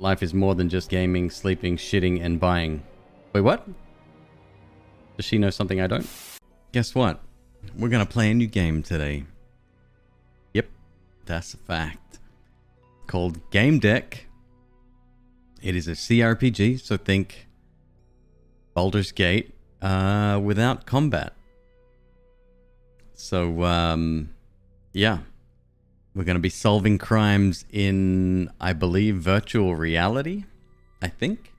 Life is more than just gaming, sleeping, shitting, and buying. Wait, what? Does she know something I don't? Guess what? We're gonna play a new game today. Yep, that's a fact. Called Gamedec. It is a CRPG, so think Baldur's Gate without combat. So, yeah. We're going to be solving crimes in, I believe, virtual reality, I think.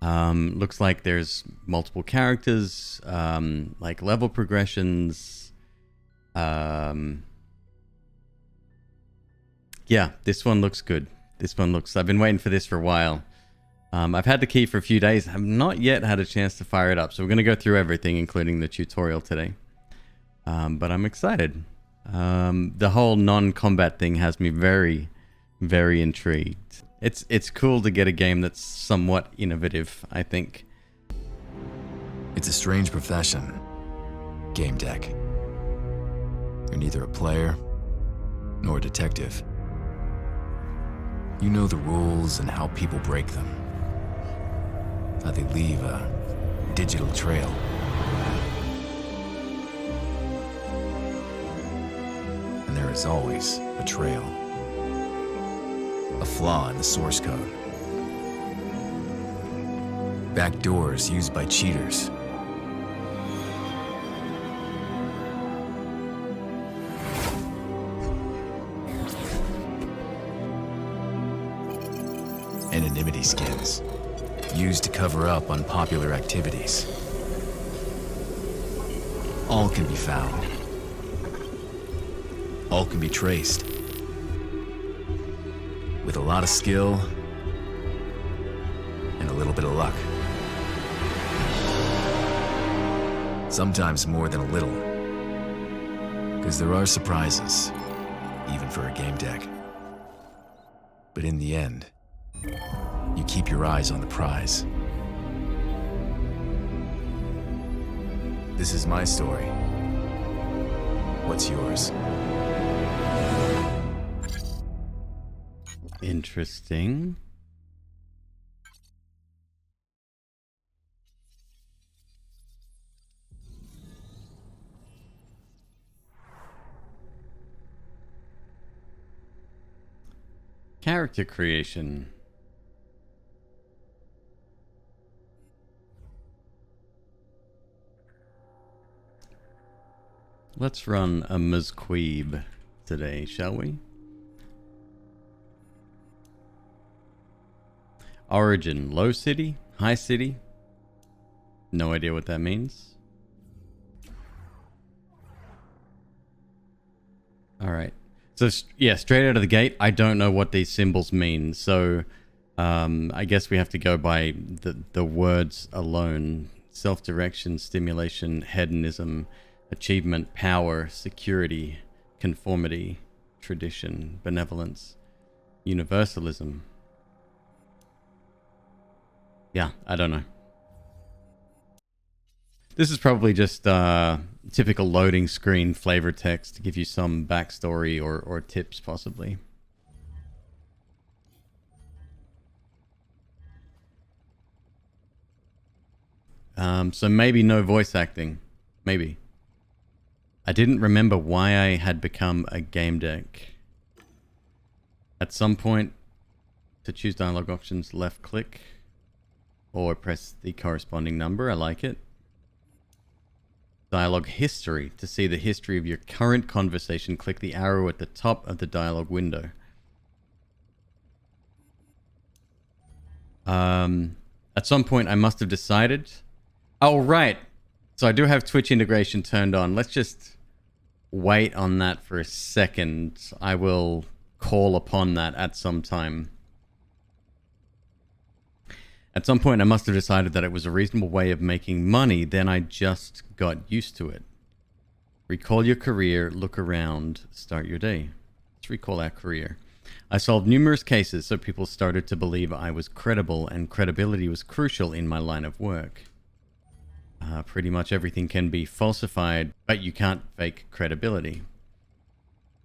Looks like there's multiple characters, like level progressions. Yeah, this one looks good. I've been waiting for this for a while. I've had the key for a few days. I've not yet had a chance to fire it up. So we're going to go through everything, including the tutorial today. But I'm excited. The whole non-combat thing has me very, very intrigued. It's cool to get a game that's somewhat innovative, I think. It's a strange profession, Gamedec. You're neither a player nor a detective. You know the rules and how people break them. How they leave a digital trail. And there is always a trail. A flaw in the source code. Backdoors used by cheaters. Anonymity skins, used to cover up unpopular activities. All can be found. All can be traced. With a lot of skill and a little bit of luck. Sometimes more than a little. Because there are surprises, even for a game deck. But in the end, you keep your eyes on the prize. This is my story. What's yours? Interesting. Character creation. Let's run a McQueeb today, shall we? Origin, low city, high city. No idea what that means. All right. So yeah, straight out of the gate, I don't know what these symbols mean. So I guess we have to go by the words alone. Self-direction, stimulation, hedonism, achievement, power, security, conformity, tradition, benevolence, universalism. Yeah, I don't know. This is probably just typical loading screen flavor text to give you some backstory or tips, possibly. So maybe no voice acting. Maybe. I didn't remember why I had become a game deck. At some point, to choose dialogue options, left click. Or press the corresponding number. I like it. Dialogue history. To see the history of your current conversation, click the arrow at the top of the dialogue window. At some point, I must have decided... Oh, right. So I do have Twitch integration turned on. Let's just wait on that for a second. I will call upon that at some time. At some point, I must have decided that it was a reasonable way of making money. Then I just got used to it. Recall your career, look around, start your day. Let's recall our career. I solved numerous cases, so people started to believe I was credible, and credibility was crucial in my line of work. Pretty much everything can be falsified, but you can't fake credibility.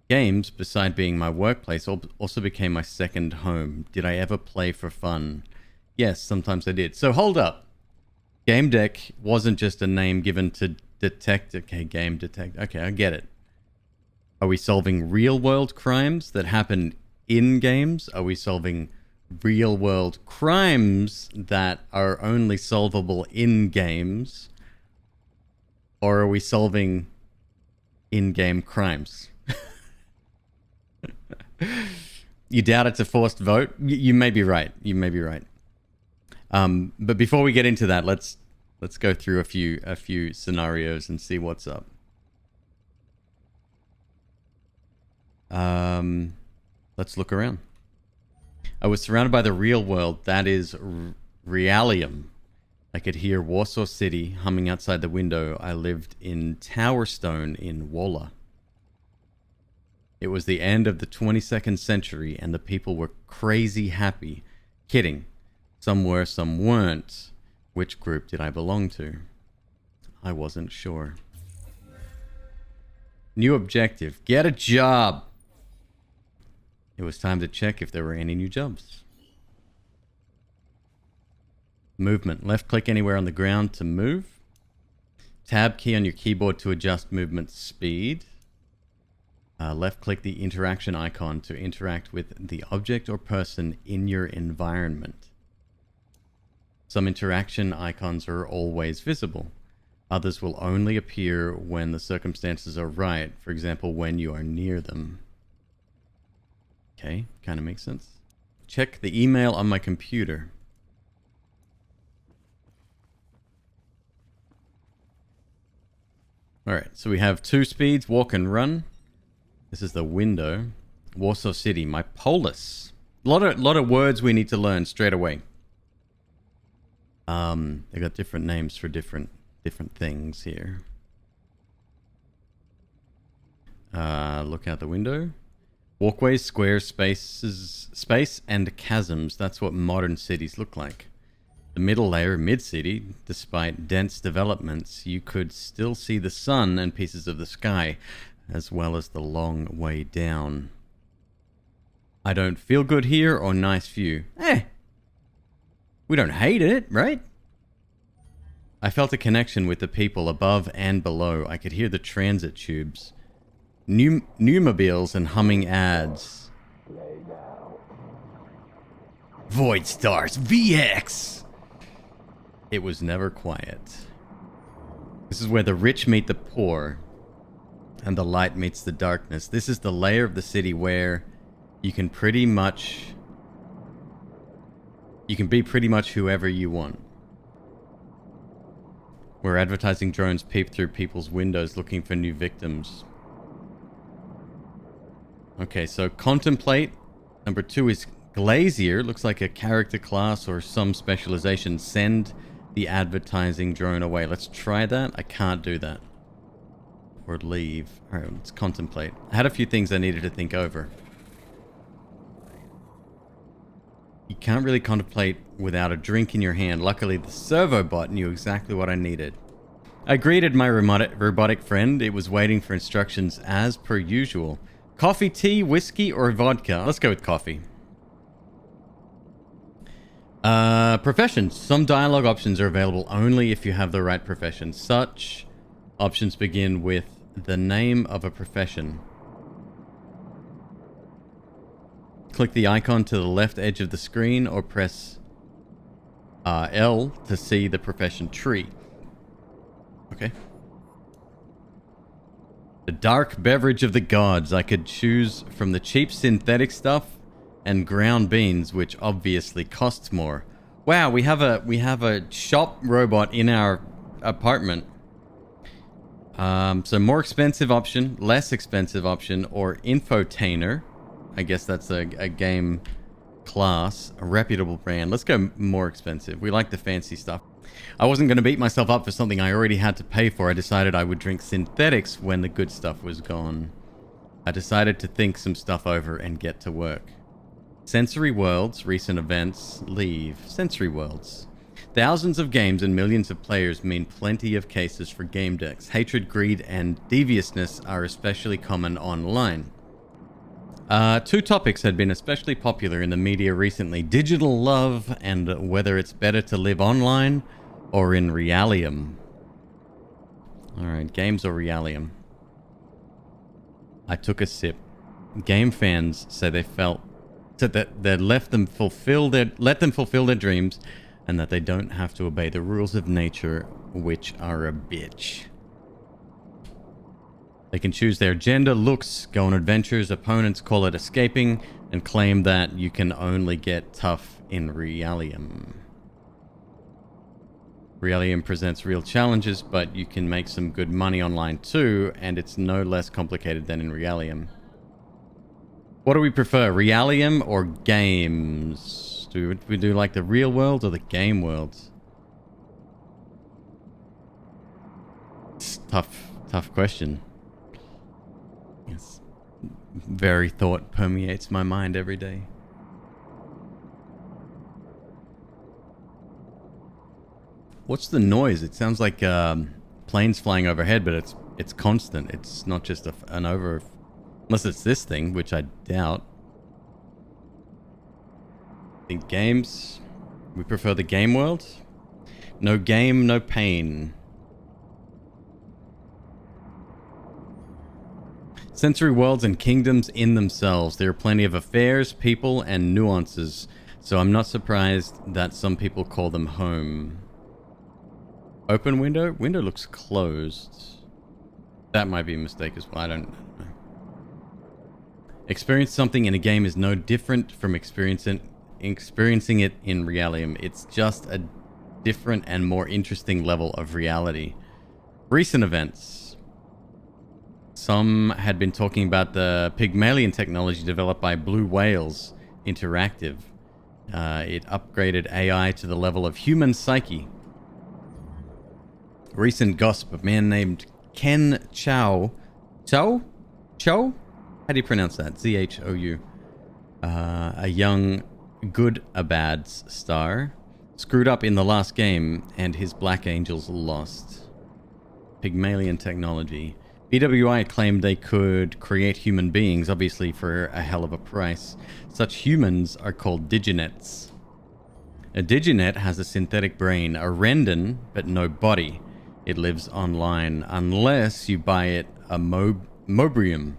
Games, beside being my workplace, also became my second home. Did I ever play for fun? Yes, sometimes I did. So hold up. Gamedec wasn't just a name given to detect... Okay, game detect... Okay, I get it. Are we solving real-world crimes that happen in games? Are we solving real-world crimes that are only solvable in games? Or are we solving in-game crimes? You doubt it's a forced vote? You may be right. You may be right. But before we get into that, let's go through a few scenarios and see what's up. Let's look around. I was surrounded by the real world, that is Realium. I could hear Warsaw City humming outside the window. I lived in Towerstone in Wola. It was the end of the 22nd century and the people were crazy happy. Kidding. Some were, some weren't. Which group did I belong to? I wasn't sure. New objective. Get a job. It was time to check if there were any new jobs. Movement. Left click anywhere on the ground to move. Tab key on your keyboard to adjust movement speed. Left click the interaction icon to interact with the object or person in your environment. Some interaction icons are always visible. Others will only appear when the circumstances are right. For example, when you are near them. Okay, kind of makes sense. Check the email on my computer. Alright, so we have 2 speeds, walk and run. This is the window. Warsaw City, my polis. A lot of words we need to learn straight away. They got different names for different things here. Look out the window. Walkways, squares, space, and chasms. That's what modern cities look like. The middle layer, mid-city, despite dense developments, you could still see the sun and pieces of the sky, as well as the long way down. I don't feel good here or nice view. We don't hate it, right? I felt a connection with the people above and below. I could hear the transit tubes. Pneumobiles and humming ads. Void Stars VX! It was never quiet. This is where the rich meet the poor, and the light meets the darkness. This is the layer of the city where you can be pretty much whoever you want. Where advertising drones peep through people's windows looking for new victims. Okay, so contemplate. Number 2 is glazier. Looks like a character class or some specialization. Send the advertising drone away. Let's try that. I can't do that. Or leave. Alright, let's contemplate. I had a few things I needed to think over. You can't really contemplate without a drink in your hand. Luckily, the servo bot knew exactly what I needed. I greeted my robotic friend. It was waiting for instructions as per usual. Coffee, tea, whiskey, or vodka? Let's go with coffee. Professions. Some dialogue options are available only if you have the right profession. Such options begin with the name of a profession. Click the icon to the left edge of the screen or press L to see the profession tree. Okay. The dark beverage of the gods. I could choose from the cheap synthetic stuff and ground beans, which obviously costs more. Wow, we have a shop robot in our apartment. So more expensive option, less expensive option, or infotainer. I guess that's a game class, a reputable brand. Let's go more expensive. We like the fancy stuff. I wasn't going to beat myself up for something I already had to pay for. I decided I would drink synthetics when the good stuff was gone. I decided to think some stuff over and get to work. Sensory worlds, recent events, leave. Sensory worlds. Thousands of games and millions of players mean plenty of cases for game decks. Hatred, greed, and deviousness are especially common online. Two topics had been especially popular in the media recently: digital love and whether it's better to live online or in Realium. Alright, games or Realium? I took a sip. Game fans say they said that let them fulfill their dreams, and that they don't have to obey the rules of nature, which are a bitch. They can choose their gender, looks, go on adventures. Opponents call it escaping and claim that you can only get tough in Realium. Realium presents real challenges, but you can make some good money online too, and it's no less complicated than in Realium. What do we prefer, Realium or games? Do we do like the real world or the game world? It's tough question. Yes. Very thought permeates my mind every day. What's the noise? It sounds like planes flying overhead, but it's constant. It's not just an over... Unless it's this thing, which I doubt. I think games. We prefer the game world. No game, no pain. Sensory worlds and kingdoms in themselves. There are plenty of affairs, people, and nuances. So I'm not surprised that some people call them home. Open window? Window looks closed. That might be a mistake as well. I don't know. Experience something in a game is no different from experiencing it in Realium. It's just a different and more interesting level of reality. Recent events. Some had been talking about the Pygmalion technology developed by Blue Whales Interactive. It upgraded AI to the level of human psyche. Recent gossip: a man named Ken Chou. Chou? How do you pronounce that? Z-H-O-U. A young Good-A-Bad's star screwed up in the last game, and his Black Angels lost. Pygmalion technology. BWI claimed they could create human beings, obviously for a hell of a price. Such humans are called diginets. A diginet has a synthetic brain, a rendon, but no body. It lives online, unless you buy it a mobrium.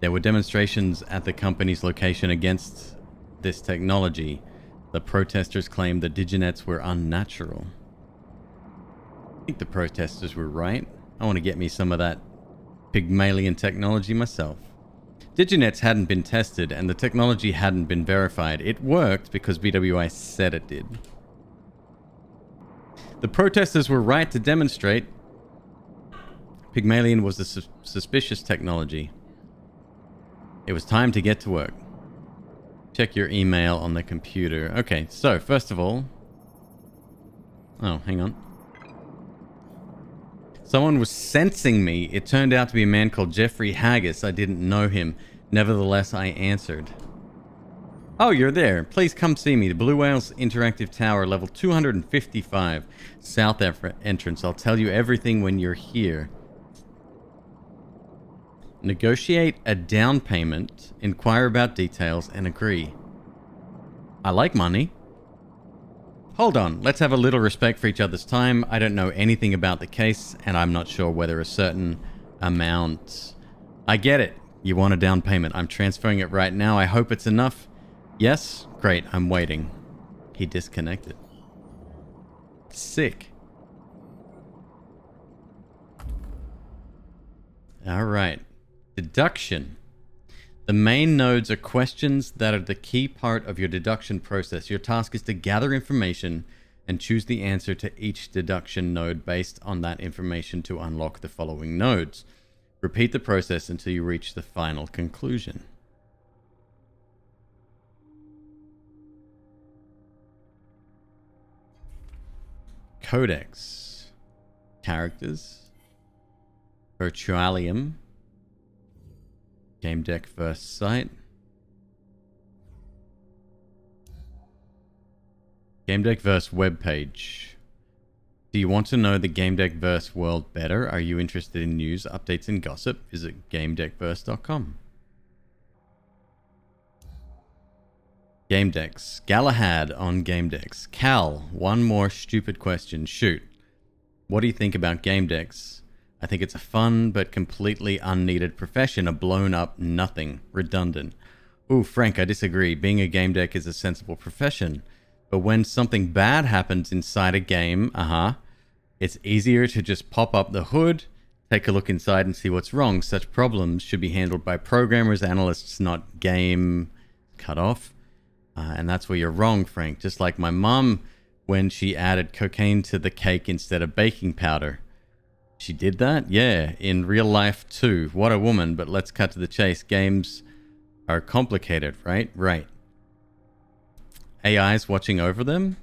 There were demonstrations at the company's location against this technology. The protesters claimed the diginets were unnatural. I think the protesters were right. I want to get me some of that Pygmalion technology myself. Diginets hadn't been tested, and the technology hadn't been verified. It worked because BWI said it did. The protesters were right to demonstrate. Pygmalion was a suspicious technology. It was time to get to work. Check your email on the computer. Okay, so first of all... Oh, hang on. Someone was sensing me. It turned out to be a man called Jeffrey Haggis. I didn't know him. Nevertheless, I answered. Oh, you're there. Please come see me. The Blue Whales Interactive Tower, level 255. South entrance. I'll tell you everything when you're here. Negotiate a down payment, inquire about details, and agree. I like money. Hold on, let's have a little respect for each other's time. I don't know anything about the case, and I'm not sure whether a certain amount... I get it. You want a down payment. I'm transferring it right now. I hope it's enough. Yes? Great, I'm waiting. He disconnected. Sick. Alright. Deduction. The main nodes are questions that are the key part of your deduction process. Your task is to gather information and choose the answer to each deduction node based on that information to unlock the following nodes. Repeat the process until you reach the final conclusion. Codex. Characters. Virtualium. Gamedec verse site. Gamedec verse webpage. Do you want to know the Gamedec verse world better? Are you interested in news, updates, and gossip? Visit gamedecverse.com. Gamedec's. Galahad on Gamedec's. Cal, one more stupid question. Shoot. What do you think about Gamedec's? I think it's a fun but completely unneeded profession, a blown up nothing, redundant. Ooh, Frank, I disagree. Being a game deck is a sensible profession. But when something bad happens inside a game, it's easier to just pop up the hood, take a look inside and see what's wrong. Such problems should be handled by programmers, analysts, not game cut off. And that's where you're wrong, Frank. Just like my mom when she added cocaine to the cake instead of baking powder. She did that? Yeah, in real life too. What a woman, but let's cut to the chase. Games are complicated, right? Right. AI's watching over them?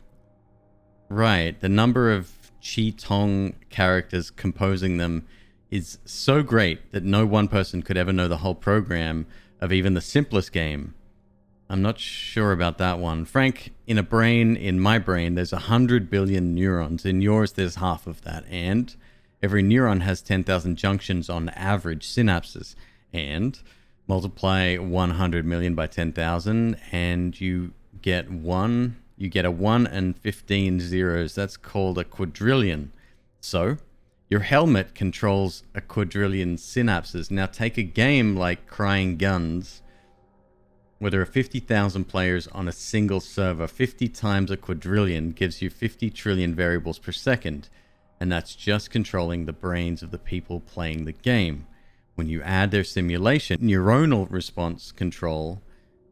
Right. The number of Chi-Tong characters composing them is so great that no one person could ever know the whole program of even the simplest game. I'm not sure about that one. Frank, in my brain, there's 100 billion neurons. In yours, there's half of that. And every neuron has 10,000 junctions on average, synapses. And multiply 100 million by 10,000 and you get a 1 and 15 zeros. That's called a quadrillion. So your helmet controls a quadrillion synapses. Now take a game like Crying Guns, where there are 50,000 players on a single server. 50 times a quadrillion gives you 50 trillion variables per second. And that's just controlling the brains of the people playing the game. When you add their simulation, neuronal response control,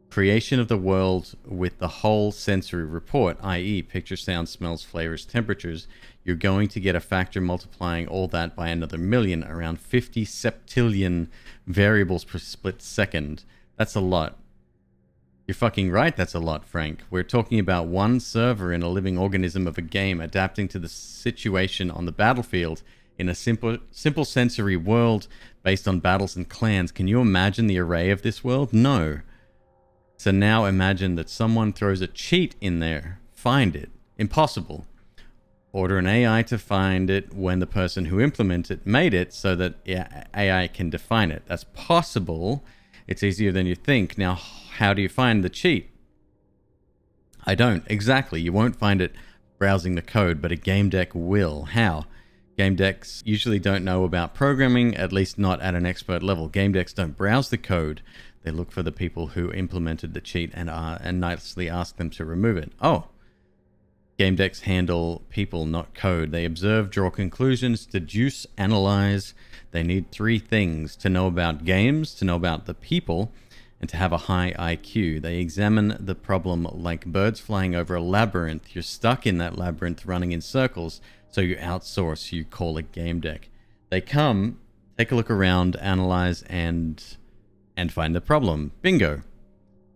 creation of the world with the whole sensory report, i.e. picture, sound, smells, flavors, temperatures, you're going to get a factor multiplying all that by another million, around 50 septillion variables per split second. That's a lot. You're fucking right, that's a lot, Frank. We're talking about one server in a living organism of a game adapting to the situation on the battlefield in a simple sensory world based on battles and clans. Can you imagine the array of this world? No. So now imagine that someone throws a cheat in there. Find it. Impossible. Order an AI to find it when the person who implemented it made it so that AI can define it. That's possible. It's easier than you think. Now, how do you find the cheat? I don't. Exactly. You won't find it browsing the code, but a game deck will. How? Game decks usually don't know about programming, at least not at an expert level. Game decks don't browse the code. They look for the people who implemented the cheat and nicely ask them to remove it. Oh. Game decks handle people, not code. They observe, draw conclusions, deduce, analyze. They need 3 things: to know about games, to know about the people, and to have a high IQ. They examine the problem like birds flying over a labyrinth. You're stuck in that labyrinth running in circles, so you outsource, you call a game deck. They come, take a look around, analyze, and find the problem. Bingo.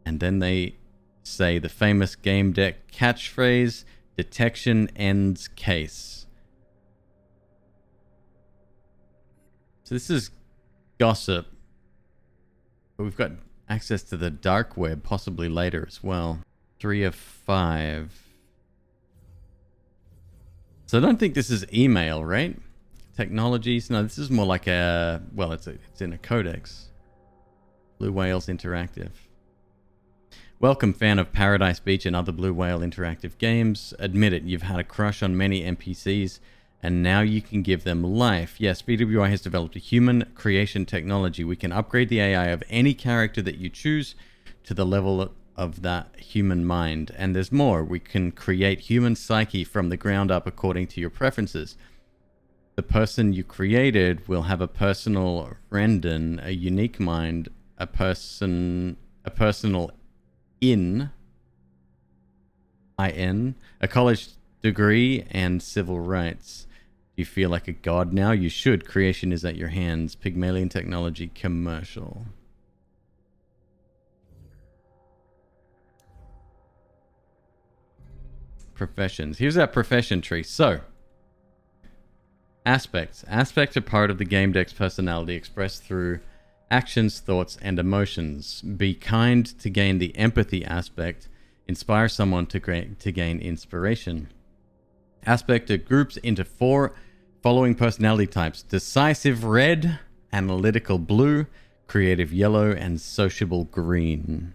And then they say the famous game deck catchphrase, detection ends case. So this is gossip, but we've got access to the dark web possibly later as well. 3 of 5. So I don't think this is email, right? Technologies. No, this is more like a, well, it's in a codex. Blue Whales Interactive. Welcome, fan of Paradise Beach and other Blue Whale interactive games. Admit it, you've had a crush on many NPCs, and now you can give them life. Yes, BWI has developed a human creation technology. We can upgrade the AI of any character that you choose to the level of that human mind. And there's more. We can create human psyche from the ground up according to your preferences. The person you created will have a personal Rendon, a unique mind, a personal in, a college degree, and civil rights. Do you feel like a god now? You should. Creation is at your hands. Pygmalion Technology commercial. Professions. Here's our profession tree. So, aspects. Aspects are part of the game deck's personality expressed through actions, thoughts, and emotions. Be kind to gain the empathy aspect. Inspire someone to gain inspiration. Aspect are grouped into 4 following personality types: decisive red, analytical blue, creative yellow, and sociable green.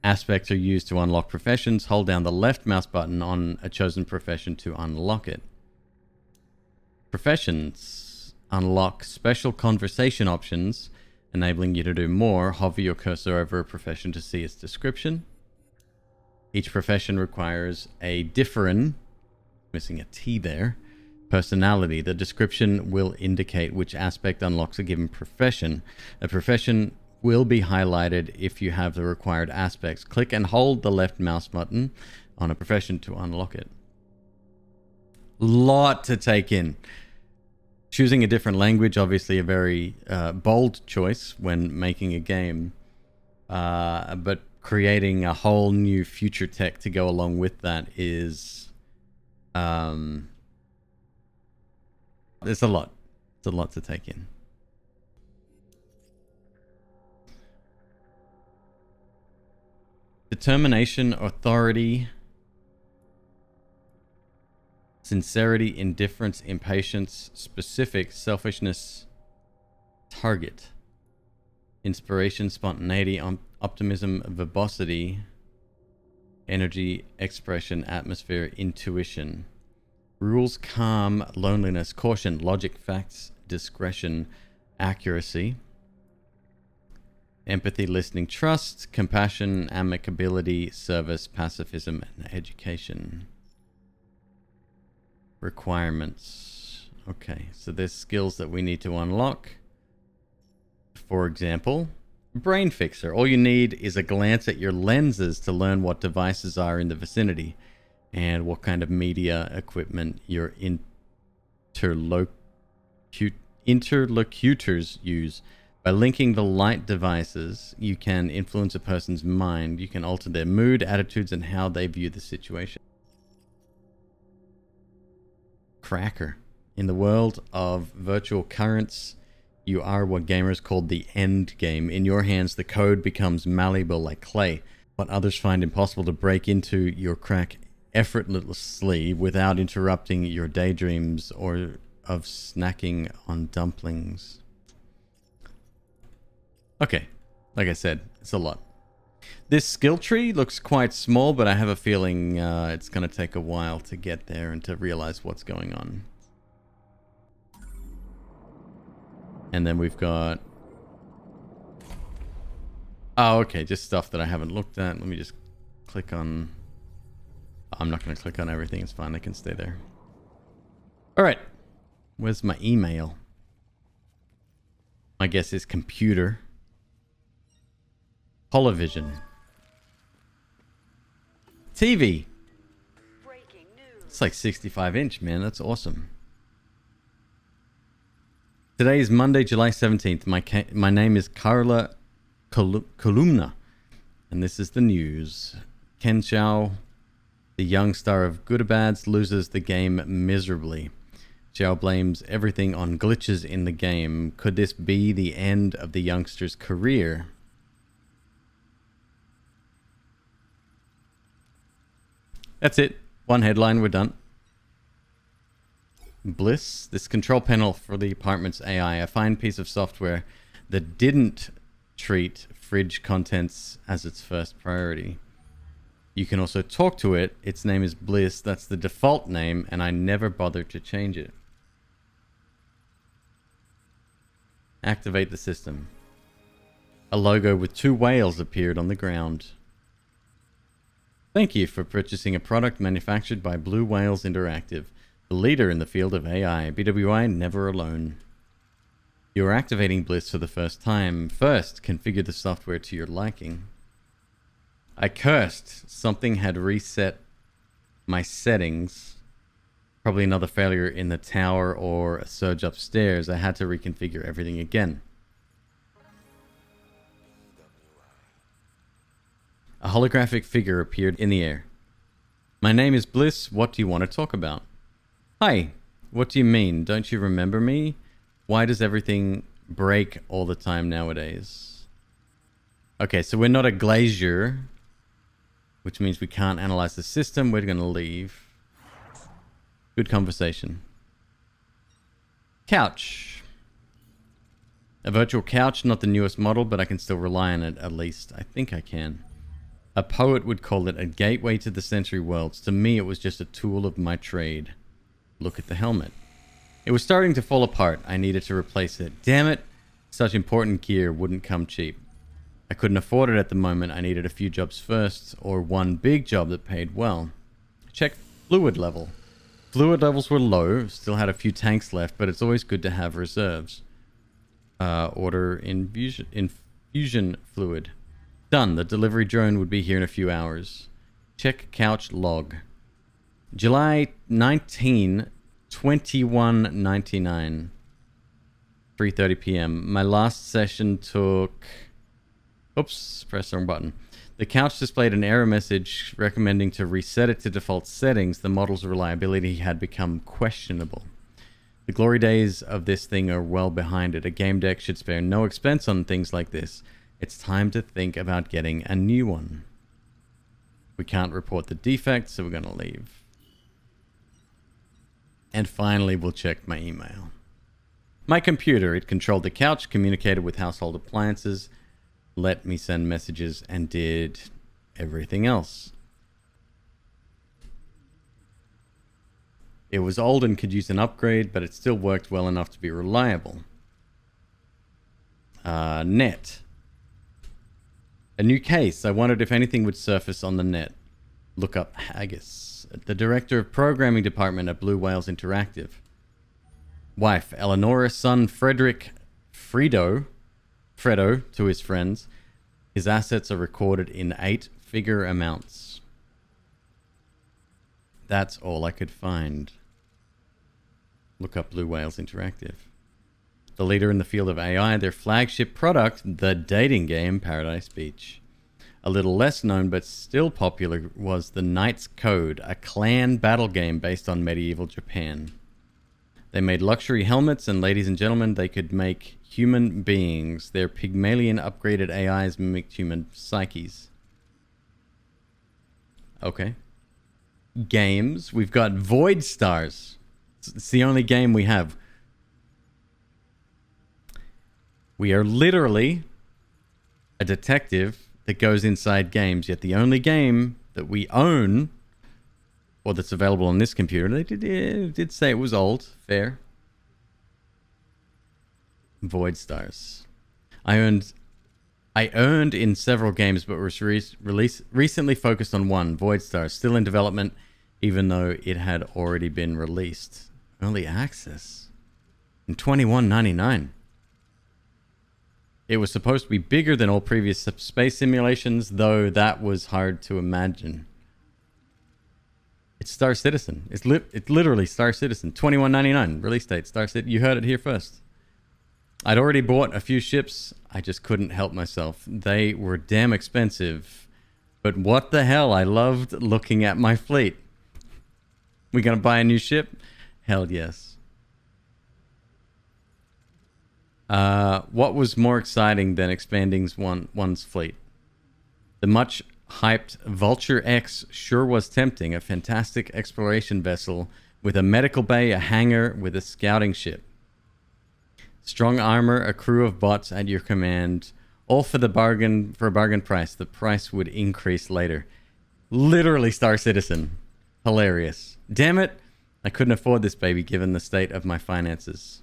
Aspects are used to unlock professions. Hold down the left mouse button on a chosen profession to unlock it. Professions unlock special conversation options, enabling you to do more. Hover your cursor over a profession to see its description. Each profession requires a different, missing a T there, personality. The description will indicate which aspect unlocks a given profession. A profession will be highlighted if you have the required aspects. Click and hold the left mouse button on a profession to unlock it. Lot to take in. Choosing a different language, obviously a very bold choice when making a game, but creating a whole new future tech to go along with that is it's a lot. It's a lot to take in. Determination, authority, sincerity, indifference, impatience, specific, selfishness, target, inspiration, spontaneity, optimism, verbosity, energy, expression, atmosphere, intuition. Rules, calm, loneliness, caution, logic, facts, discretion, accuracy, empathy, listening, trust, compassion, amicability, service, pacifism, and education. Requirements. Okay, so there's skills that we need to unlock. For example, brain fixer. All you need is a glance at your lenses to learn what devices are in the vicinity and what kind of media equipment your interlocutors use. By linking the light devices, you can influence a person's mind. You can alter their mood, attitudes, and how they view the situation. Cracker. In the world of virtual currents, you are what gamers call the end game. In your hands, the code becomes malleable like clay. What others find impossible to break into your crack effortlessly without interrupting your daydreams or of snacking on dumplings. Okay, like I said, it's a lot. This skill tree looks quite small, but I have a feeling it's going to take a while to get there and to realize what's going on. And then we've got... Oh, okay, just stuff that I haven't looked at. Let me just click on... I'm not going to click on everything. It's fine. I can stay there. All right. Where's my email? My guess is computer. Holovision. TV. It's like 65-inch, man. That's awesome. Today is Monday, July 17th. My name is Carla Columna, and this is the news. Ken Xiao, the young star of Goodabads, loses the game miserably. Xiao blames everything on glitches in the game. Could this be the end of the youngster's career? That's it. One headline, we're done. Bliss, this control panel for the apartment's AI, a fine piece of software that didn't treat fridge contents as its first priority. You can also talk to it. Its name is Bliss. That's the default name, and I never bothered to change it. Activate the system. A logo with two whales appeared on the ground. Thank you for purchasing a product manufactured by Blue Whales Interactive, the leader in the field of AI. BWI, never alone. You are activating Bliss for the first time. First, configure the software to your liking. I cursed. Something had reset my settings. Probably another failure in the tower or a surge upstairs. I had to reconfigure everything again. A holographic figure appeared in the air. My name is Bliss. What do you want to talk about? Hi. What do you mean? Don't you remember me? Why does everything break all the time nowadays? Okay, so we're not a glazier, which means we can't analyze the system. We're going to leave. Good conversation. Couch. A virtual couch, not the newest model, but I can still rely on it at least. I think I can. A poet would call it a gateway to the sensory worlds. To me, it was just a tool of my trade. Look at the helmet. It was starting to fall apart. I needed to replace it. Damn it! Such important gear wouldn't come cheap. I couldn't afford it at the moment. I needed a few jobs first, or one big job that paid well. Check fluid level. Fluid levels were low, still had a few tanks left, but it's always good to have reserves. Order infusion fluid. Done. The delivery drone would be here in a few hours. Check couch log. July 19, 2199. 3:30 p.m. My last session took... Oops, pressed the wrong button. The couch displayed an error message recommending to reset it to default settings. The model's reliability had become questionable. The glory days of this thing are well behind it. A game deck should spare no expense on things like this. It's time to think about getting a new one. We can't report the defect, so we're going to leave. And finally, we'll check my email. My computer, it controlled the couch, communicated with household appliances, let me send messages, and did everything else. It was old and could use an upgrade, but it still worked well enough to be reliable. Net. A new case. I wondered if anything would surface on the net. Look up Haggis, the director of programming department at Blue Whales Interactive. Wife, Eleonora. Son, Fredo, to his friends. His assets are recorded in 8-figure amounts. That's all I could find. Look up Blue Whales Interactive. The leader in the field of AI, their flagship product, the dating game Paradise Beach. A little less known but still popular was the Knight's Code, a clan battle game based on medieval Japan. They made luxury helmets, and ladies and gentlemen, they could make human beings. Their Pygmalion upgraded AIs mimicked human psyches. Okay. Games. We've got Void Stars. It's the only game we have. We are literally a detective that goes inside games, yet the only game that we own, or that's available on this computer, they did say it was old. Fair. Void Stars. I earned in several games, but was recently focused on one, Void Stars, still in development, even though it had already been released. Early access. In $21.99. It was supposed to be bigger than all previous space simulations, though that was hard to imagine. It's Star Citizen. It's literally Star Citizen. $21.99 release date. Star Citizen. You heard it here first. I'd already bought a few ships. I just couldn't help myself. They were damn expensive. But what the hell? I loved looking at my fleet. We gonna buy a new ship? Hell yes. What was more exciting than expanding one's fleet? The much hyped Vulture X sure was tempting. A fantastic exploration vessel with a medical bay, a hangar with a scouting ship. Strong armor, a crew of bots at your command, all for a bargain price. The price would increase later. Literally Star Citizen. Hilarious. Damn it! I couldn't afford this baby given the state of my finances.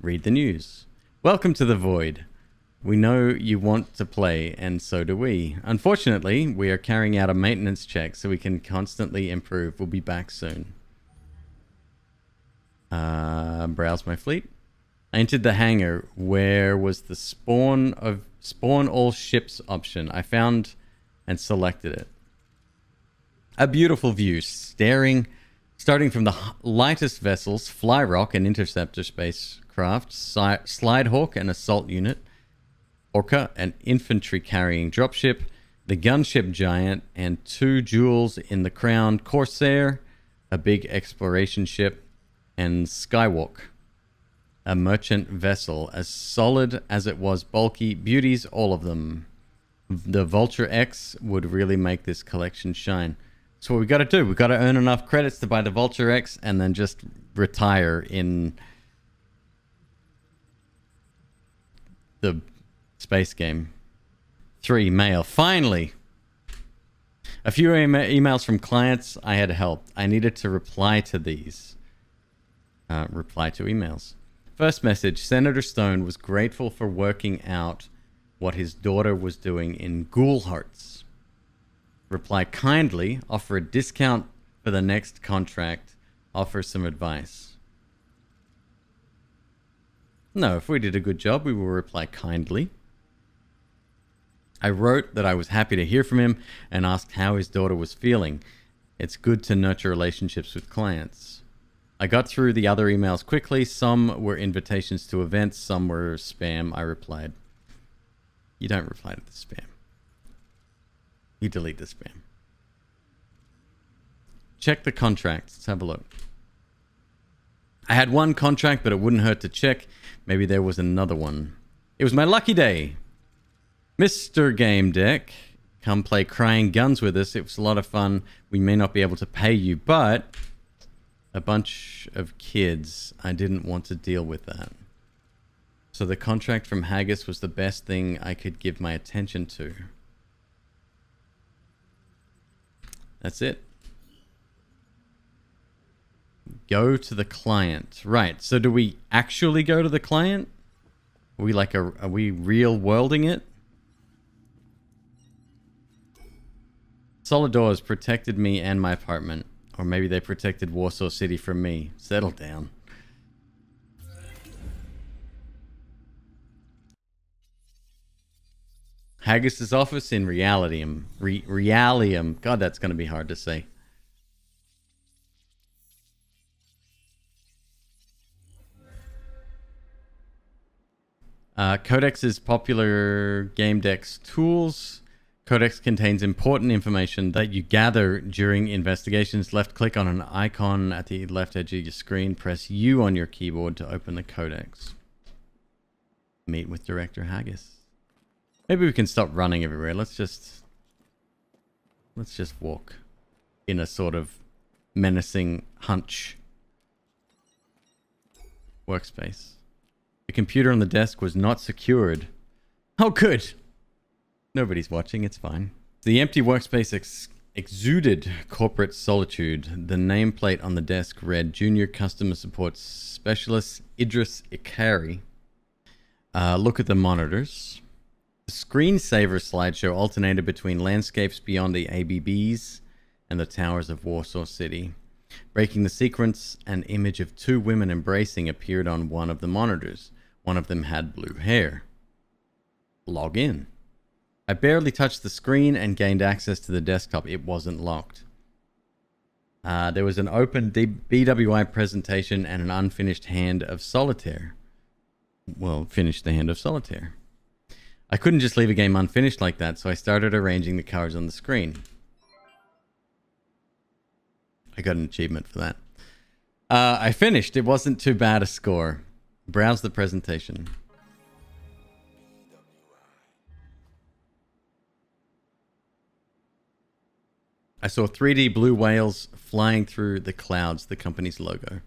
Read the news. Welcome to the Void. We know you want to play, and so do we. Unfortunately, we are carrying out a maintenance check so we can constantly improve. We'll be back soon. Browse my fleet. I entered the hangar. Where was the spawn all ships option? I found and selected it. A beautiful view, starting from the lightest vessels, Flyrock, an interceptor spacecraft, Slidehawk, an assault unit, Orca, an infantry carrying dropship, the gunship Giant, and 2 jewels in the crown, Corsair, a big exploration ship, and Skywalk, a merchant vessel, as solid as it was bulky. Beauties, all of them. The Vulture X would really make this collection shine. So what we got to do, we got to earn enough credits to buy the Vulture X and then just retire in the space game. 3. Mail. Finally! A few emails from clients I had helped. I needed to reply to these. Reply to emails. First message. Senator Stone was grateful for working out what his daughter was doing in Ghoul Hearts. Reply kindly. Offer a discount for the next contract. Offer some advice. No, if we did a good job, we will reply kindly. I wrote that I was happy to hear from him and asked how his daughter was feeling. It's good to nurture relationships with clients. I got through the other emails quickly. Some were invitations to events, some were spam. I replied. You don't reply to the spam. You delete the spam. Check the contracts. Let's have a look. I had one contract, but it wouldn't hurt to check. Maybe there was another one. It was my lucky day. Mr. Gamedec, come play Crying Guns with us. It was a lot of fun. We may not be able to pay you, but a bunch of kids. I didn't want to deal with that. So the contract from Haggis was the best thing I could give my attention to. That's it. Go to the client. Right. So do we actually go to the client? Are we real worlding it? Solid doors protected me and my apartment. Or maybe they protected Warsaw City from me. Settle down. Haggis's office in Realium. Realium. God, that's going to be hard to say. Codex is popular Gamedec's tools. Codex contains important information that you gather during investigations. Left click on an icon at the left edge of your screen. Press U on your keyboard to open the Codex. Meet with Director Haggis. Maybe we can stop running everywhere. Let's just walk in a sort of menacing hunch. Workspace. The computer on the desk was not secured. Oh, good. Nobody's watching. It's fine. The empty workspace exuded corporate solitude. The nameplate on the desk read Junior Customer Support Specialist Idris Ikari. Look at the monitors. The screensaver slideshow alternated between landscapes beyond the ABBs and the towers of Warsaw City. Breaking the sequence, an image of two women embracing appeared on one of the monitors. One of them had blue hair. Log in. I barely touched the screen and gained access to the desktop. It wasn't locked. There was an open BWI presentation and an unfinished hand of solitaire. Well, finished the hand of solitaire. I couldn't just leave a game unfinished like that, so I started arranging the cards on the screen. I got an achievement for that. I finished. It wasn't too bad a score. Browse the presentation. I saw 3D blue whales flying through the clouds, the company's logo.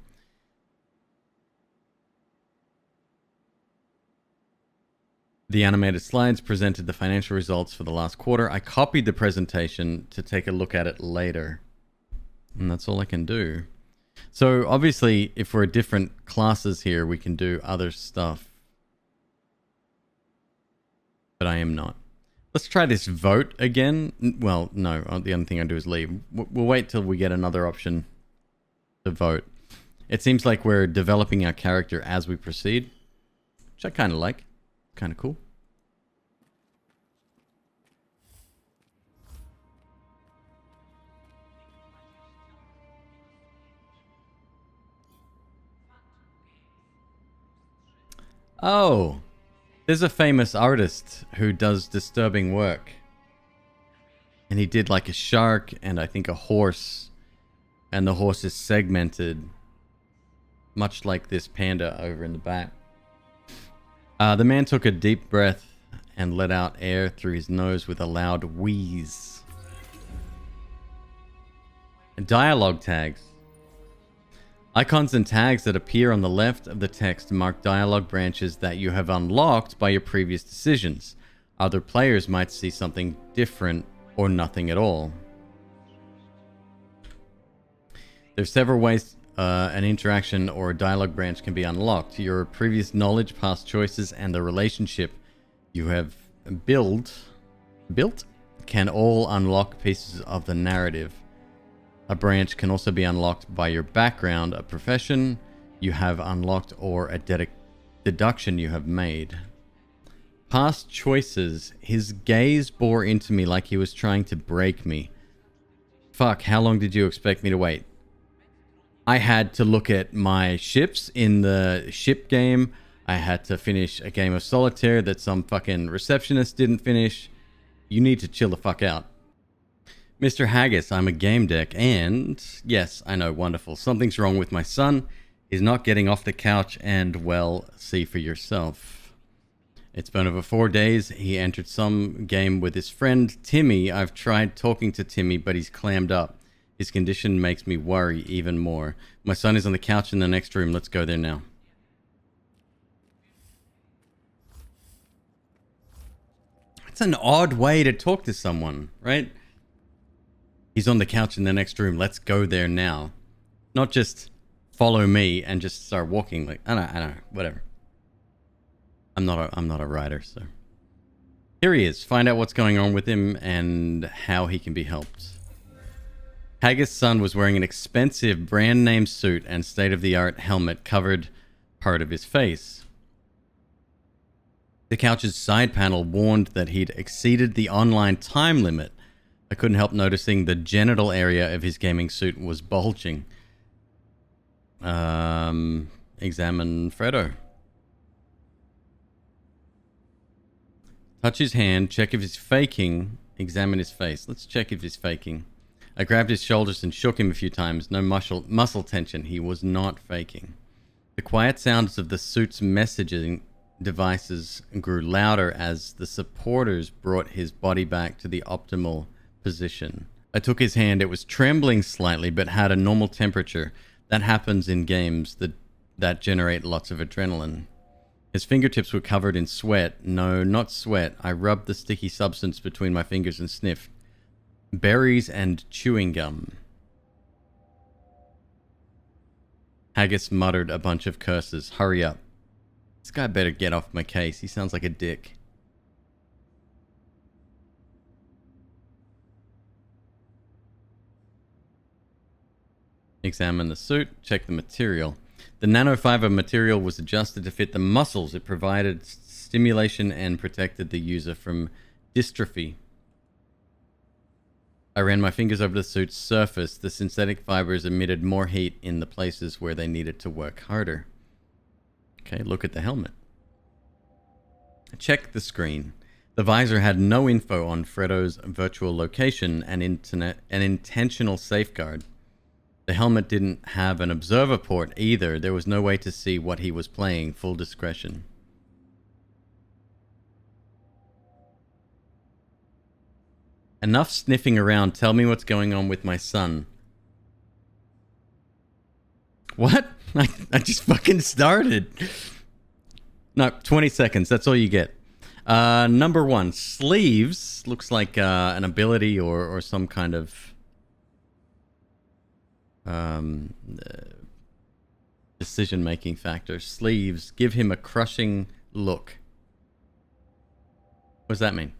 The animated slides presented the financial results for the last quarter. I copied the presentation to take a look at it later. And that's all I can do. So obviously, if we're different classes here, we can do other stuff. But I am not. Let's try this vote again. Well, no, the only thing I do is leave. We'll wait till we get another option to vote. It seems like we're developing our character as we proceed, which I kind of like. Kind of cool. Oh, there's a famous artist who does disturbing work. And he did like a shark and I think a horse. And the horse is segmented. Much like this panda over in the back. The man took a deep breath and let out air through his nose with a loud wheeze. Dialogue tags. Icons and tags that appear on the left of the text mark dialogue branches that you have unlocked by your previous decisions. Other players might see something different or nothing at all. There's several ways an interaction or a dialogue branch can be unlocked. Your previous knowledge, past choices, and the relationship you have built can all unlock pieces of the narrative. A branch can also be unlocked by your background, a profession you have unlocked, or a deduction you have made. Past choices. His gaze bore into me like he was trying to break me. Fuck, how long did you expect me to wait? I had to look at my ships in the ship game. I had to finish a game of solitaire that some fucking receptionist didn't finish. You need to chill the fuck out. Mr. Haggis, I'm a Gamedec, and yes, I know, wonderful. Something's wrong with my son. He's not getting off the couch, and well, see for yourself. It's been over 4 days. He entered some game with his friend Timmy. I've tried talking to Timmy, but he's clammed up. His condition makes me worry even more. My son is on the couch in the next room. Let's go there now. It's an odd way to talk to someone, right? He's on the couch in the next room. Let's go there now. Not just follow me and just start walking. Like, I don't know, whatever. I'm not a writer, so. Here he is. Find out what's going on with him and how he can be helped. Haggis' son was wearing an expensive brand name suit and state-of-the-art helmet covered part of his face. The couch's side panel warned that he'd exceeded the online time limit. I couldn't help noticing the genital area of his gaming suit was bulging. Examine Fredo. Touch his hand, check if he's faking, examine his face. Let's check if he's faking. I grabbed his shoulders and shook him a few times. No muscle tension. He was not faking. The quiet sounds of the suit's messaging devices grew louder as the supporters brought his body back to the optimal position. I took his hand. It was trembling slightly, but had a normal temperature. That happens in games that generate lots of adrenaline. His fingertips were covered in sweat. No, not sweat. I rubbed the sticky substance between my fingers and sniffed. Berries and chewing gum. Haggis muttered a bunch of curses. Hurry up. This guy better get off my case. He sounds like a dick. Examine the suit. Check the material. The nanofiber material was adjusted to fit the muscles. It provided stimulation and protected the user from dystrophy. I ran my fingers over the suit's surface. The synthetic fibers emitted more heat in the places where they needed to work harder. Okay, look at the helmet. Check the screen. The visor had no info on Fredo's virtual location and an intentional safeguard. The helmet didn't have an observer port either. There was no way to see what he was playing. Full discretion. Enough sniffing around. Tell me what's going on with my son. What? I just fucking started. No, 20 seconds. That's all you get. Number 1. Sleeves. Looks like an ability or some kind of decision-making factor. Sleeves. Give him a crushing look. What does that mean?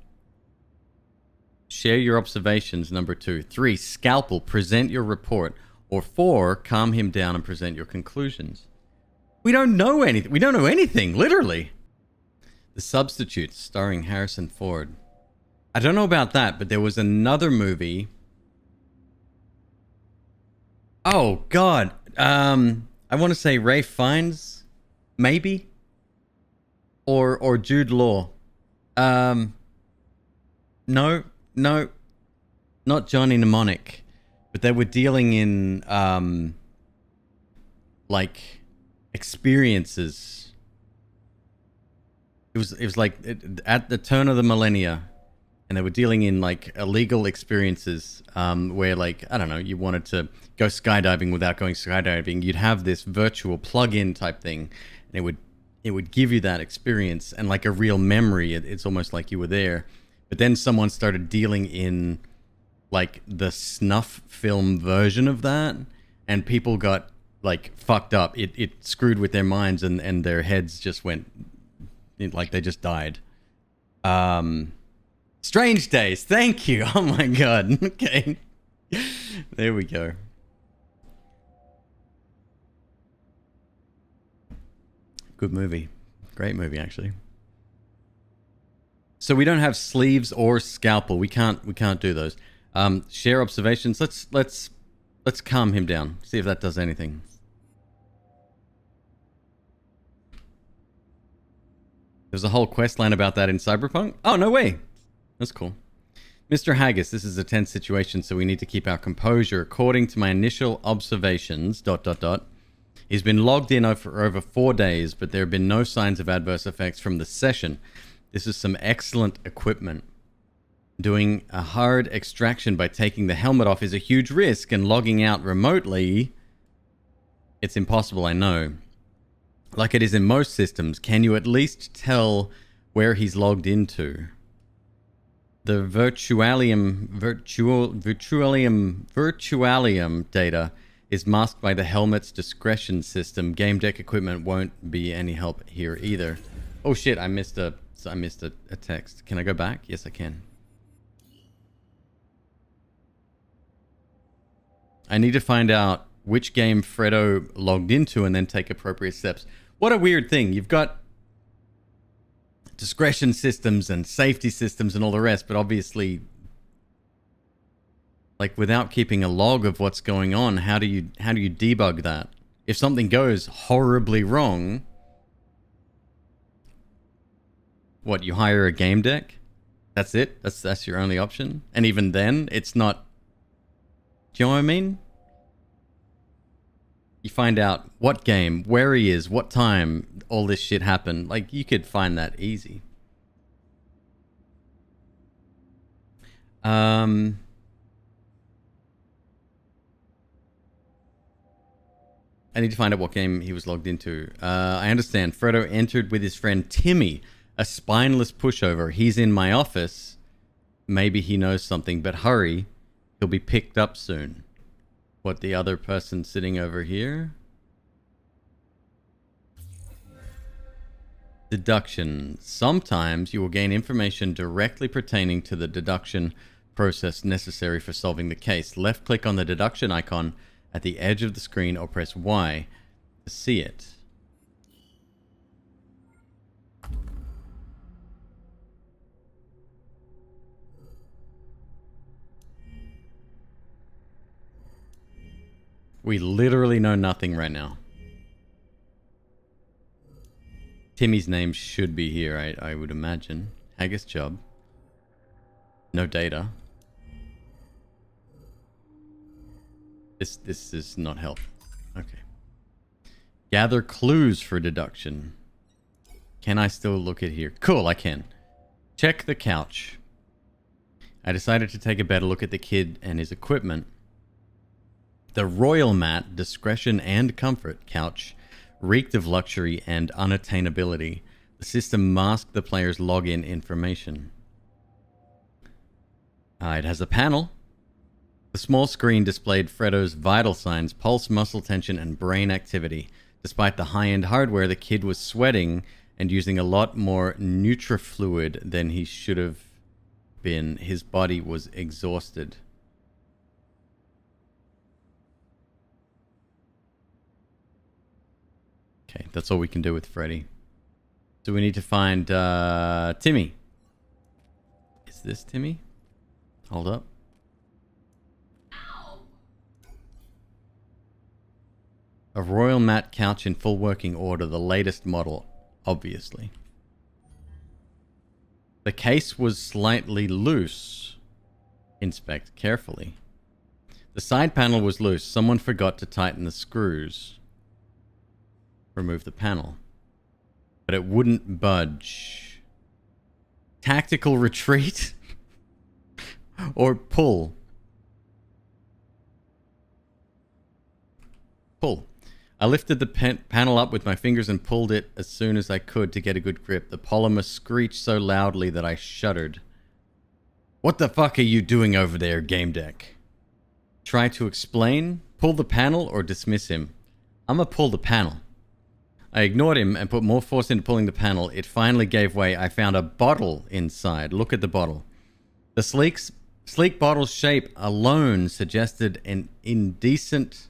Share your observations. Number 2. 3. Scalpel. Present your report. Or 4. Calm him down and present your conclusions. We don't know anything. We don't know anything, literally. The Substitute, starring Harrison Ford. I don't know about that, but there was another movie. Oh, God. I want to say Ralph Fiennes, maybe? Or Jude Law. No, not Johnny Mnemonic, but they were dealing in like experiences. It was like at the turn of the millennia, and they were dealing in like illegal experiences where, like, I don't know, you wanted to go skydiving without going skydiving. You'd have this virtual plug-in type thing, and it would give you that experience and like a real memory. It's almost like you were there. But then someone started dealing in like the snuff film version of that, and people got like fucked up. It screwed with their minds, and their heads just went like they just died. Strange Days, thank you. Oh my god. Okay. There we go. Good movie. Great movie, actually. So we don't have sleeves or scalpel. We can't do those. Share observations. Let's calm him down. See if that does anything. There's a whole quest line about that in Cyberpunk. Oh, no way. That's cool. Mr. Haggis, this is a tense situation, so we need to keep our composure. According to my initial observations, ... He's been logged in for over 4 days, but there have been no signs of adverse effects from the session. This is some excellent equipment. Doing a hard extraction by taking the helmet off is a huge risk, and logging out remotely, it's impossible, I know. Like it is in most systems, can you at least tell where he's logged into? The virtualium data is masked by the helmet's discretion system. Gamedec equipment won't be any help here either. Oh shit, I missed a text. Can I go back? Yes, I can. I need to find out which game Fredo logged into and then take appropriate steps. What a weird thing. You've got discretion systems and safety systems and all the rest, but obviously, like, without keeping a log of what's going on, how do you debug that? If something goes horribly wrong, what, you hire a game deck? That's it? That's your only option? And even then, it's not... Do you know what I mean? You find out what game, where he is, what time all this shit happened. Like, you could find that easy. I need to find out what game he was logged into. I understand. Fredo entered with his friend Timmy, a spineless pushover. He's in my office. Maybe he knows something, but hurry. He'll be picked up soon. What, the other person sitting over here? Deduction. Sometimes you will gain information directly pertaining to the deduction process necessary for solving the case. Left click on the deduction icon at the edge of the screen or press Y to see it. We literally know nothing right now. Timmy's name should be here, I would imagine. Haggis job. No data. This is not help. Okay. Gather clues for deduction. Can I still look at here? Cool, I can. Check the couch. I decided to take a better look at the kid and his equipment. The royal mat, discretion and comfort couch reeked of luxury and unattainability. The system masked the player's login information. It has a panel. The small screen displayed Fredo's vital signs, pulse, muscle tension, and brain activity. Despite the high-end hardware, the kid was sweating and using a lot more nutrifluid than he should have been. His body was exhausted. Okay, that's all we can do with Freddy. So we need to find Timmy. Is this Timmy? Hold up. A royal mat couch in full working order, the latest model, obviously. The case was slightly loose. Inspect carefully. The side panel was loose. Someone forgot to tighten the screws. Remove the panel. But it wouldn't budge. Tactical retreat? Or pull? Pull. I lifted the panel up with my fingers and pulled it as soon as I could to get a good grip. The polymer screeched so loudly that I shuddered. What the fuck are you doing over there, Gamedec? Try to explain, pull the panel, or dismiss him. I'ma pull the panel. I ignored him and put more force into pulling the panel. It finally gave way. I found a bottle inside. Look at the bottle. The sleek bottle's shape alone suggested an indecent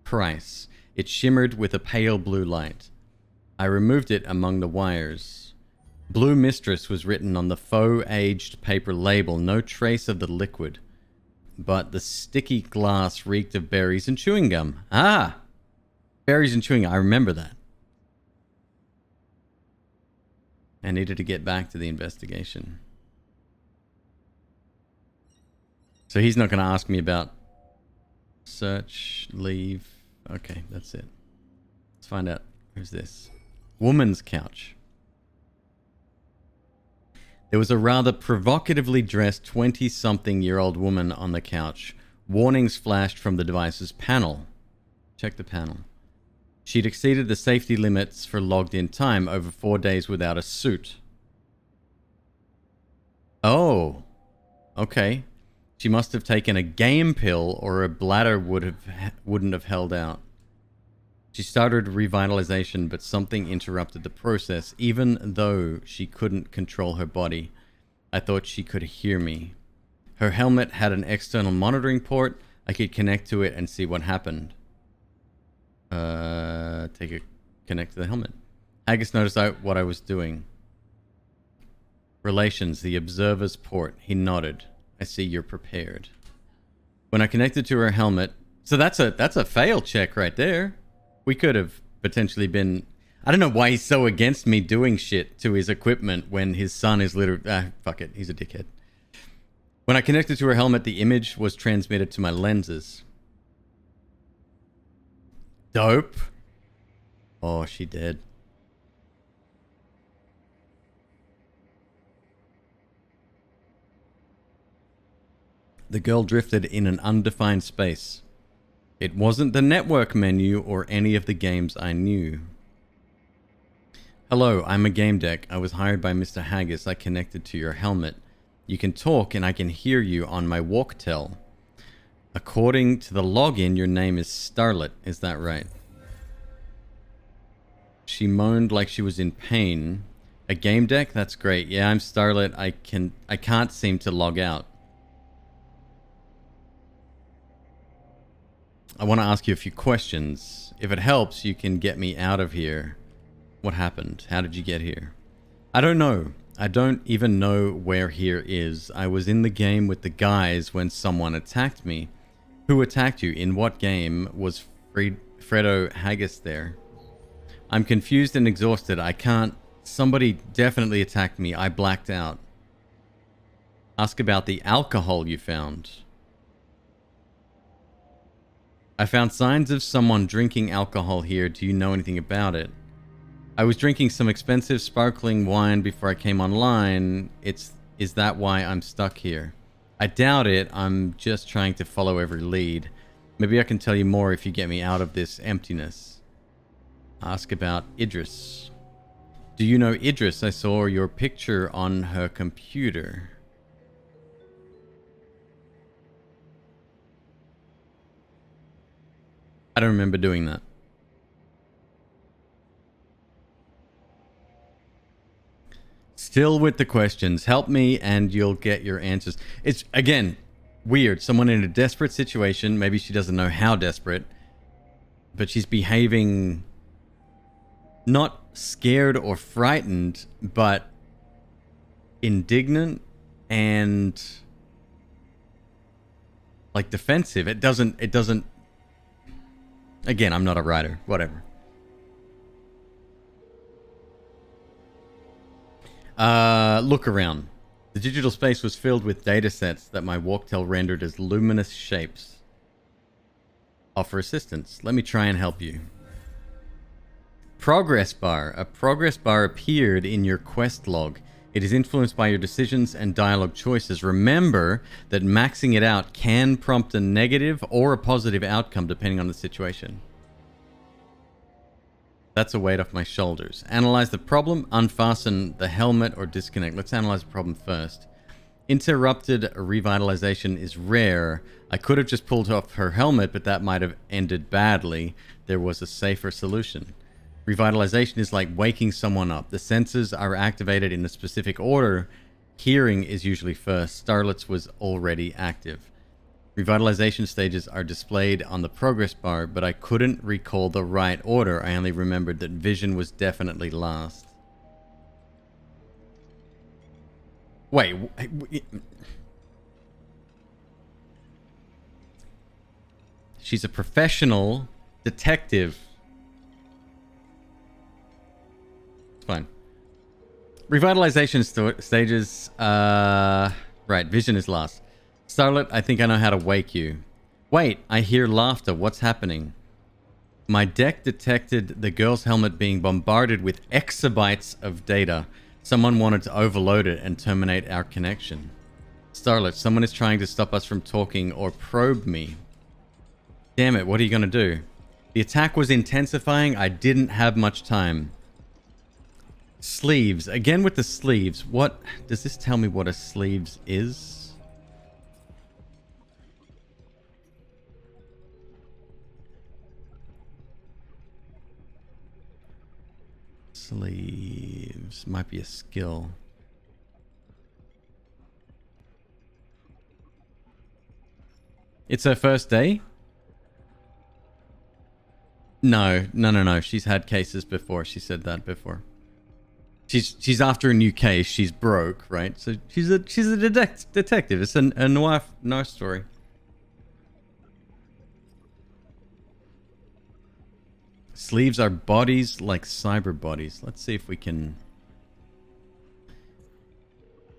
price. It shimmered with a pale blue light. I removed it among the wires. Blue Mistress was written on the faux-aged paper label. No trace of the liquid. But the sticky glass reeked of berries and chewing gum. Ah! Berries and chewing gum. I remember that. I needed to get back to the investigation. So he's not going to ask me about search, leave. Okay, that's it. Let's find out. Who's this? Woman's couch. There was a rather provocatively dressed 20-something-year-old woman on the couch. Warnings flashed from the device's panel. Check the panel. She'd exceeded the safety limits for logged-in time, over 4 days without a suit. Oh. Okay. She must have taken a game pill, or her bladder wouldn't have held out. She started revitalization, but something interrupted the process. Even though she couldn't control her body, I thought she could hear me. Her helmet had an external monitoring port. I could connect to it and see what happened. Connect to the helmet. Haggis noticed what I was doing. Relations, the observer's port. He nodded. I see you're prepared. When I connected to her helmet, so that's a fail check right there. We could have potentially been. I don't know why he's so against me doing shit to his equipment when his son is literally. Fuck it, he's a dickhead. When I connected to her helmet, the image was transmitted to my lenses. Dope. Oh, she did. The girl drifted in an undefined space. It wasn't the network menu or any of the games I knew. Hello, I'm a Gamedec. I was hired by Mr. Haggis. I connected to your helmet. You can talk and I can hear you on my walk-tel. According to the login, your name is Starlet. Is that right? She moaned like she was in pain. A Gamedec? That's great. Yeah, I'm Starlet. I can't seem to log out. I want to ask you a few questions. If it helps, you can get me out of here. What happened? How did you get here? I don't know. I don't even know where here is. I was in the game with the guys when someone attacked me. Who attacked you? In what game? Was Fredo Haggis there? I'm confused and exhausted. I can't... Somebody definitely attacked me. I blacked out. Ask about the alcohol you found. I found signs of someone drinking alcohol here. Do you know anything about it? I was drinking some expensive sparkling wine before I came online. Is that why I'm stuck here? I doubt it. I'm just trying to follow every lead. Maybe I can tell you more if you get me out of this emptiness. Ask about Idris. Do you know Idris? I saw your picture on her computer. I don't remember doing that. Still with the questions. Help me and you'll get your answers. It's, again, weird. Someone in a desperate situation. Maybe she doesn't know how desperate. But she's behaving not scared or frightened, but indignant and like defensive. It doesn't Again, I'm not a writer. Whatever. Look around. The digital space was filled with datasets that my walk-tel rendered as luminous shapes. Offer assistance. Let me try and help you. Progress bar. A progress bar appeared in your quest log. It is influenced by your decisions and dialogue choices. Remember that maxing it out can prompt a negative or a positive outcome depending on the situation. That's a weight off my shoulders. Analyze the problem, unfasten the helmet, or disconnect. Let's analyze the problem first. Interrupted revitalization is rare. I could have just pulled off her helmet, but that might have ended badly. There was a safer solution. Revitalization is like waking someone up. The senses are activated in a specific order. Hearing is usually first. Starlet's was already active. Revitalization stages are displayed on the progress bar, but I couldn't recall the right order. I only remembered that vision was definitely last. Wait. She's a professional detective. It's fine. Revitalization stages. Right, vision is last. Starlet, I think I know how to wake you. Wait, I hear laughter. What's happening? My deck detected the girl's helmet being bombarded with exabytes of data. Someone wanted to overload it and terminate our connection. Starlet, someone is trying to stop us from talking or probe me. Damn it, what are you gonna do? The attack was intensifying. I didn't have much time. Sleeves. Again with the sleeves. What? Does this tell me what a sleeves is? Sleeves. Might be a skill. It's her first day? No. She's had cases before. She said that before. She's after a new case. She's broke, right? So she's a detective. It's a noir story. Sleeves are bodies like cyber bodies. Let's see if we can...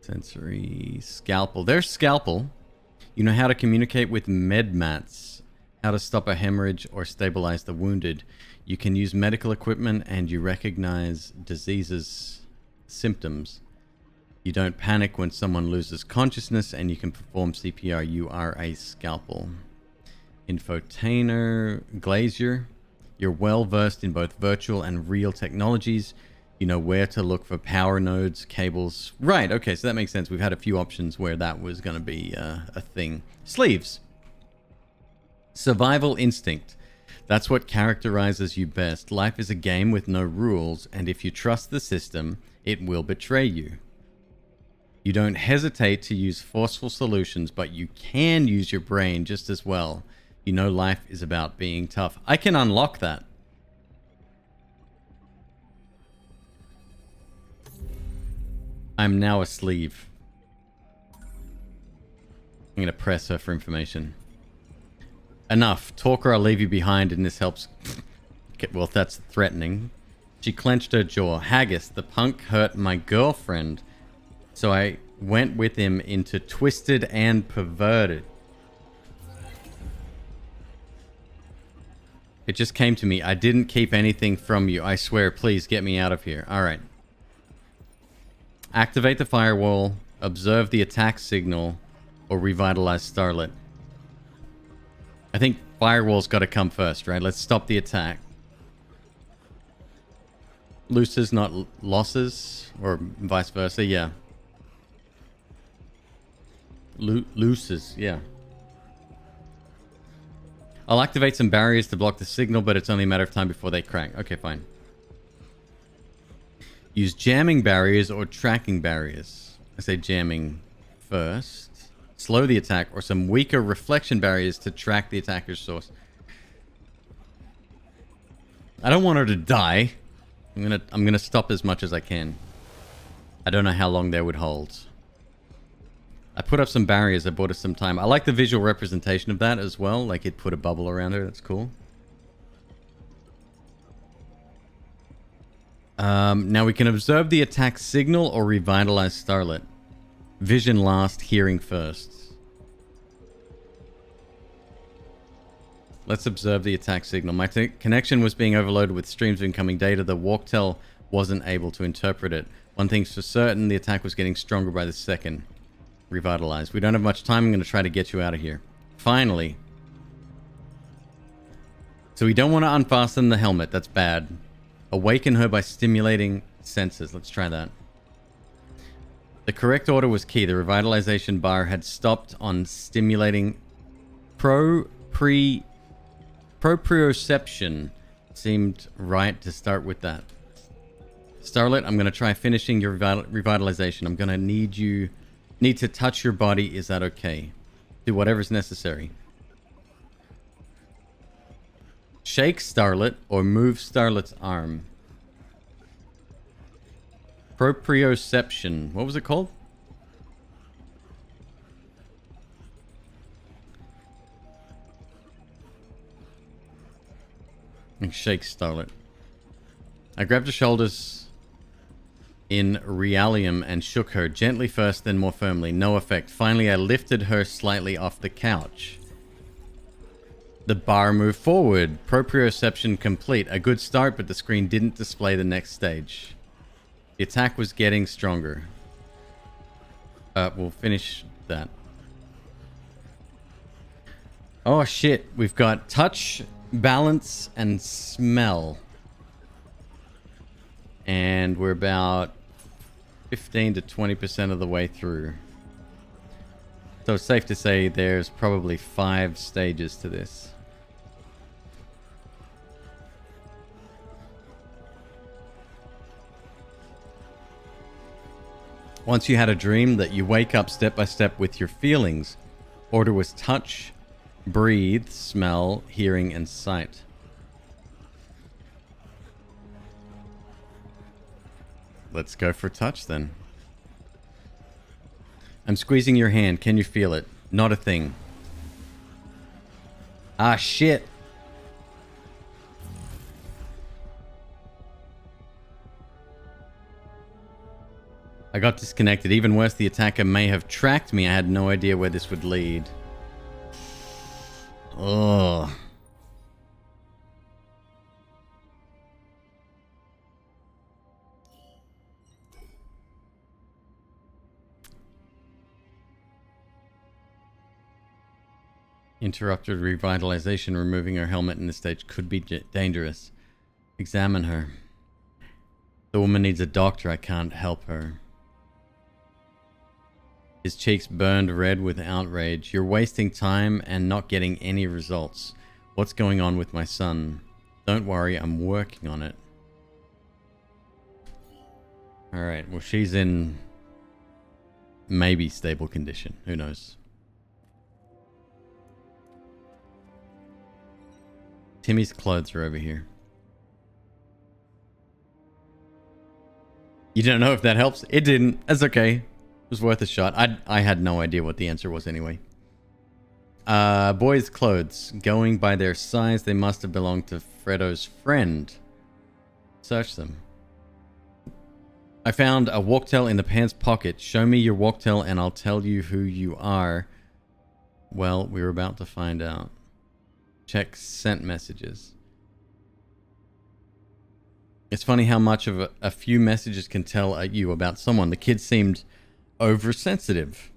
Sensory... Scalpel. There's scalpel. You know how to communicate with med mats. How to stop a hemorrhage or stabilize the wounded. You can use medical equipment and you recognize diseases' symptoms. You don't panic when someone loses consciousness and you can perform CPR. You are a scalpel. Infotainer... Glazier. You're well versed in both virtual and real technologies. You know where to look for power nodes, cables. Right, okay, so that makes sense. We've had a few options where that was going to be a thing. Sleeves. Survival instinct. That's what characterizes you best. Life is a game with no rules, and if you trust the system, it will betray you. You don't hesitate to use forceful solutions, but you can use your brain just as well. You know life is about being tough. I can unlock that. I'm now a sleeve. I'm going to press her for information. Enough. Talk or I'll leave you behind, and this helps. Okay, well, that's threatening. She clenched her jaw. Haggis, the punk hurt my girlfriend. So I went with him into Twisted and Perverted. It just came to me. I didn't keep anything from you. I swear, please get me out of here. Alright. Activate the firewall. Observe the attack signal. Or revitalize Starlet. I think firewall's got to come first, right? Let's stop the attack. Loses, not losses. Or vice versa, yeah. Loses, yeah. I'll activate some barriers to block the signal, but it's only a matter of time before they crack. Okay, fine. Use jamming barriers or tracking barriers. I say jamming first. Slow the attack or some weaker reflection barriers to track the attacker's source. I don't want her to die. I'm gonna stop as much as I can. I don't know how long they would hold. I put up some barriers. I bought us some time. I like the visual representation of that as well. Like it put a bubble around her. That's cool. Now we can observe the attack signal or revitalize Starlet. Vision last, hearing first. Let's observe the attack signal. My connection was being overloaded with streams of incoming data. The walktel wasn't able to interpret it. One thing's for certain, the attack was getting stronger by the second. Revitalize. We don't have much time. I'm going to try to get you out of here. Finally. So we don't want to unfasten the helmet. That's bad. Awaken her by stimulating senses. Let's try that. The correct order was key. The revitalization bar had stopped on stimulating proprioception. Seemed right to start with that. Starlet, I'm going to try finishing your revitalization. I'm going to need to touch your body. Is that okay? Do whatever's necessary. Shake Starlet or move Starlet's arm. Proprioception. What was it called? And shake Starlet. I grabbed her shoulders in realium and shook her, gently first, then more firmly. No effect. Finally, I lifted her slightly off the couch. The bar moved forward. Proprioception complete. A good start, but the screen didn't display the next stage. The attack was getting stronger. We'll finish that. Oh shit, we've got touch, balance, and smell. And we're about 15 to 20% of the way through. So it's safe to say there's probably 5 stages to this. Once you had a dream that you wake up step by step with your feelings. Order was touch, breathe, smell, hearing, and sight. Let's go for touch then. I'm squeezing your hand. Can you feel it? Not a thing. Ah, shit. I got disconnected. Even worse, the attacker may have tracked me. I had no idea where this would lead. Ugh. Interrupted revitalization. Removing her helmet in this stage could be dangerous. Examine her. The woman needs a doctor. I can't help her. His cheeks burned red with outrage. You're wasting time and not getting any results. What's going on with my son? Don't worry, I'm working on it. Alright, well, she's in maybe stable condition. Who knows? Timmy's clothes are over here. You don't know if that helps? It didn't. That's okay. It was worth a shot. I had no idea what the answer was anyway. Boys' clothes. Going by their size, they must have belonged to Fredo's friend. Search them. I found a walktail in the pants pocket. Show me your walktail and I'll tell you who you are. Well, we're about to find out. Check sent messages. It's funny how much of a few messages can tell you about someone. The kid seemed oversensitive.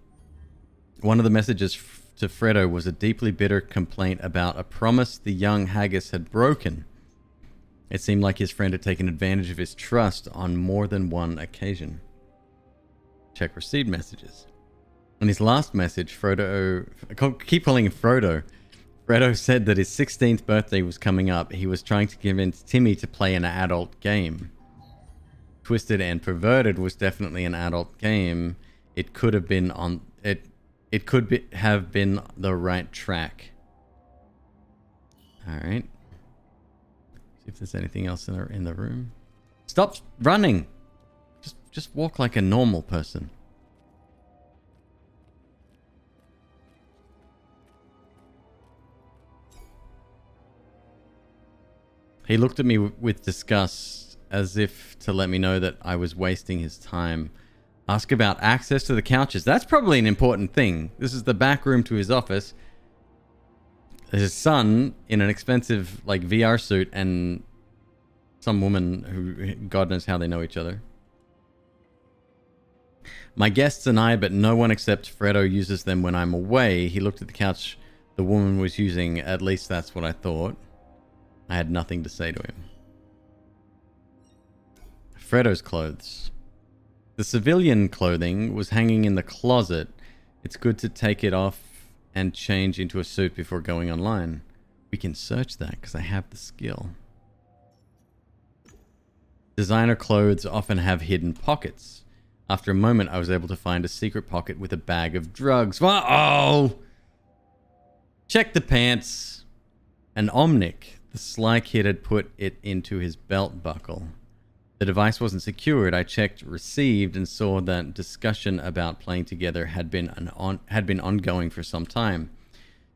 One of the messages to Fredo was a deeply bitter complaint about a promise the young Haggis had broken. It seemed like his friend had taken advantage of his trust on more than one occasion. Check received messages. In his last message, Fredo... I keep calling him Frodo. Fredo said that his 16th birthday was coming up. He was trying to convince Timmy to play an adult game. Twisted and Perverted was definitely an adult game. It could have been on... It could have been the right track. Alright. See if there's anything else in the room. Stop running! Just walk like a normal person. He looked at me with disgust, as if to let me know that I was wasting his time. Ask about access to the couches. That's probably an important thing. This is the back room to his office. His son in an expensive like VR suit and some woman who God knows how they know each other. My guests and I, but no one except Fredo uses them when I'm away. He looked at the couch the woman was using. At least that's what I thought. I had nothing to say to him. Fredo's clothes. The civilian clothing was hanging in the closet. It's good to take it off and change into a suit before going online. We can search that because I have the skill. Designer clothes often have hidden pockets. After a moment, I was able to find a secret pocket with a bag of drugs. Uh-oh! Check the pants. An Omnic. The sly kid had put it into his belt buckle. The device wasn't secured. I checked received and saw that discussion about playing together had been ongoing for some time.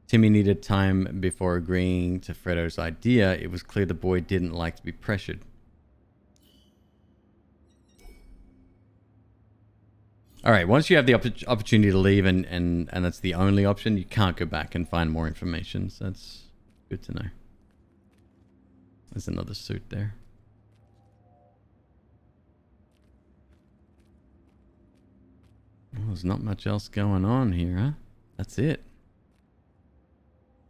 Timmy needed time before agreeing to Fredo's idea. It was clear the boy didn't like to be pressured. All right, once you have the opportunity to leave and that's the only option, you can't go back and find more information. So that's good to know. There's another suit there. Well, there's not much else going on here, huh? That's it.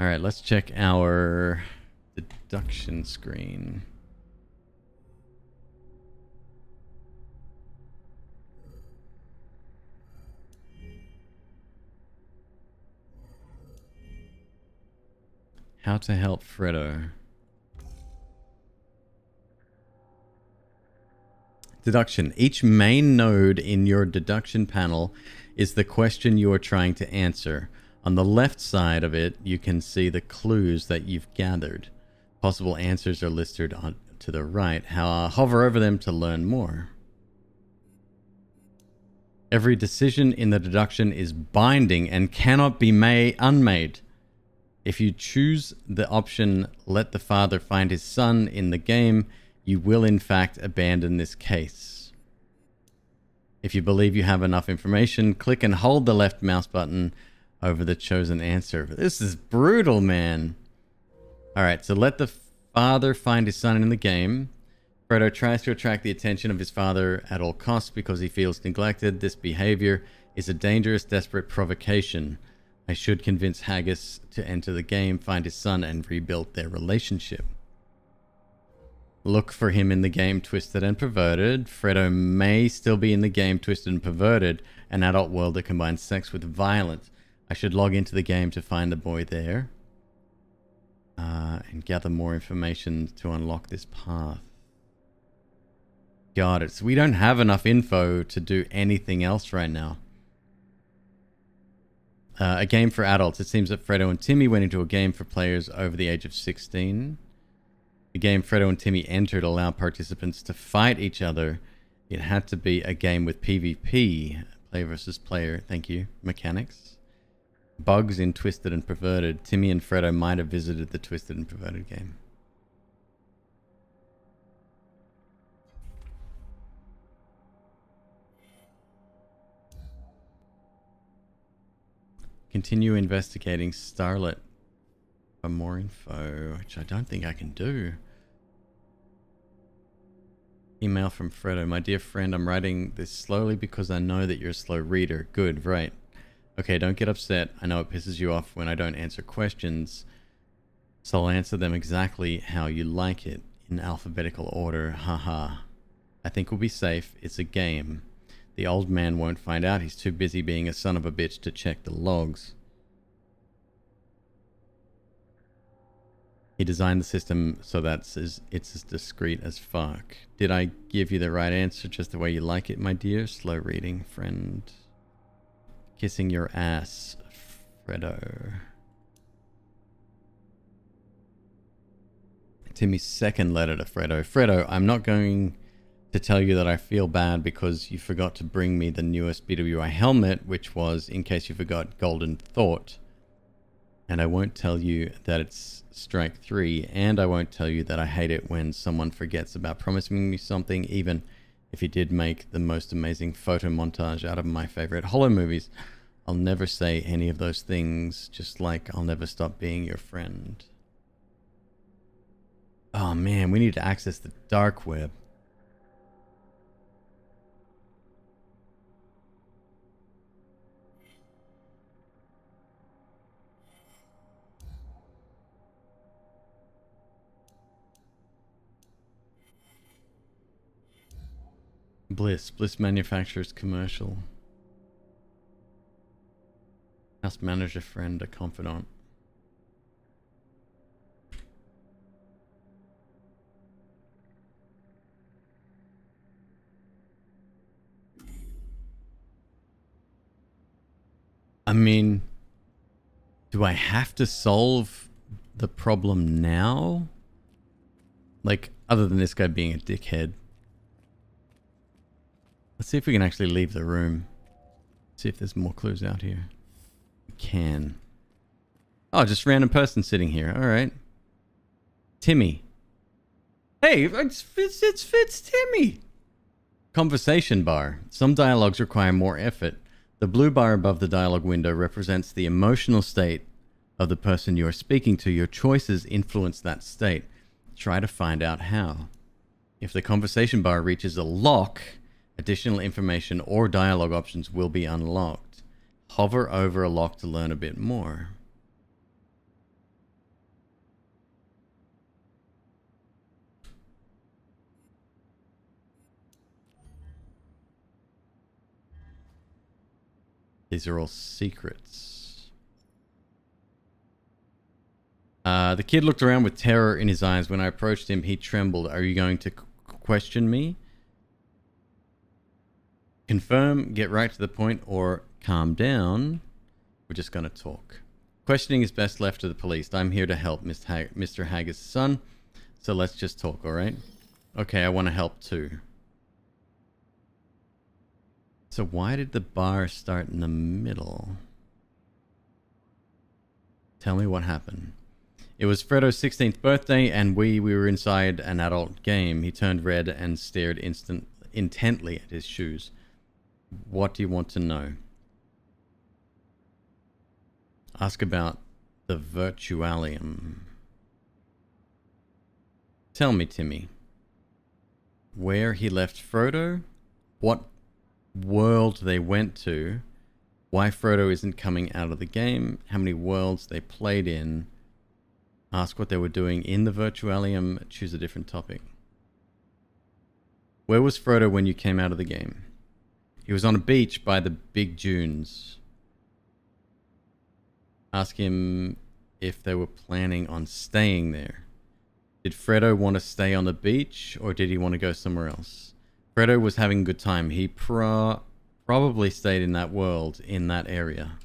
All right, let's check our deduction screen. How to help Fredo. Deduction. Each main node in your deduction panel is the question you are trying to answer. On the left side of it, you can see the clues that you've gathered. Possible answers are listed on to the right. Hover over them to learn more. Every decision in the deduction is binding and cannot be unmade. If you choose the option, let the father find his son in the game, you will in fact abandon this case. If you believe you have enough information, click and hold the left mouse button over the chosen answer. This is brutal, man. All right, so let the father find his son in the game. Fredo tries to attract the attention of his father at all costs because he feels neglected. This behavior is a dangerous, desperate provocation. I should convince Haggis to enter the game, find his son, and rebuild their relationship. Look for him in the game Twisted and Perverted. Fredo may still be in the game Twisted and Perverted, an adult world that combines sex with violence. I should log into the game to find the boy there. And gather more information to unlock this path. Got it. So we don't have enough info to do anything else right now. A game for adults. It seems that Fredo and Timmy went into a game for players over the age of 16. The game Fredo and Timmy entered allowed participants to fight each other. It had to be a game with PvP, player versus player, thank you, mechanics. Bugs in Twisted and Perverted. Timmy and Fredo might have visited the Twisted and Perverted game. Continue investigating Starlet for more info, which I don't think I can do. Email from Fredo. My dear friend, I'm writing this slowly because I know that you're a slow reader. Good, right. Okay, don't get upset. I know it pisses you off when I don't answer questions, so I'll answer them exactly how you like it, in alphabetical order. Haha. I think we'll be safe. It's a game. The old man won't find out. He's too busy being a son of a bitch to check the logs. He designed the system so that it's as discreet as fuck. Did I give you the right answer just the way you like it, my dear? Slow reading, friend. Kissing your ass, Fredo. Timmy's second letter to Fredo. Fredo, I'm not going to tell you that I feel bad because you forgot to bring me the newest BWI helmet, which was, in case you forgot, Golden Thought. And I won't tell you that it's Strike 3, and I won't tell you that I hate it when someone forgets about promising me something, even if he did make the most amazing photo montage out of my favorite Hollow movies. I'll never say any of those things, just like I'll never stop being your friend. Oh man, we need to access the dark web. Bliss manufacturers commercial. House manager friend, a confidant. I mean, do I have to solve the problem now? Like, other than this guy being a dickhead. Let's see if we can actually leave the room. See if there's more clues out here. We can. Oh, just random person sitting here. All right. Timmy. Hey, it's Timmy. Conversation bar. Some dialogues require more effort. The blue bar above the dialogue window represents the emotional state of the person you are speaking to. Your choices influence that state. Try to find out how. If the conversation bar reaches a lock, additional information or dialogue options will be unlocked. Hover over a lock to learn a bit more. These are all secrets. The kid looked around with terror in his eyes. When I approached him, he trembled. Are you going to question me? Confirm, get right to the point, or calm down. We're just going to talk. Questioning is best left to the police. I'm here to help, Mr. Haggis' son. So let's just talk, all right? Okay, I want to help too. So why did the bar start in the middle? Tell me what happened. It was Fredo's 16th birthday, and we were inside an adult game. He turned red and stared intently at his shoes. What do you want to know? Ask about the Virtualium. Tell me, Timmy. Where he left Fredo? What world they went to? Why Fredo isn't coming out of the game? How many worlds they played in? Ask what they were doing in the Virtualium. Choose a different topic. Where was Fredo when you came out of the game? He was on a beach by the big dunes. Ask him if they were planning on staying there. Did Fredo want to stay on the beach, or did he want to go somewhere else? Fredo was having a good time. He probably stayed in that world, in that area.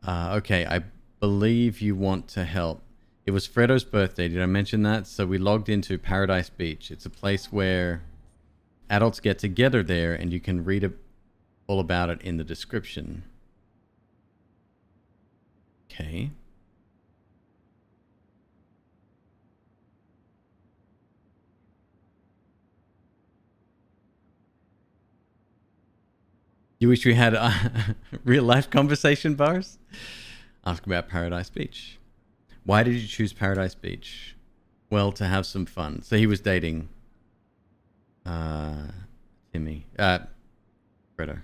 Okay, I believe you want to help. It was Fredo's birthday. Did I mention that? So we logged into Paradise Beach. It's a place where adults get together there, and you can read all about it in the description. Okay. You wish we had real life conversation bars? Ask about Paradise Beach. Why did you choose Paradise Beach? Well, to have some fun. So he was dating Timmy. Fredo.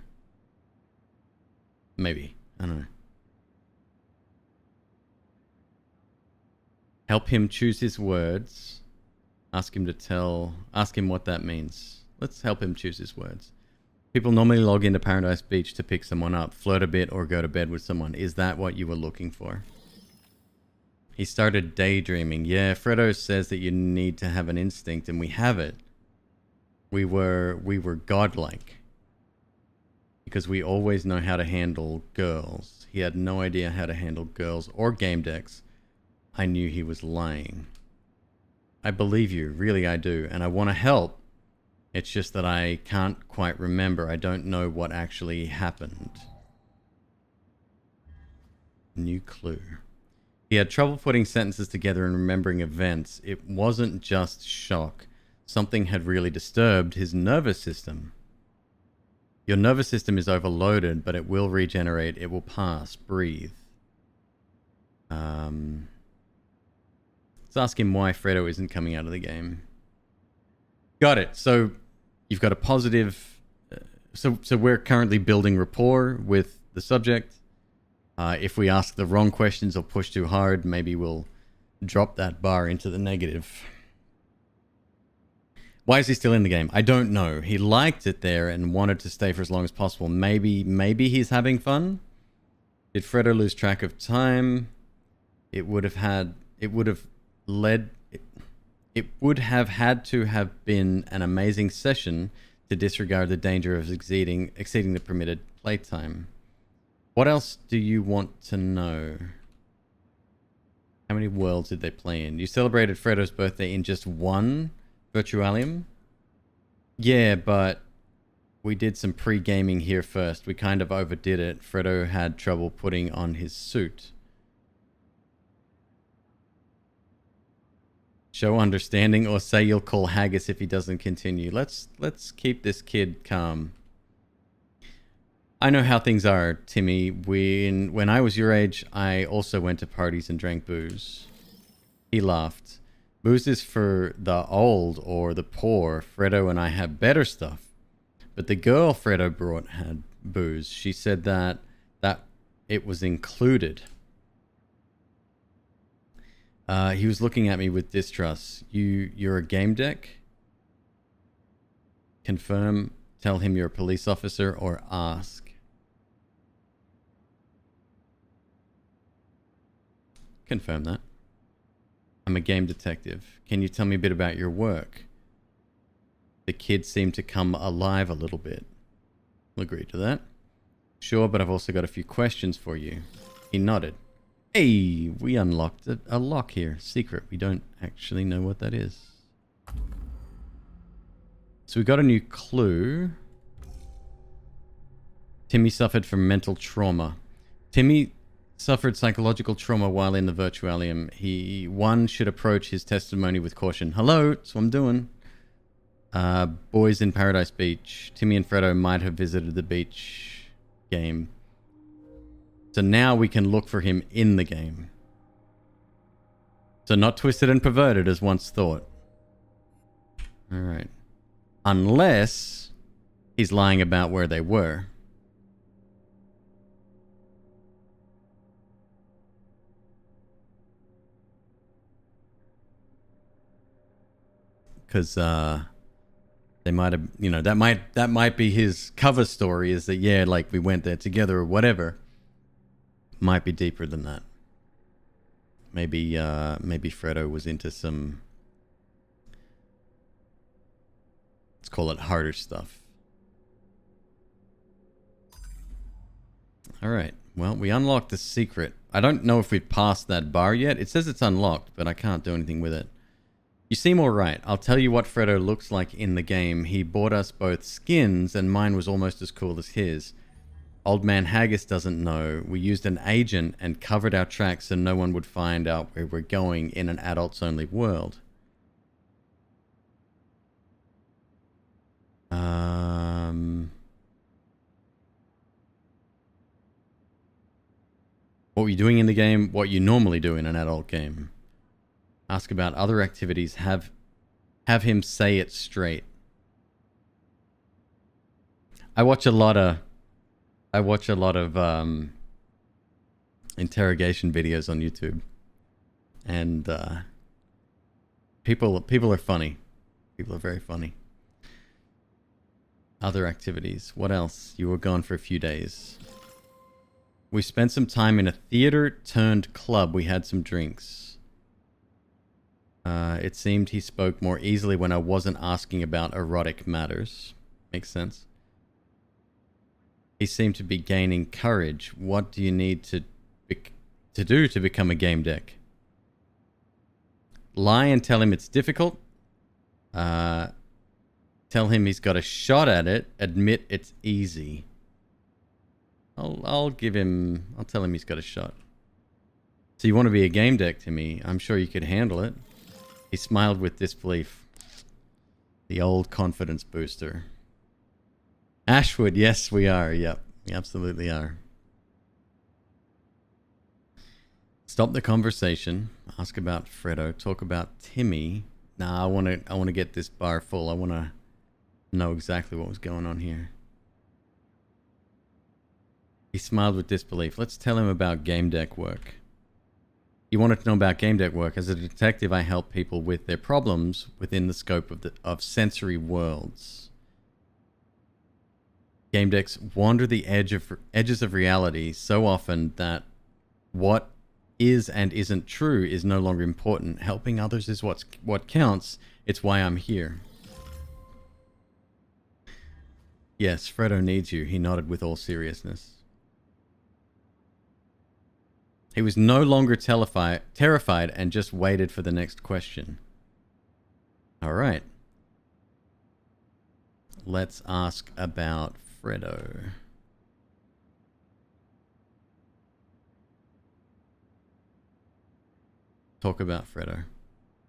Maybe. I don't know. Help him choose his words. Ask him what that means. Let's help him choose his words. People normally log into Paradise Beach to pick someone up, flirt a bit, or go to bed with someone. Is that what you were looking for? He started daydreaming. Yeah, Fredo says that you need to have an instinct, and we have it. We were godlike. Because we always know how to handle girls. He had no idea how to handle girls or game decks. I knew he was lying. I believe you, really I do, and I want to help. It's just that I can't quite remember. I don't know what actually happened. New clue. He had trouble putting sentences together and remembering events. It wasn't just shock. Something had really disturbed his nervous system. Your nervous system is overloaded, but it will regenerate. It will pass. Breathe. Let's ask him why Fredo isn't coming out of the game. Got it. So you've got a positive... So we're currently building rapport with the subject. If we ask the wrong questions or push too hard, maybe we'll drop that bar into the negative. Why is he still in the game? I don't know. He liked it there and wanted to stay for as long as possible. Maybe he's having fun? Did Fredo lose track of time? It would have had to have been an amazing session to disregard the danger of exceeding the permitted playtime. What else do you want to know? How many worlds did they play in? You celebrated Fredo's birthday in just one Virtualium? Yeah, but we did some pre-gaming here first. We kind of overdid it. Fredo had trouble putting on his suit. Show understanding or say you'll call Haggis if he doesn't continue. Let's keep this kid calm. I know how things are, Timmy. When I was your age, I also went to parties and drank booze. He laughed. Booze is for the old or the poor. Fredo and I have better stuff. But the girl Fredo brought had booze. She said that it was included. He was looking at me with distrust. You're a Gamedec? Confirm, tell him you're a police officer, or ask. Confirm that. I'm a game detective. Can you tell me a bit about your work? The kid seemed to come alive a little bit. I'll agree to that. Sure, but I've also got a few questions for you. He nodded. Hey, we unlocked a lock here. Secret. We don't actually know what that is. So we got a new clue. Timmy suffered from mental trauma. Timmy suffered psychological trauma while in the Virtualium. One should approach his testimony with caution. Hello, that's what I'm doing. Boys in Paradise Beach. Timmy and Fredo might have visited the beach game. So now we can look for him in the game. So not twisted and perverted as once thought. Alright. Unless he's lying about where they were. Because they might have, that might be his cover story, is that, yeah, like we went there together or whatever. Might be deeper than that. Maybe Fredo was into some, let's call it harder stuff. All right. Well, we unlocked the secret. I don't know if we've passed that bar yet. It says it's unlocked, but I can't do anything with it. You seem alright. I'll tell you what Fredo looks like in the game. He bought us both skins, and mine was almost as cool as his. Old man Haggis doesn't know. We used an agent and covered our tracks so no one would find out where we're going in an adults-only world. What were you doing in the game? What you normally do in an adult game. Ask about other activities. Have him say it straight. I watch a lot of interrogation videos on YouTube, and people are funny. People are very funny. Other activities. What else? You were gone for a few days. We spent some time in a theater turned club. We had some drinks. It seemed he spoke more easily when I wasn't asking about erotic matters. Makes sense. He seemed to be gaining courage. What do you need to do to become a Gamedec? Lie and tell him it's difficult. Tell him he's got a shot at it. Admit it's easy. I'll tell him he's got a shot. So you want to be a Gamedec, Timmy? I'm sure you could handle it. He smiled with disbelief. The old confidence booster. Ashwood, yes, we are. Yep, we absolutely are. Stop the conversation. Ask about Fredo. Talk about Timmy. Nah, I want to get this bar full. I want to know exactly what was going on here. He smiled with disbelief. Let's tell him about Gamedec work. You wanted to know about game deck work. As a detective, I help people with their problems within the scope of sensory worlds. Game decks wander the edges of reality so often that what is and isn't true is no longer important. Helping others is what counts. It's why I'm here. Yes, Fredo needs you, he nodded with all seriousness. He was no longer terrified and just waited for the next question. All right. Let's ask about Fredo. Talk about Fredo.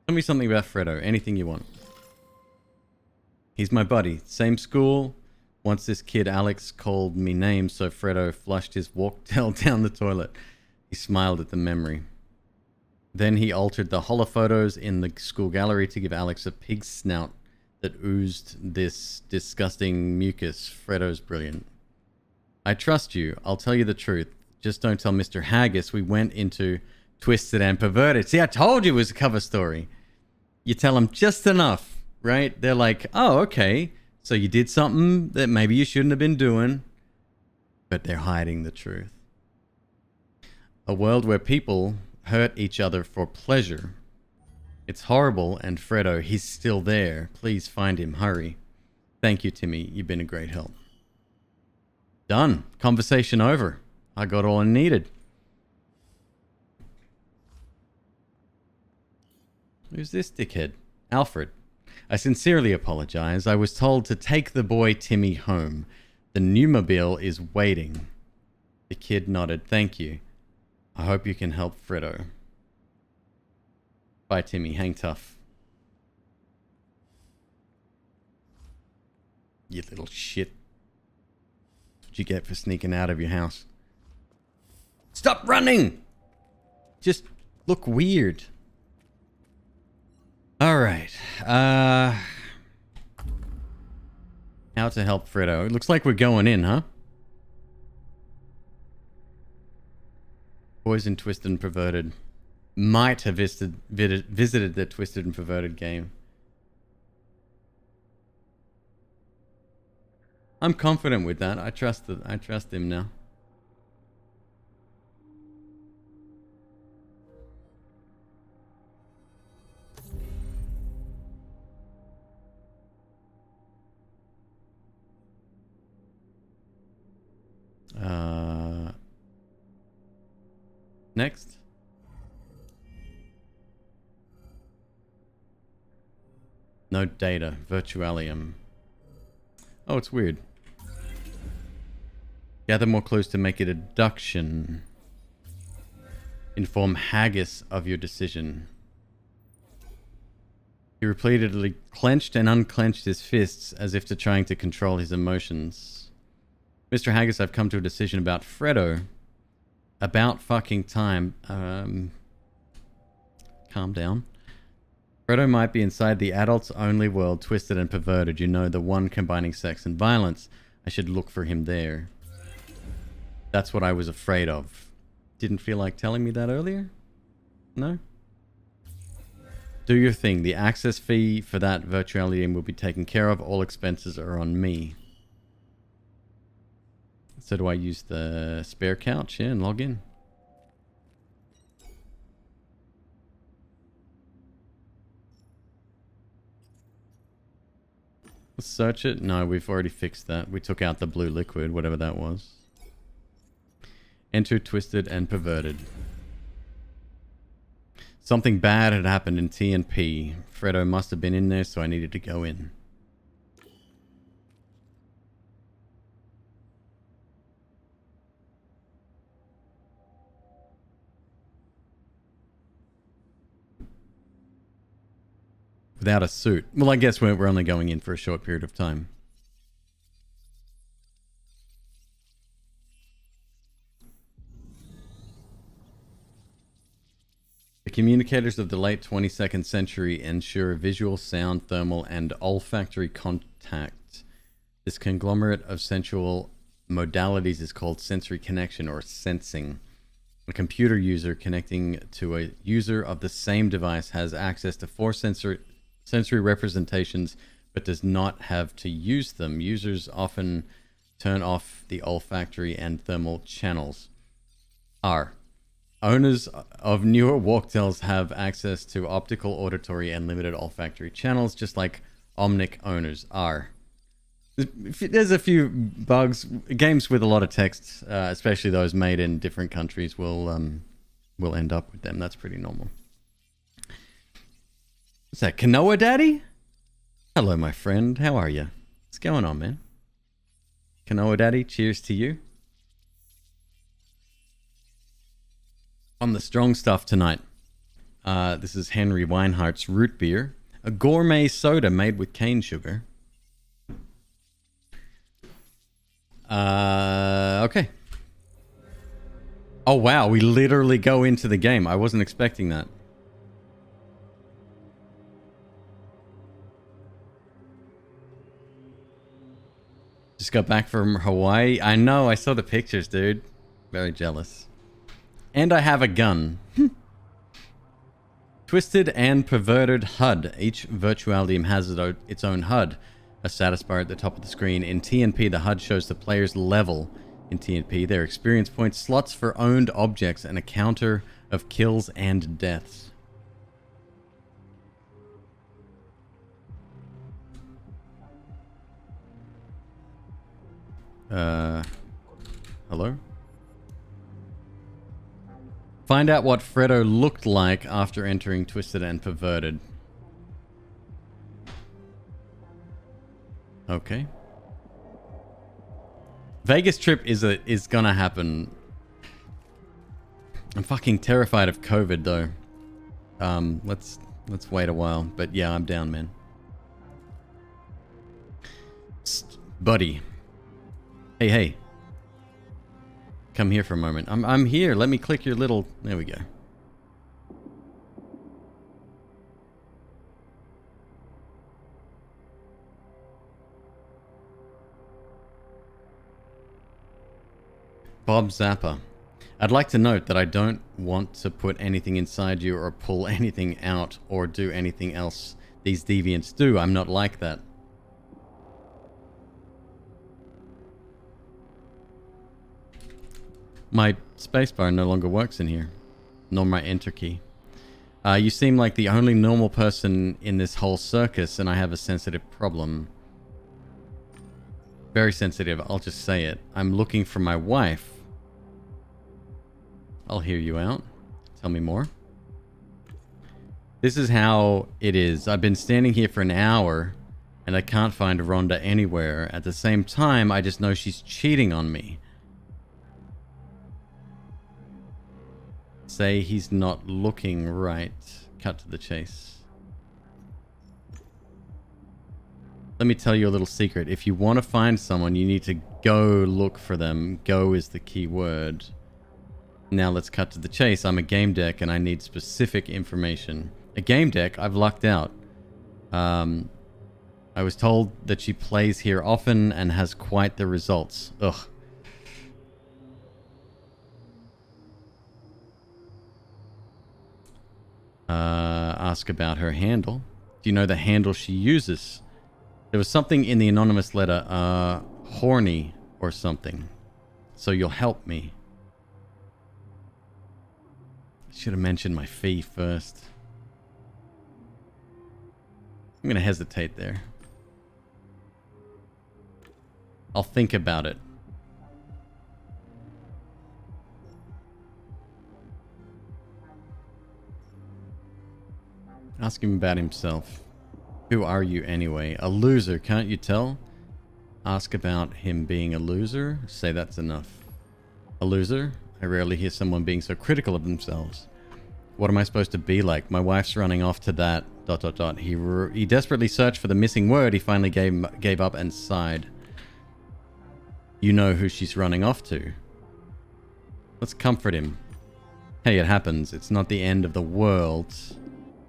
Tell me something about Fredo. Anything you want. He's my buddy. Same school. Once this kid Alex called me names, so Fredo flushed his walk tail down the toilet. He smiled at the memory. Then he altered the holophotos in the school gallery to give Alex a pig snout that oozed this disgusting mucus. Fredo's brilliant. I trust you. I'll tell you the truth. Just don't tell Mr. Haggis we went into Twisted and Perverted. See, I told you it was a cover story. You tell them just enough, right? They're like, oh, okay. So you did something that maybe you shouldn't have been doing. But they're hiding the truth. A world where people hurt each other for pleasure. It's horrible, and Fredo, he's still there. Please find him. Hurry. Thank you, Timmy. You've been a great help. Done. Conversation over. I got all I needed. Who's this dickhead? Alfred. I sincerely apologize. I was told to take the boy Timmy home. The new-mobile is waiting. The kid nodded. Thank you. I hope you can help Fredo. Bye, Timmy. Hang tough. You little shit. That's what you get for sneaking out of your house. Stop running! Just look weird. Alright. How to help Fredo. It looks like we're going in, huh? Boys in Twisted and Perverted. Might have visited the Twisted and Perverted game. I'm confident with that. I trust him now. Next. No data. Virtualium. Oh, it's weird. Gather more clues to make a deduction. Inform Haggis of your decision. He repeatedly clenched and unclenched his fists as if trying to control his emotions. Mr. Haggis, I've come to a decision about Fredo. About fucking time. Calm down. Fredo might be inside the adults-only world, Twisted and Perverted. You know, the one combining sex and violence. I should look for him there. That's what I was afraid of. Didn't feel like telling me that earlier? No? Do your thing. The access fee for that virtuality will be taken care of. All expenses are on me. So do I use the spare couch here and log in? Let's search it. No, we've already fixed that. We took out the blue liquid, whatever that was. Enter Twisted and Perverted. Something bad had happened in T&P. Fredo must have been in there, so I needed to go in. Without a suit. Well, I guess we're only going in for a short period of time. The communicators of the late 22nd century ensure visual, sound, thermal, and olfactory contact. This conglomerate of sensual modalities is called sensory connection or sensing. A computer user connecting to a user of the same device has access to 4 sensory representations but does not have to use them. Users often turn off the olfactory and thermal channels. R. Owners of newer walktails have access to optical, auditory, and limited olfactory channels, just like Omnic owners are. There's a few bugs. Games with a lot of text, especially those made in different countries, will end up with them. That's pretty normal. What's that, Kanoa Daddy? Hello, my friend. How are you? What's going on, man? Kanoa Daddy, cheers to you. On the strong stuff tonight, this is Henry Weinhardt's root beer, a gourmet soda made with cane sugar. Okay. Oh wow, we literally go into the game. I wasn't expecting that. Just got back from Hawaii. I know, I saw the pictures, dude. Very jealous. And I have a gun. Twisted and perverted HUD. Each virtuality has its own HUD. A status bar at the top of the screen. In TNP, the HUD shows the player's level. In TNP, their experience points, slots for owned objects, and a counter of kills and deaths. Hello? Find out what Fredo looked like after entering Twisted and Perverted. Okay. Vegas trip is gonna happen. I'm fucking terrified of COVID though. Let's wait a while. But yeah, I'm down, man. Buddy. Hey. Come here for a moment. I'm here. Let me click your little... There we go. Bob Zappa. I'd like to note that I don't want to put anything inside you or pull anything out or do anything else these deviants do. I'm not like that. My spacebar no longer works in here, nor my enter key. You seem like the only normal person in this whole circus, and I have a sensitive problem. Very sensitive, I'll just say it. I'm looking for my wife. I'll hear you out. Tell me more. This is how it is. I've been standing here for an hour, and I can't find Rhonda anywhere. At the same time, I just know she's cheating on me. Say he's not looking right. Cut to the chase. Let me tell you a little secret. If you want to find someone, you need to go look for them. Go is the key word. Now let's cut to the chase. I'm a game deck and I need specific information. A game deck? I've lucked out. I was told that she plays here often and has quite the results. Ugh. Ask about her handle. Do you know the handle she uses? There was something in the anonymous letter, horny or something. So you'll help me. Should have mentioned my fee first. I'm gonna hesitate there. I'll think about it. Ask him about himself. Who are you anyway? A loser, can't you tell? Ask about him being a loser. Say that's enough. A loser? I rarely hear someone being so critical of themselves. What am I supposed to be like? My wife's running off to that... ... He desperately searched for the missing word. He finally gave up and sighed. You know who she's running off to. Let's comfort him. Hey, it happens. It's not the end of the world.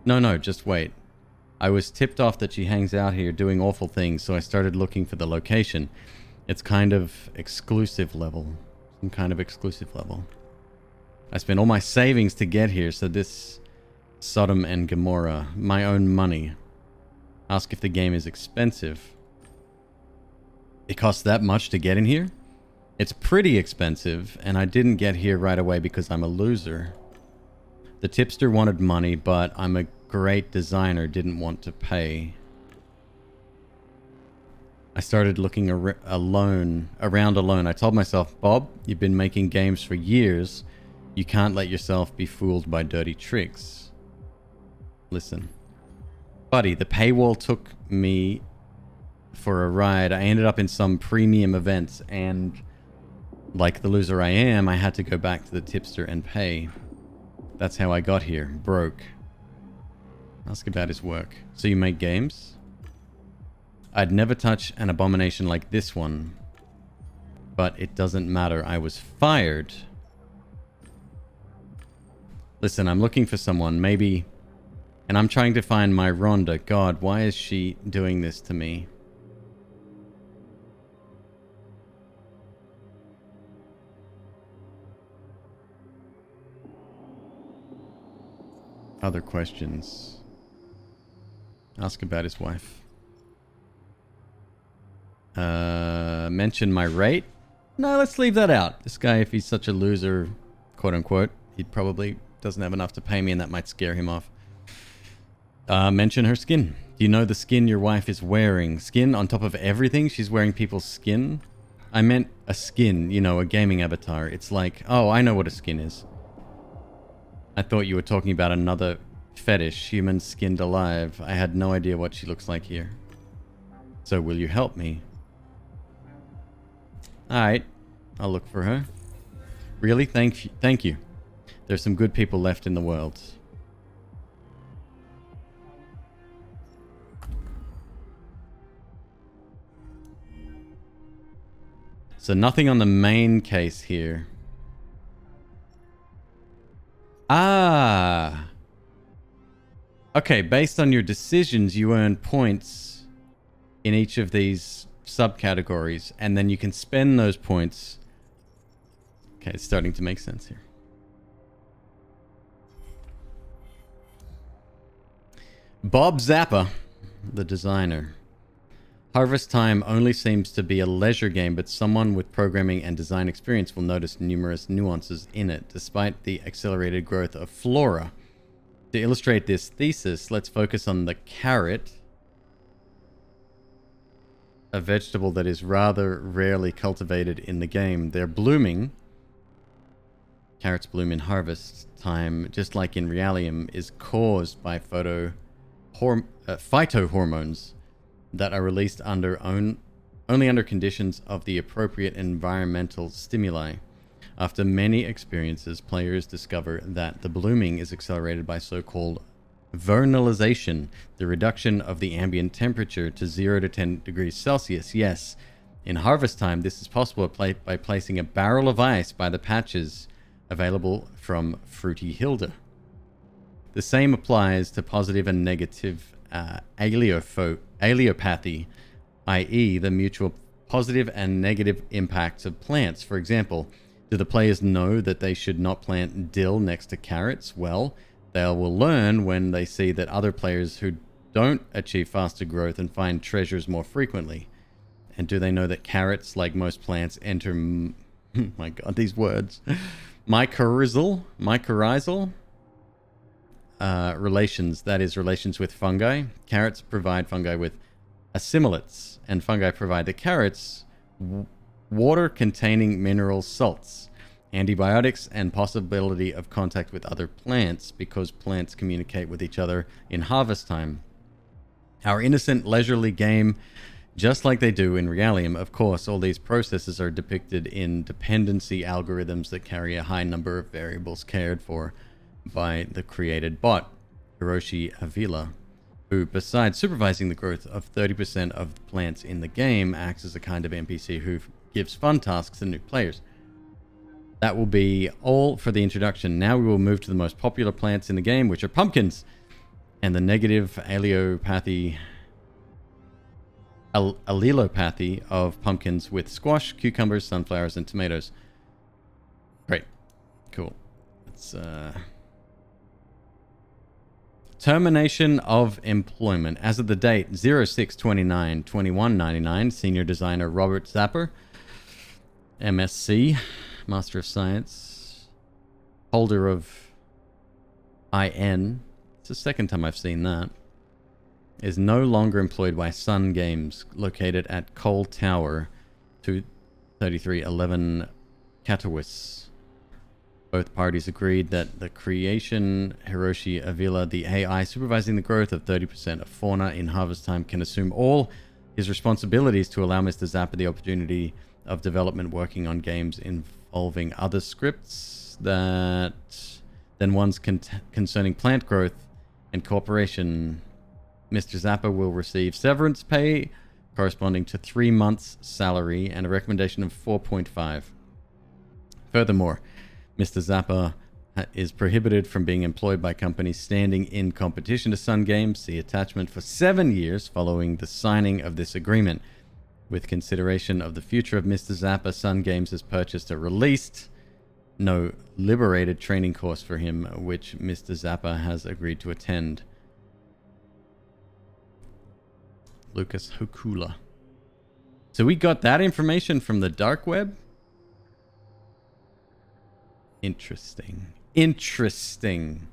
No, just wait. I was tipped off that she hangs out here doing awful things, so I started looking for the location. It's kind of exclusive level. Some kind of exclusive level. I spent all my savings to get here, so this Sodom and Gomorrah, my own money. Ask if the game is expensive. It costs that much to get in here? It's pretty expensive, and I didn't get here right away because I'm a loser. The tipster wanted money, but I'm a great designer, didn't want to pay. I started looking around alone. I told myself, Bob, you've been making games for years. You can't let yourself be fooled by dirty tricks. Listen. Buddy, the paywall took me for a ride. I ended up in some premium events, and like the loser I am, I had to go back to the tipster and pay. That's how I got here, broke. Ask about his work. So you make games? I'd never touch an abomination like this one. But it doesn't matter. I was fired. Listen, I'm looking for someone, maybe... And I'm trying to find my Rhonda. God, why is she doing this to me? Other questions? Ask about his wife. Mention my rate? No, let's leave that out. This guy, if he's such a loser, quote unquote, he probably doesn't have enough to pay me, and that might scare him off. Mention her skin. Do you know the skin your wife is wearing? Skin on top of everything? She's wearing people's skin? I meant a skin, you know, a gaming avatar. It's like, oh, I know what a skin is. I thought you were talking about another fetish, human skinned alive. I had no idea what she looks like here. So will you help me? Alright, I'll look for her. Really? Thank you. There's some good people left in the world. So nothing on the main case here. Ah! Okay, based on your decisions, you earn points in each of these subcategories, and then you can spend those points. Okay, it's starting to make sense here. Bob Zappa, the designer. Harvest Time only seems to be a leisure game, but someone with programming and design experience will notice numerous nuances in it, despite the accelerated growth of flora. To illustrate this thesis, let's focus on the carrot, a vegetable that is rather rarely cultivated in the game. They're blooming. Carrots bloom in harvest time, just like in Realium, is caused by phytohormones that are released only under conditions of the appropriate environmental stimuli. After many experiences, players discover that the blooming is accelerated by so-called vernalization, the reduction of the ambient temperature to 0 to 10 degrees Celsius. Yes, in harvest time, this is possible by placing a barrel of ice by the patches available from Fruity Hilda. The same applies to positive and negative allelopathy, i.e. the mutual positive and negative impacts of plants. For example, do the players know that they should not plant dill next to carrots? Well, they will learn when they see that other players who don't achieve faster growth and find treasures more frequently. And do they know that carrots, like most plants, enter... my god, these words. mycorrhizal relations, that is, relations with fungi. Carrots provide fungi with assimilates, and fungi provide the carrots water-containing mineral salts, antibiotics, and possibility of contact with other plants, because plants communicate with each other in harvest time. Our innocent, leisurely game, just like they do in Realium. Of course, all these processes are depicted in dependency algorithms that carry a high number of variables cared for by the created bot, Hiroshi Avila, who, besides supervising the growth of 30% of the plants in the game, acts as a kind of NPC who gives fun tasks to new players. That will be all for the introduction. Now we will move to the most popular plants in the game, which are pumpkins, and the negative allelopathy of pumpkins with squash, cucumbers, sunflowers, and tomatoes. Great. Cool. Let's termination of employment. As of the date 06/29/2199, senior designer Robert Zapper, MSc, Master of Science, holder of IN. It's the second time I've seen that. Is no longer employed by Sun Games, located at Cole Tower, 23311 Katowice. Both parties agreed that the creation Hiroshi Avila, the AI supervising the growth of 30% of fauna in harvest time, can assume all his responsibilities to allow Mr. Zappa the opportunity of development working on games involving other scripts than ones concerning plant growth and cooperation. Mr. Zappa will receive severance pay corresponding to 3 months' salary and a recommendation of 4.5. Furthermore, Mr. Zappa is prohibited from being employed by companies standing in competition to Sun Games. See attachment for 7 years following the signing of this agreement. With consideration of the future of Mr. Zappa, Sun Games has purchased a released, no, liberated training course for him, which Mr. Zappa has agreed to attend. Lucas Hokula. So we got that information from the dark web? Interesting. Interesting.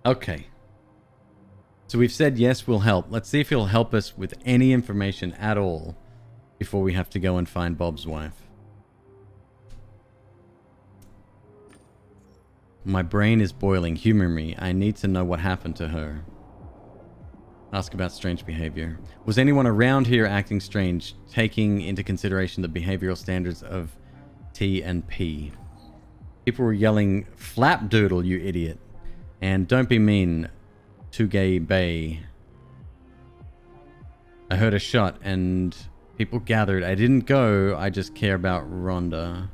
Okay. So we've said yes, we'll help. Let's see if he'll help us with any information at all before we have to go and find Bob's wife. My brain is boiling. Humor me. I need to know what happened to her. Ask about strange behavior. Was anyone around here acting strange, taking into consideration the behavioral standards of T and P? People were yelling, "Flapdoodle, you idiot." And "Don't be mean, too gay bay." I heard a shot and people gathered. I didn't go. I just care about Rhonda.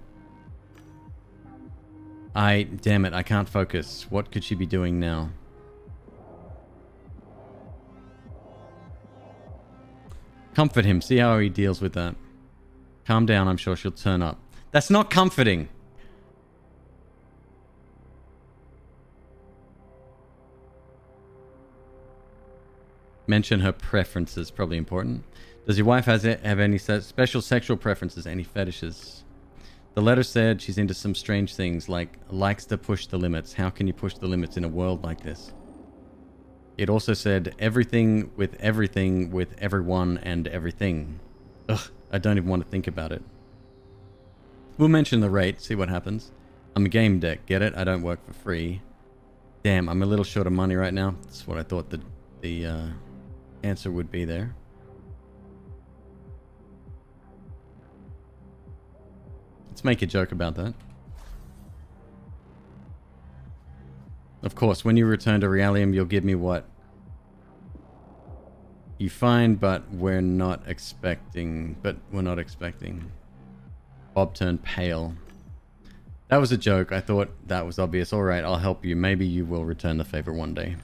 Damn it, I can't focus. What could she be doing now? Comfort him. See how he deals with that. Calm down. I'm sure she'll turn up. That's not comforting. Mention her preferences. Probably important. Does your wife have any special sexual preferences? Any fetishes? The letter said she's into some strange things, like likes to push the limits. How can you push the limits in a world like this? It also said everything with everyone and everything. Ugh, I don't even want to think about it. We'll mention the rate, see what happens. I'm a Gamedec, get it? I don't work for free. Damn, I'm a little short of money right now. That's what I thought the answer would be there. Let's make a joke about that. Of course, when you return to Realium, you'll give me what you find, but we're not expecting. Bob turned pale. That was a joke. I thought that was obvious. All right, I'll help you. Maybe you will return the favor one day.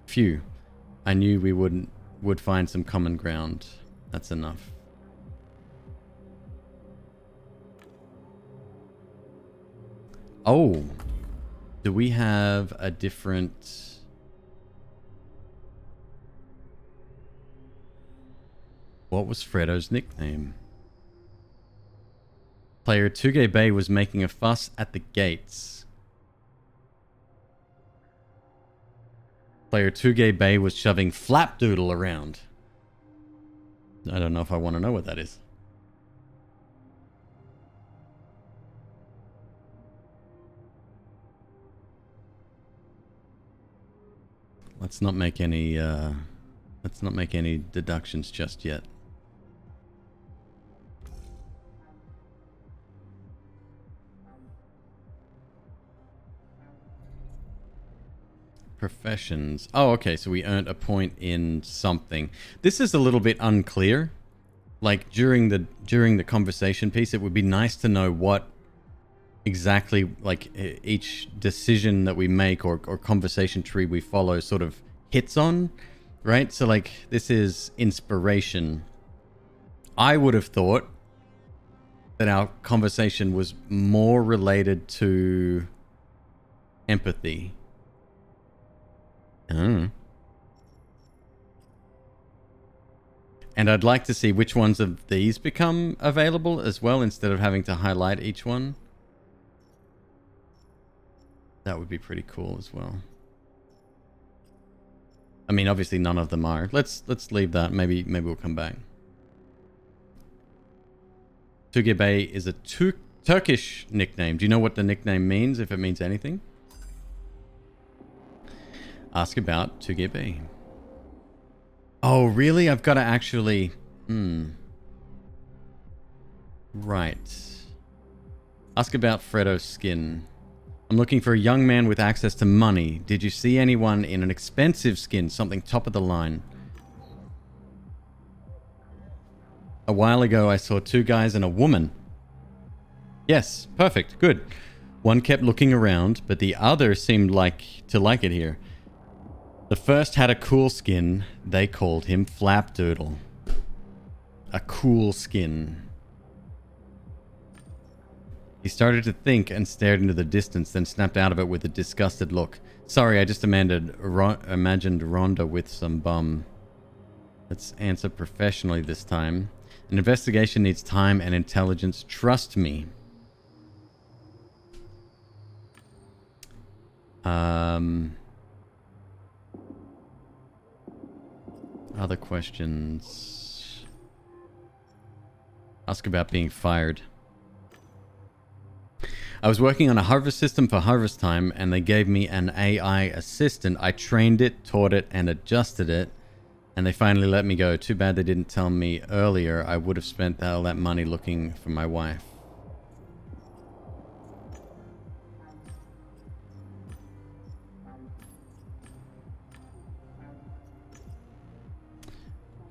Phew. I knew we would find some common ground. That's enough. Oh. Do we have a different... What was Fredo's nickname? Player Tuge Bay was making a fuss at the gates. Player Tuge Bay was shoving Flapdoodle around. I don't know if I want to know what that is. Let's not make any deductions just yet. Professions. Oh, okay, so we earned a point in something. This is a little bit unclear. Like during the conversation piece, it would be nice to know what exactly, like, each decision that we make or conversation tree we follow sort of hits on, right? So like this is inspiration. I would have thought that our conversation was more related to empathy. Oh. And I'd like to see which ones of these become available as well, instead of having to highlight each one. That would be pretty cool as well. I mean, obviously none of them are. Let's leave that. Maybe we'll come back. Tugebe is a Turkish nickname. Do you know what the nickname means, if it means anything? Ask about Tugebe. Oh, really? I've got to actually... Right. Ask about Fredo's skin. I'm looking for a young man with access to money. Did you see anyone in an expensive skin? Something top of the line. A while ago, I saw 2 guys and a woman. Yes, perfect, good. One kept looking around, but the other seemed to like it here. The first had a cool skin. They called him Flapdoodle. A cool skin. He started to think and stared into the distance, then snapped out of it with a disgusted look. Sorry, I just imagined Rhonda with some bum. Let's answer professionally this time. An investigation needs time and intelligence. Trust me. Other questions? Ask about being fired. I was working on a harvest system for harvest time, and they gave me an AI assistant. I trained it, taught it, and adjusted it, and they finally let me go. Too bad they didn't tell me earlier. I would have spent all that money looking for my wife.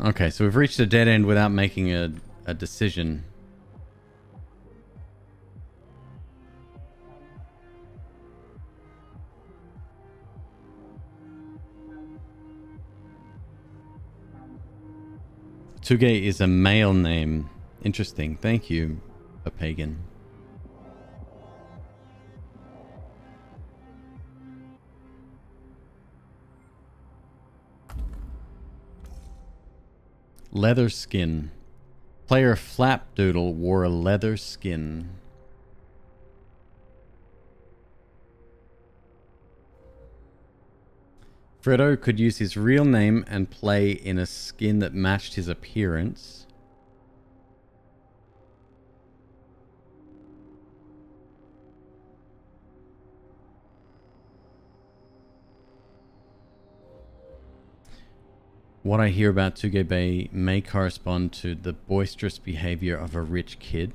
Okay, so we've reached a dead end without making a decision. Tuge is a male name. Interesting. Thank you, a pagan. Leather skin. Player Flapdoodle wore a leather skin. Fredo could use his real name and play in a skin that matched his appearance. What I hear about Tugebe may correspond to the boisterous behavior of a rich kid.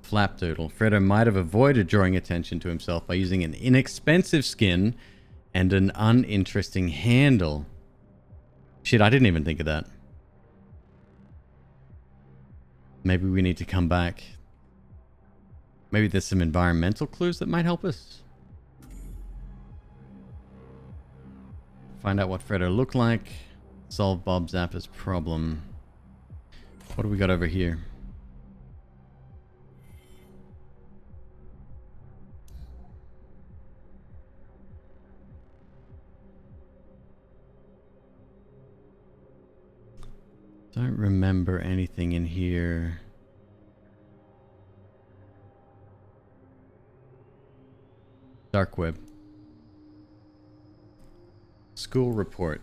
Flapdoodle. Fredo might have avoided drawing attention to himself by using an inexpensive skin and an uninteresting handle. Shit, I didn't even think of that. Maybe we need to come back. Maybe there's some environmental clues that might help us. Find out what Fredo looked like. Solve Bob Zappa's problem. What do we got over here? Don't remember anything in here. Dark web. School report.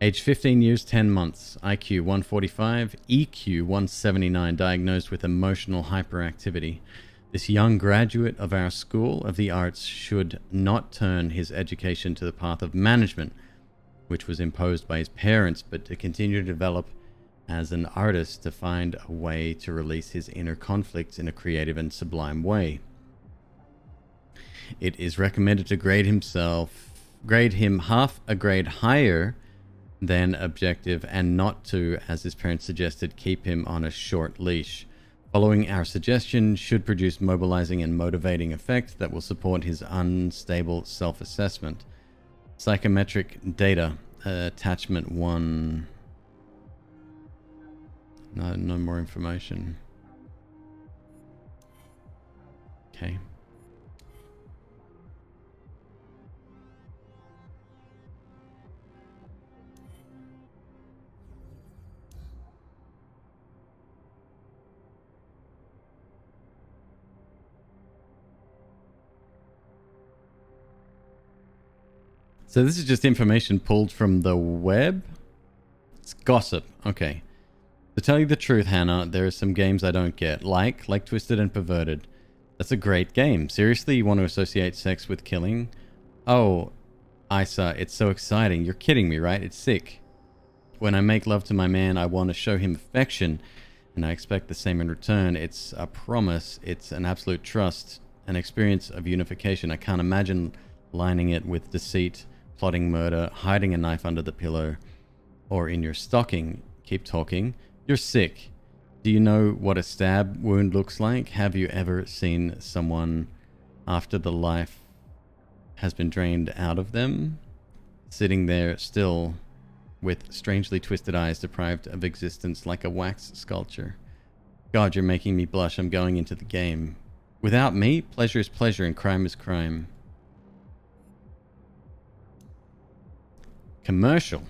Age 15 years, 10 months. IQ 145, EQ 179, diagnosed with emotional hyperactivity. This young graduate of our School of the Arts should not turn his education to the path of management, which was imposed by his parents, but to continue to develop as an artist, to find a way to release his inner conflicts in a creative and sublime way. It is recommended to grade him half a grade higher than objective, and not to, as his parents suggested, keep him on a short leash. Following our suggestion should produce mobilizing and motivating effect that will support his unstable self-assessment. Psychometric data, attachment 1. No more information. Okay. So this is just information pulled from the web? It's gossip. Okay. To tell you the truth, Hannah, there are some games I don't get. Like Twisted and Perverted. That's a great game. Seriously, you want to associate sex with killing? Oh, Isa, it's so exciting. You're kidding me, right? It's sick. When I make love to my man, I want to show him affection, and I expect the same in return. It's a promise. It's an absolute trust, an experience of unification. I can't imagine lining it with deceit, plotting murder, hiding a knife under the pillow, or in your stocking. Keep talking. You're sick. Do you know what a stab wound looks like? Have you ever seen someone after the life has been drained out of them, sitting there still with strangely twisted eyes, deprived of existence like a wax sculpture? God, you're making me blush. I'm going into the game. Without me, pleasure is pleasure and crime is crime. Commercial.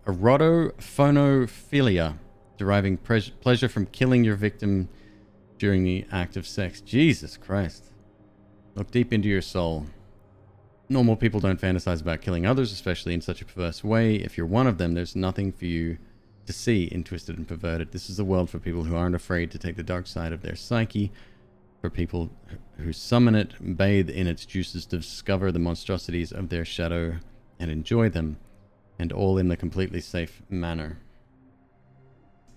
Erotophonophilia, deriving pleasure from killing your victim during the act of sex. Jesus Christ. Look deep into your soul. Normal people don't fantasize about killing others, especially in such a perverse way. If you're one of them, there's nothing for you to see in Twisted and Perverted. This is a world for people who aren't afraid to take the dark side of their psyche, for people who summon it, bathe in its juices to discover the monstrosities of their shadow and enjoy them, and all in the completely safe manner.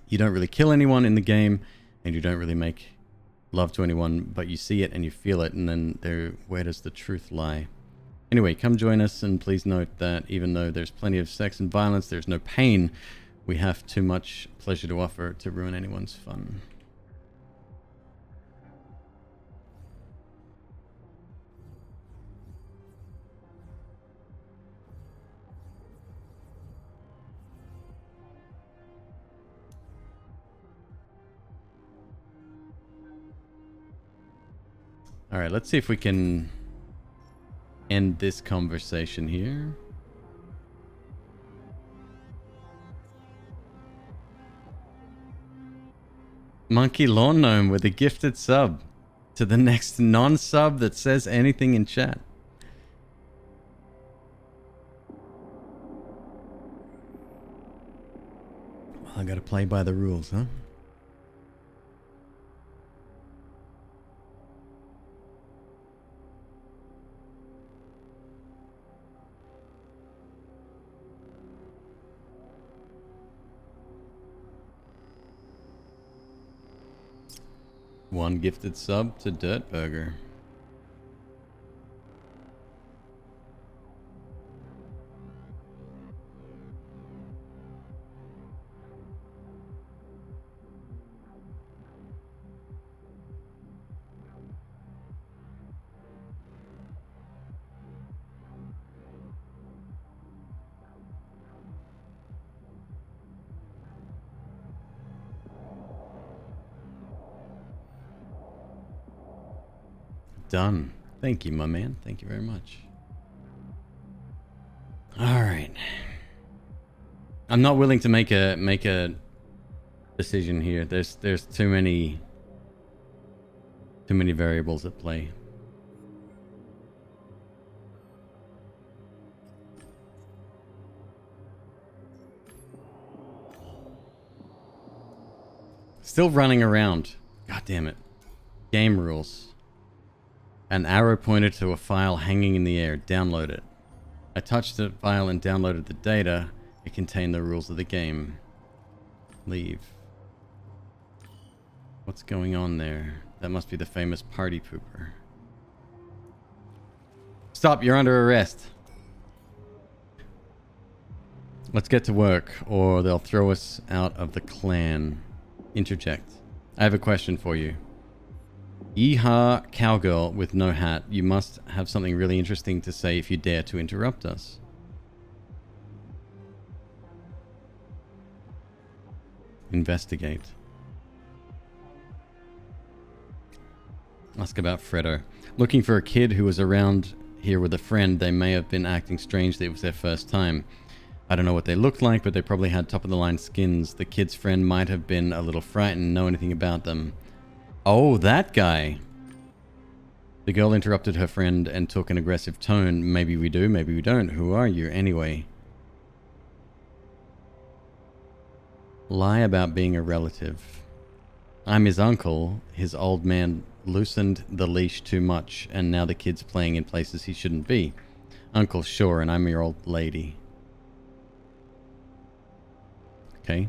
You don't really kill anyone in the game, and you don't really make love to anyone, but you see it and you feel it, and then where does the truth lie? Anyway, come join us, and please note that even though there's plenty of sex and violence, there's no pain. We have too much pleasure to offer to ruin anyone's fun. All right, let's see if we can end this conversation here. Monkey Lawn Gnome with a gifted sub to the next non-sub that says anything in chat. Well, I gotta play by the rules, huh? One gifted sub to Dirtburger. Done. Thank you, my man. Thank you very much. All right. I'm not willing to make a decision here. There's too many variables at play. Still running around. God damn it. Game rules. An arrow pointed to a file hanging in the air. Download it. I touched the file and downloaded the data. It contained the rules of the game. Leave. What's going on there? That must be the famous party pooper. Stop, you're under arrest. Let's get to work, or they'll throw us out of the clan. Interject. I have a question for you. Yeehaw, cowgirl with no hat. You must have something really interesting to say if you dare to interrupt us. Investigate. Ask about Fredo. Looking for a kid who was around here with a friend. They may have been acting strangely. It was their first time. I don't know what they looked like, but they probably had top-of-the-line skins. The kid's friend might have been a little frightened, know anything about them. Oh, that guy. The girl interrupted her friend and took an aggressive tone. Maybe we do, maybe we don't. Who are you, anyway? Lie about being a relative. I'm his uncle. His old man loosened the leash too much, and now the kid's playing in places he shouldn't be. Uncle, sure, and I'm your old lady. Okay.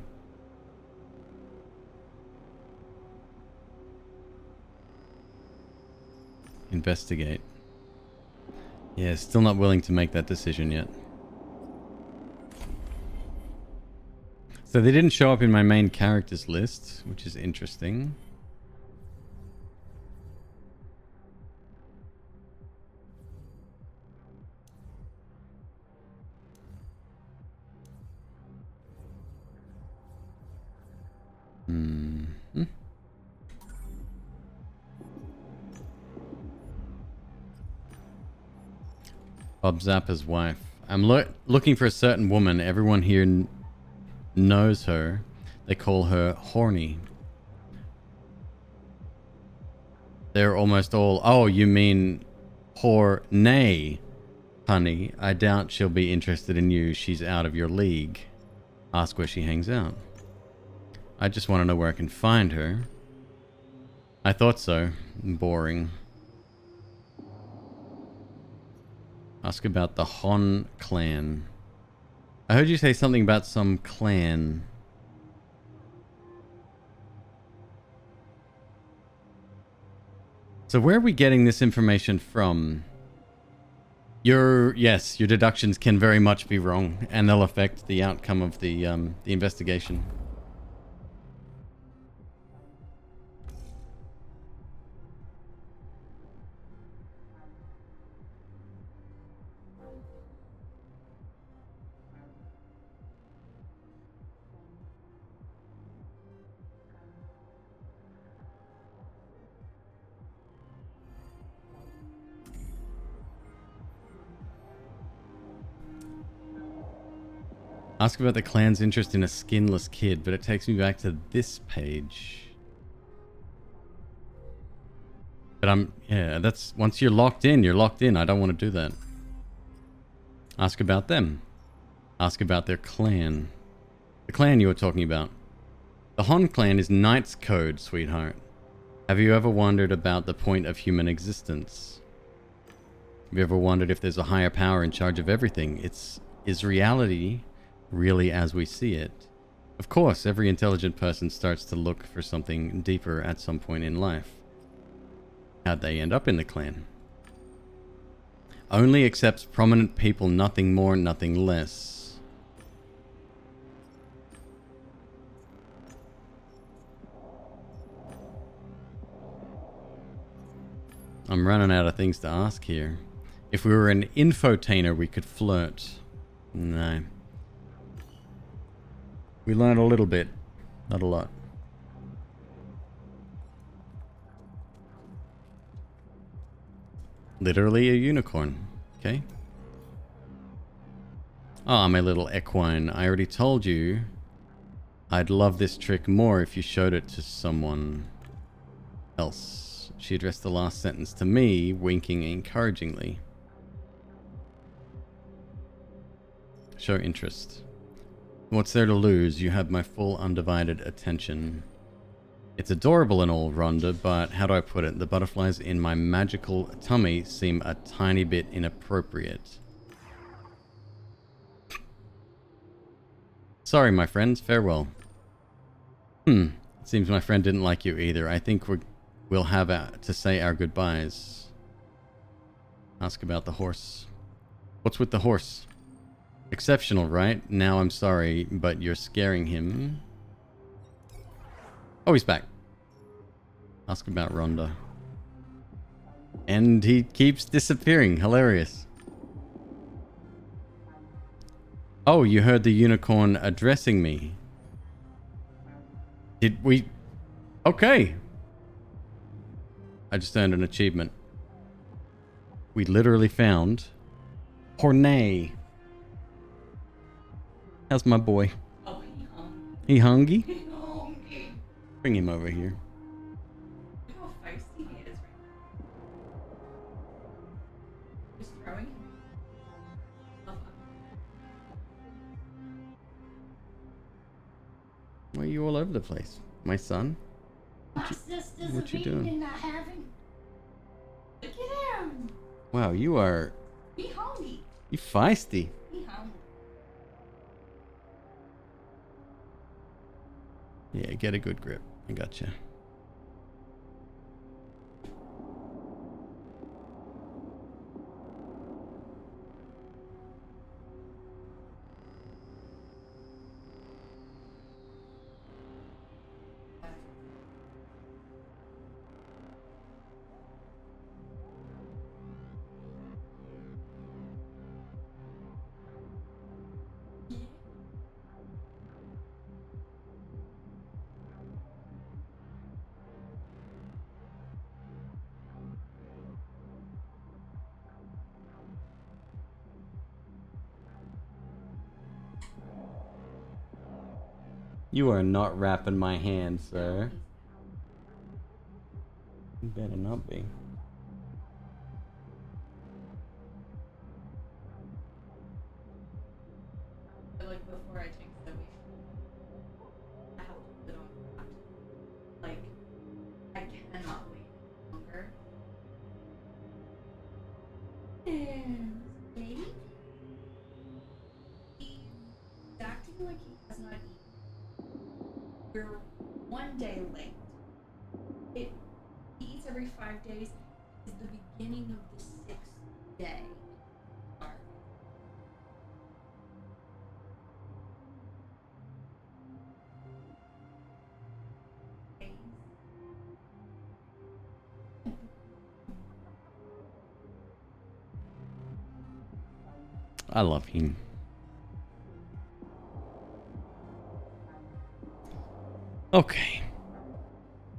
Investigate. Yeah, still not willing to make that decision yet. So they didn't show up in my main characters list, which is interesting. Bob Zappa's wife. I'm looking for a certain woman. Everyone here knows her. They call her horny. They're almost all... Oh, you mean horny, honey. I doubt she'll be interested in you. She's out of your league. Ask where she hangs out. I just want to know where I can find her. I thought so. Boring. Ask about the Hon clan. I heard you say something about some clan. So where are we getting this information from? Yes, your deductions can very much be wrong, and they'll affect the outcome of the investigation. Ask about the clan's interest in a skinless kid, but it takes me back to this page. But yeah, that's, once you're locked in, you're locked in. I don't want to do that. Ask about them. Ask about their clan. The clan you were talking about. The Hon clan is Knight's Code, sweetheart. Have you ever wondered about the point of human existence? Have you ever wondered if there's a higher power in charge of everything? Is reality really as we see it? Of course, every intelligent person starts to look for something deeper at some point in life. How'd they end up in the clan? Only accepts prominent people, nothing more, nothing less. I'm running out of things to ask here. If we were an infotainer, we could flirt. No. We learned a little bit, not a lot. Literally a unicorn. Okay. Ah, my little equine. I already told you I'd love this trick more if you showed it to someone else. She addressed the last sentence to me, winking encouragingly. Show interest. What's there to lose? You have my full undivided attention. It's adorable and all, Rhonda, but how do I put it? The butterflies in my magical tummy seem a tiny bit inappropriate. Sorry, my friends. Farewell. It seems my friend didn't like you either. I think we'll have to say our goodbyes. Ask about the horse. What's with the horse? Exceptional, right? Now I'm sorry, but you're scaring him. Oh, he's back. Ask about Rhonda. And he keeps disappearing. Hilarious. Oh, you heard the unicorn addressing me. Did we... Okay. I just earned an achievement. We literally found Hornay. How's my boy? Oh, He hungry? he hungry. Bring him over here. Look how feisty he is right now. Just throwing himself up. Why are you all over the place? My son? My sister's what you a doing? vegan, not having. Look at him. Wow, you are... He hungry. You feisty. He hungry. Yeah, get a good grip. I gotcha. You are not wrapping my hand, sir. You better not be. But like before I take the week, I have to put it on that. Like, I cannot wait longer. And baby, he's acting like he has not eaten. We're 1 day late. He eats every 5 days. Is the beginning of the 6th day. I love him. Okay.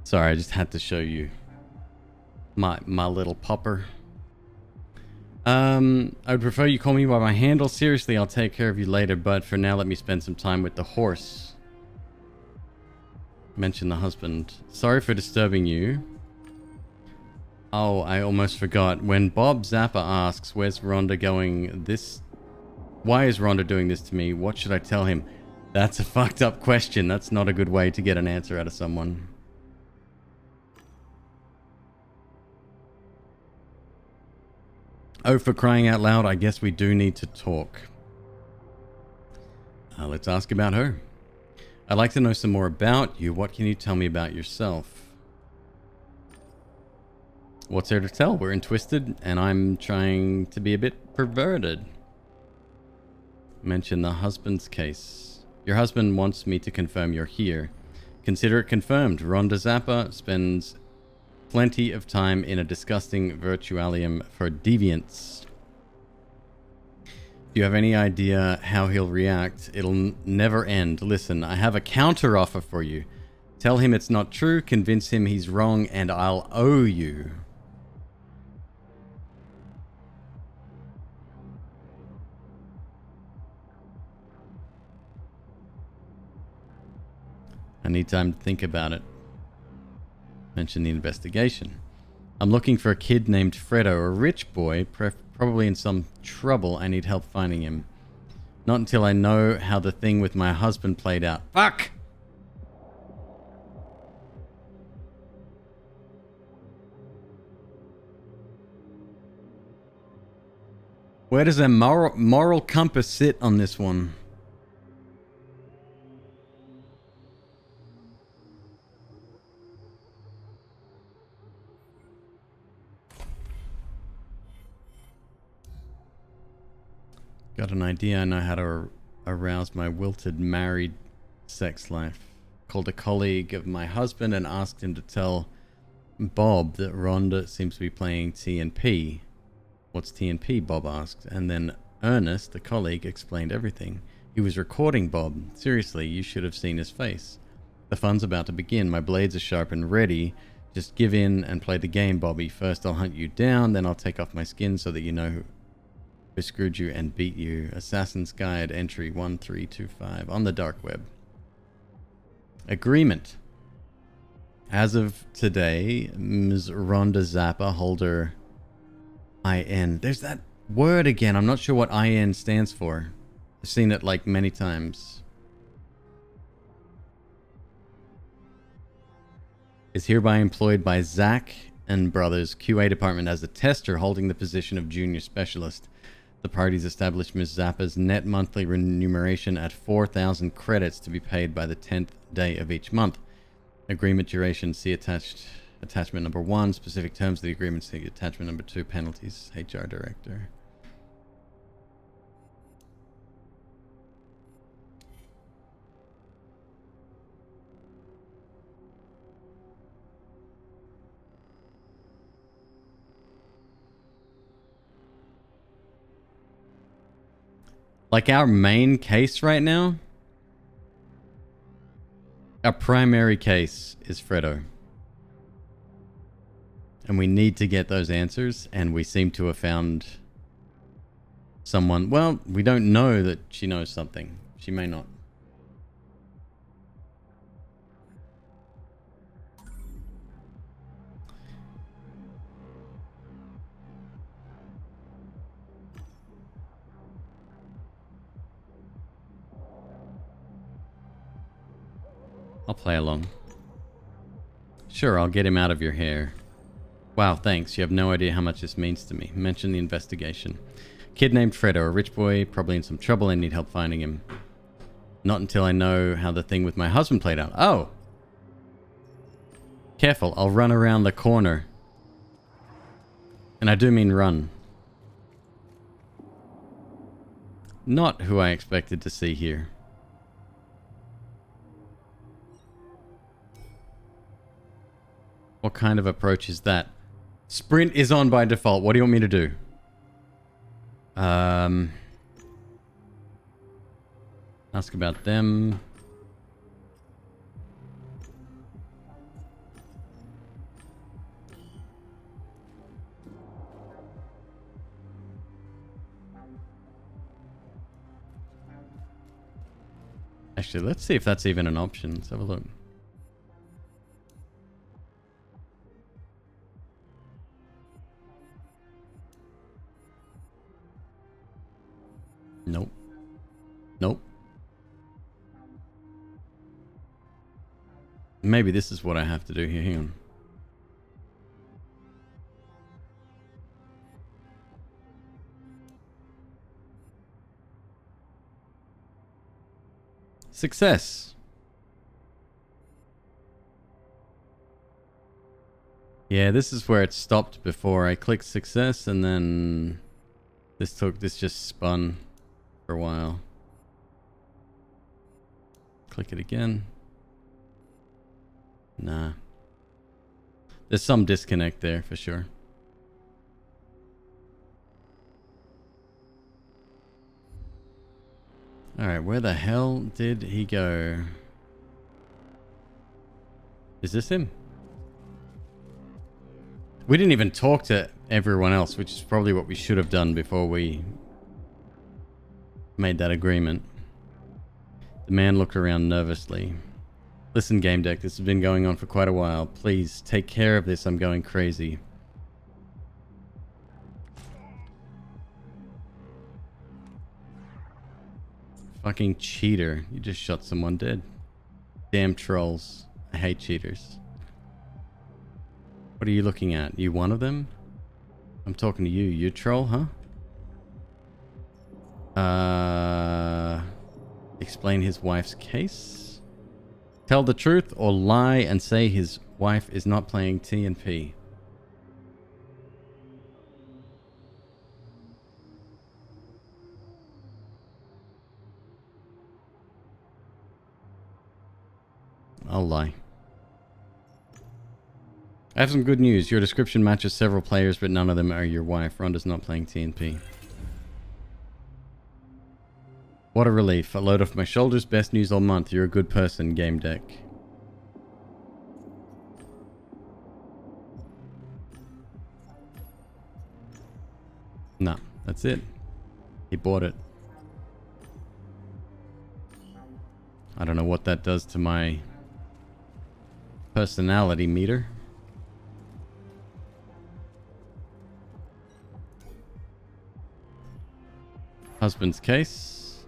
Sorry, I just had to show you my little pupper. I would prefer you call me by my handle. Seriously, I'll take care of you later, but for now let me spend some time with the horse. Mention the husband. Sorry for disturbing you. Oh, I almost forgot. When Bob Zappa asks, where's Rhonda going this... Why is Rhonda doing this to me? What should I tell him? That's a fucked up question. That's not a good way to get an answer out of someone. Oh, for crying out loud, I guess we do need to talk. Let's ask about her. I'd like to know some more about you. What can you tell me about yourself? What's there to tell? We're in Twisted, and I'm trying to be a bit perverted. Mention the husband's case. Your husband wants me to confirm you're here. Consider it confirmed. Rhonda Zappa spends plenty of time in a disgusting virtualium for deviants. If you have any idea how he'll react, it'll never end. Listen, I have a counter offer for you. Tell him it's not true, convince him he's wrong, and I'll owe you. I need time to think about it. Mention the investigation. I'm looking for a kid named Fredo, a rich boy, probably in some trouble. I need help finding him. Not until I know how the thing with my husband played out. Fuck! Where does a moral compass sit on this one? Got an idea. I know how to arouse my wilted married sex life. Called a colleague of my husband and asked him to tell Bob that Rhonda seems to be playing TNP. What's TNP? Bob asked. And then Ernest, the colleague, explained everything. He was recording Bob. Seriously, you should have seen his face. The fun's about to begin. My blades are sharp and ready Just give in and play the game, Bobby. First I'll hunt you down, then I'll take off my skin so that you know who screwed you and beat you. Assassin's Guide entry 1325 on the dark web. Agreement. As of today, Ms. Rhonda Zappa, holder IN. There's that word again. I'm not sure what IN stands for. I've seen it like many times. Is hereby employed by Zach and Brothers QA department as a tester holding the position of junior specialist. The parties established Ms. Zappa's net monthly remuneration at 4,000 credits to be paid by the 10th day of each month. Agreement duration, see attachment number 1. Specific terms of the agreement, see attachment number 2. Penalties, HR director. Like our main case right now, our primary case is Fredo. And we need to get those answers, and we seem to have found someone. Well, we don't know that she knows something. She may not. I'll play along. Sure, I'll get him out of your hair. Wow, thanks. You have no idea how much this means to me. Mention the investigation. Kid named Fredo, a rich boy, probably in some trouble. I need help finding him. Not until I know how the thing with my husband played out. Oh! Careful, I'll run around the corner. And I do mean run. Not who I expected to see here. What kind of approach is that? Sprint is on by default. What do you want me to do? Ask about them. Actually, let's see if that's even an option. Let's have a look. Nope. Nope. Maybe this is what I have to do here. Hang on. Success. Yeah, this is where it stopped before. I clicked success and then this just spun for a while. Click it again. Nah. There's some disconnect there for sure. Alright, where the hell did he go? Is this him? We didn't even talk to everyone else, which is probably what we should have done before we made that agreement. The man looked around nervously. Listen, Gamedec, this has been going on for quite a while. Please, take care of this. I'm going crazy. Fucking cheater. You just shot someone dead. Damn trolls. I hate cheaters. What are you looking at? You one of them? I'm talking to you. You troll, huh? Explain his wife's case? Tell the truth or lie and say his wife is not playing TNP. I'll lie. I have some good news. Your description matches several players, but none of them are your wife. Rhonda's not playing TNP. What a relief. A load off my shoulders. Best news all month. You're a good person, Gamedec. No, that's it. He bought it. I don't know what that does to my personality meter. Husband's case.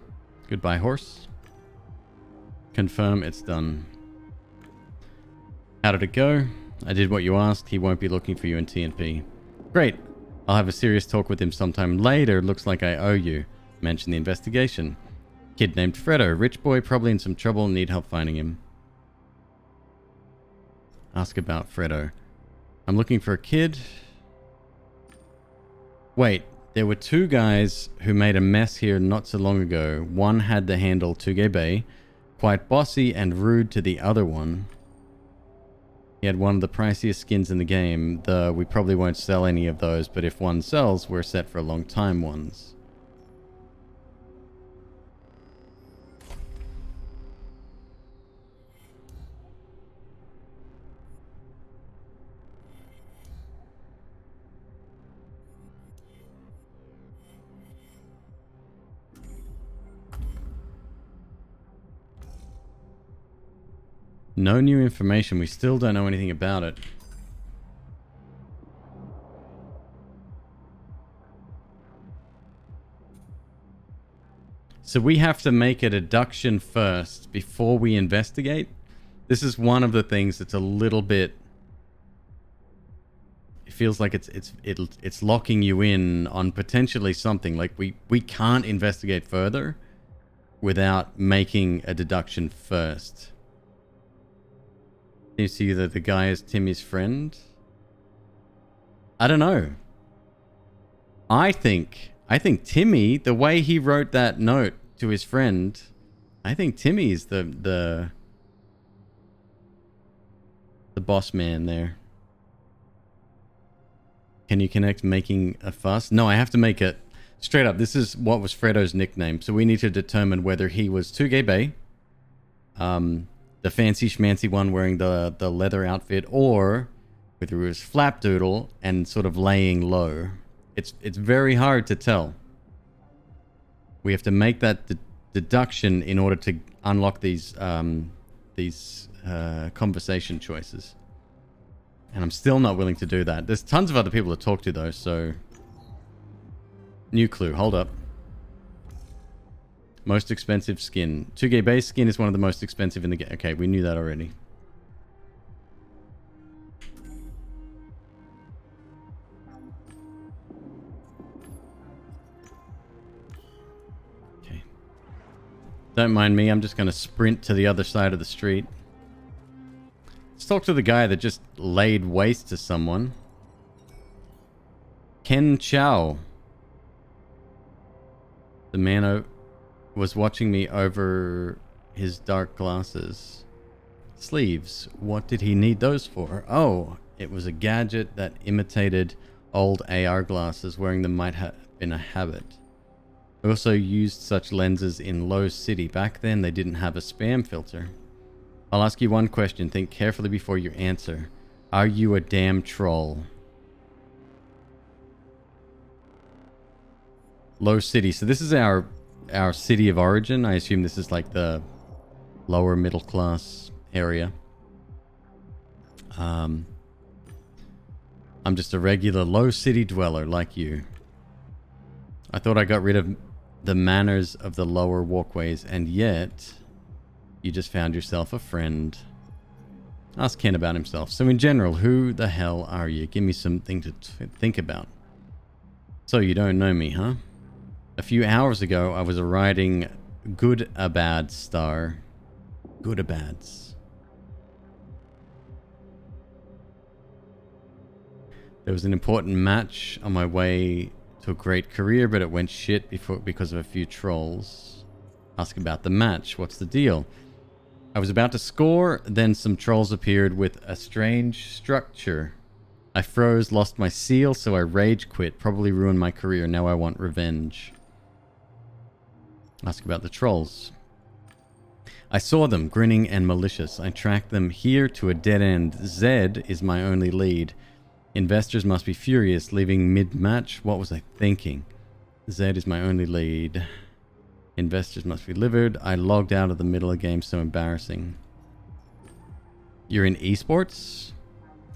Goodbye, horse. Confirm it's done. How did it go? I did what you asked. He won't be looking for you in TNP. Great. I'll have a serious talk with him sometime later. Looks like I owe you. Mention the investigation. Kid named Fredo. Rich boy, probably in some trouble. Need help finding him. Ask about Fredo. I'm looking for a kid. Wait. There were two guys who made a mess here not so long ago. One had the handle Tuge Bay. Quite bossy and rude to the other one. He had one of the priciest skins in the game. We probably won't sell any of those, but if one sells, we're set for a long time ones. No new information. We still don't know anything about it. So we have to make a deduction first before we investigate. This is one of the things that's a little bit... It feels like it's locking you in on potentially something. Like we can't investigate further without making a deduction first. You see that the guy is Timmy's friend? I don't know. I think Timmy, the way he wrote that note to his friend, I think Timmy's the boss man there. Can you connect making a fuss? No, I have to make it straight up. This is what was Fredo's nickname. So we need to determine whether he was Tuge Bay, the fancy schmancy one wearing the leather outfit, or whether it was Flapdoodle and sort of laying low. It's very hard to tell. We have to make that deduction in order to unlock these conversation choices. And I'm still not willing to do that. There's tons of other people to talk to though, so... New clue, hold up. Most expensive skin. 2K base skin is one of the most expensive in the game. Okay, we knew that already. Okay. Don't mind me, I'm just going to sprint to the other side of the street. Let's talk to the guy that just laid waste to someone. Ken Chow. The man was watching me over his dark glasses. Sleeves. What did he need those for? Oh, it was a gadget that imitated old AR glasses. Wearing them might have been a habit. I also used such lenses in Low City. Back then, they didn't have a spam filter. I'll ask you one question. Think carefully before you answer. Are you a damn troll? Low City. So this is our city of origin. I assume this is like the lower middle class area. I'm just a regular low city dweller like you. I thought I got rid of the manners of the lower walkways, and yet you just found yourself a friend. Ask Ken about himself. So in general, who the hell are you? Give me something to think about. So you don't know me, huh? A few hours ago, I was riding Good-a-Bad Star. Good-a-Bads. There was an important match on my way to a great career, but it went shit because of a few trolls. Ask about the match. What's the deal? I was about to score, then some trolls appeared with a strange structure. I froze, lost my seal, so I rage quit. Probably ruined my career. Now I want revenge. Ask about the trolls. I saw them, grinning and malicious. I tracked them here to a dead end. Zed is my only lead. Investors must be furious, leaving mid-match. What was I thinking? Zed is my only lead. Investors must be livid. I logged out of the middle of the game, so embarrassing. You're in esports?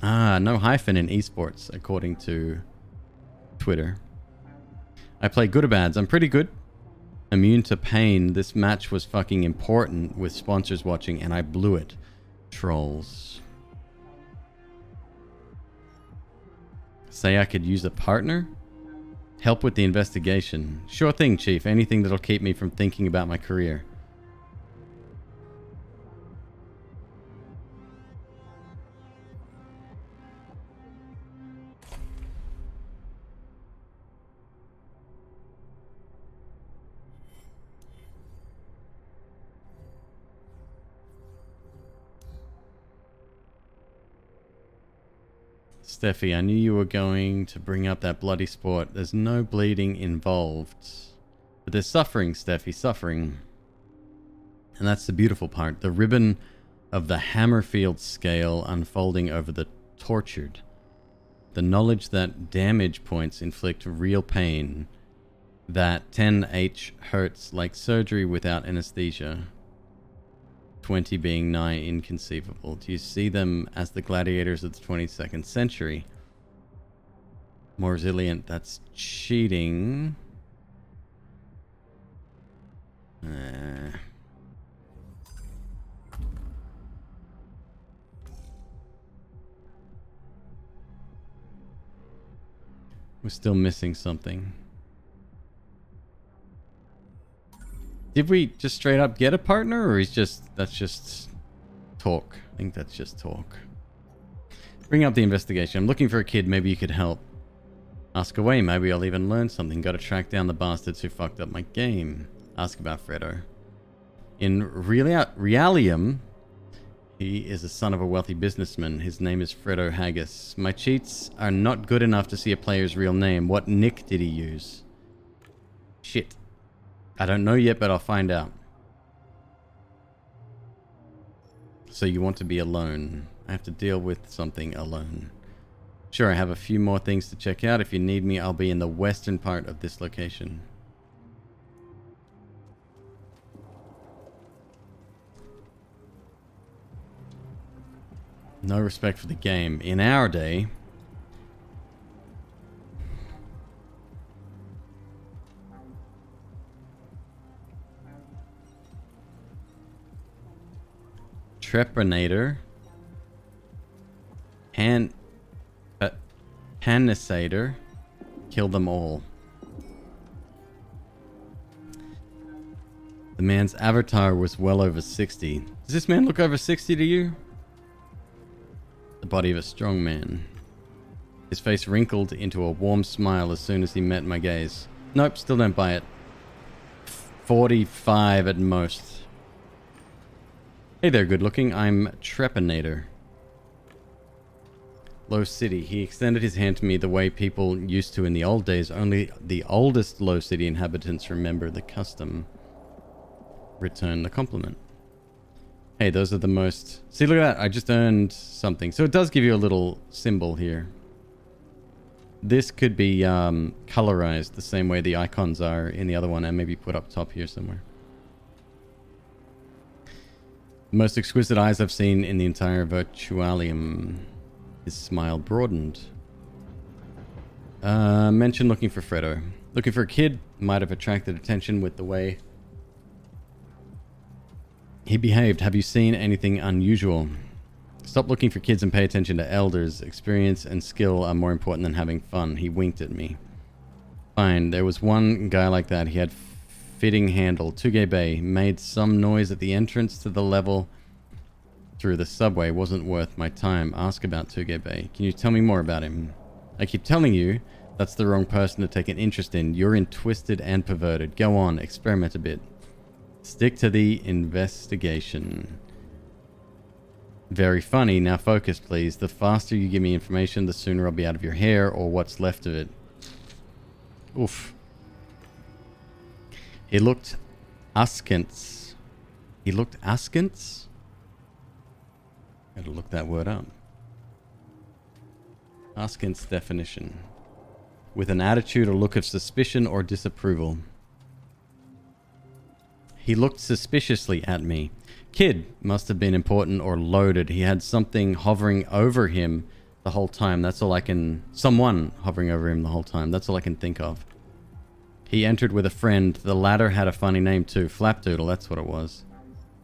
Ah, no hyphen in esports, according to Twitter. I play good or bads. I'm pretty good. Immune to pain. This match was fucking important with sponsors watching, and I blew it. Trolls. Say I could use a partner? Help with the investigation. Sure thing, Chief. Anything that'll keep me from thinking about my career. Steffi, I knew you were going to bring up that bloody sport. There's no bleeding involved. But there's suffering, Steffi, suffering. And that's the beautiful part. The ribbon of the Hammerfield scale unfolding over the tortured. The knowledge that damage points inflict real pain. That 10H hurts like surgery without anesthesia. 20 being nigh inconceivable. Do you see them as the gladiators of the 22nd century? More resilient, that's cheating. We're still missing something. Did we just straight up get a partner, or that's just talk? I think that's just talk. Bring up the investigation. I'm looking for a kid. Maybe you could help. Ask away. Maybe I'll even learn something. Got to track down the bastards who fucked up my game. Ask about Fredo. In Realium, he is the son of a wealthy businessman. His name is Fredo Haggis. My cheats are not good enough to see a player's real name. What nick did he use? Shit. I don't know yet, but I'll find out. So you want to be alone. I have to deal with something alone. Sure, I have a few more things to check out. If you need me, I'll be in the western part of this location. No respect for the game. In our day... Trepanator, Panisator, kill them all. The man's avatar was well over 60. Does this man look over 60 to you? The body of a strong man. His face wrinkled into a warm smile as soon as he met my gaze. Nope, still don't buy it. 45 at most. Hey there, good looking. I'm Trepanator. Low City. He extended his hand to me the way people used to in the old days. Only the oldest Low City inhabitants remember the custom. Return the compliment. Hey, those are the most... See, look at that. I just earned something. So it does give you a little symbol here. This could be colorized the same way the icons are in the other one, and maybe put up top here somewhere. Most exquisite eyes I've seen in the entire Virtualium. His smile broadened. Mention looking for Fredo. Looking for a kid. Might have attracted attention with the way he behaved. Have you seen anything unusual? Stop looking for kids and pay attention to elders. Experience and skill are more important than having fun. He winked at me. Fine. There was one guy like that. He had fitting handle. Tugay Bay made some noise at the entrance to the level through the subway. Wasn't worth my time. Ask about Tugay Bay. Can you tell me more about him? I keep telling you, that's the wrong person to take an interest in. You're in twisted and perverted. Go on, experiment a bit. Stick to the investigation. Very funny. Now focus, please. The faster you give me information, the sooner I'll be out of your hair or what's left of it. Oof. He looked askance. He looked askance? Gotta look that word up. Askins definition. With an attitude or look of suspicion or disapproval. He looked suspiciously at me. Kid must have been important or loaded. He had something hovering over him the whole time. That's all I can... Someone hovering over him the whole time. That's all I can think of. He entered with a friend. The latter had a funny name too. Flapdoodle, that's what it was.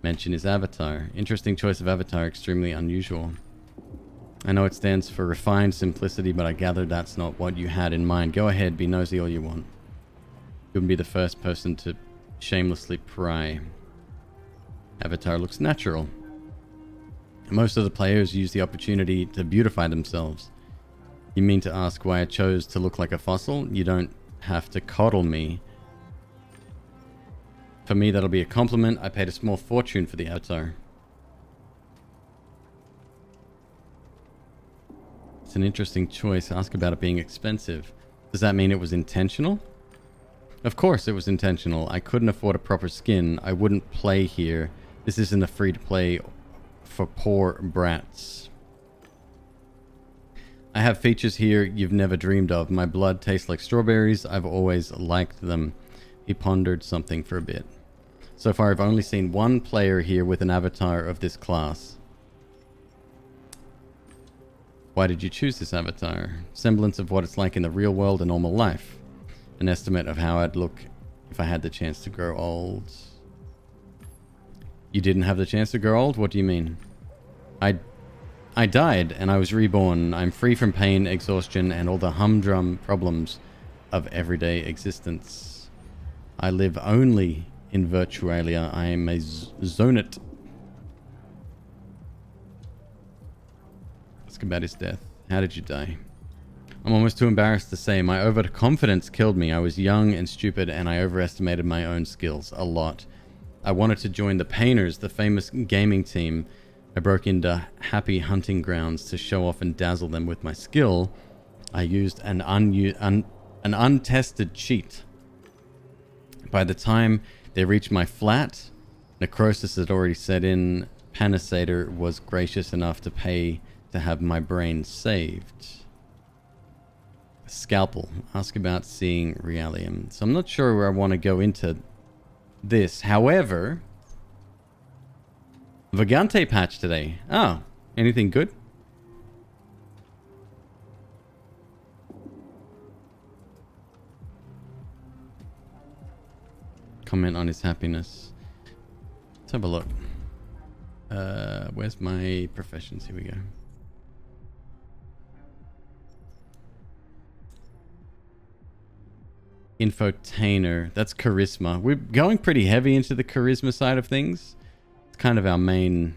Mention his avatar. Interesting choice of avatar. Extremely unusual. I know it stands for refined simplicity, but I gather that's not what you had in mind. Go ahead, be nosy all you want. You wouldn't be the first person to shamelessly pry. Avatar looks natural. Most of the players use the opportunity to beautify themselves. You mean to ask why I chose to look like a fossil? You don't have to coddle me. For me, that'll be a compliment. I paid a small fortune for the avatar. It's an interesting choice. Ask about it being expensive. Does that mean it was intentional? Of course it was intentional. I couldn't afford a proper skin. I wouldn't play here. This isn't a free-to-play for poor brats. I have features here you've never dreamed of. My blood tastes like strawberries. I've always liked them. He pondered something for a bit. So far, I've only seen one player here with an avatar of this class. Why did you choose this avatar? Semblance of what it's like in the real world and normal life. An estimate of how I'd look if I had the chance to grow old. You didn't have the chance to grow old? What do you mean? I died and I was reborn. I'm free from pain, exhaustion, and all the humdrum problems of everyday existence. I live only in Virtualia. I am a zonit. Ask about his death. How did you die? I'm almost too embarrassed to say. My overconfidence killed me. I was young and stupid, and I overestimated my own skills a lot. I wanted to join the Painters, the famous gaming team. I broke into Happy Hunting Grounds to show off and dazzle them with my skill. I used an untested cheat. By the time they reached my flat, necrosis had already set in. Panasator was gracious enough to pay to have my brain saved. Scalpel. Ask about seeing Realium. So I'm not sure where I want to go into this. However, Vagante patch today. Oh, anything good? Comment on his happiness. Let's have a look. Where's my professions? Here we go. Infotainer. That's charisma. We're going pretty heavy into the charisma side of things. It's kind of our main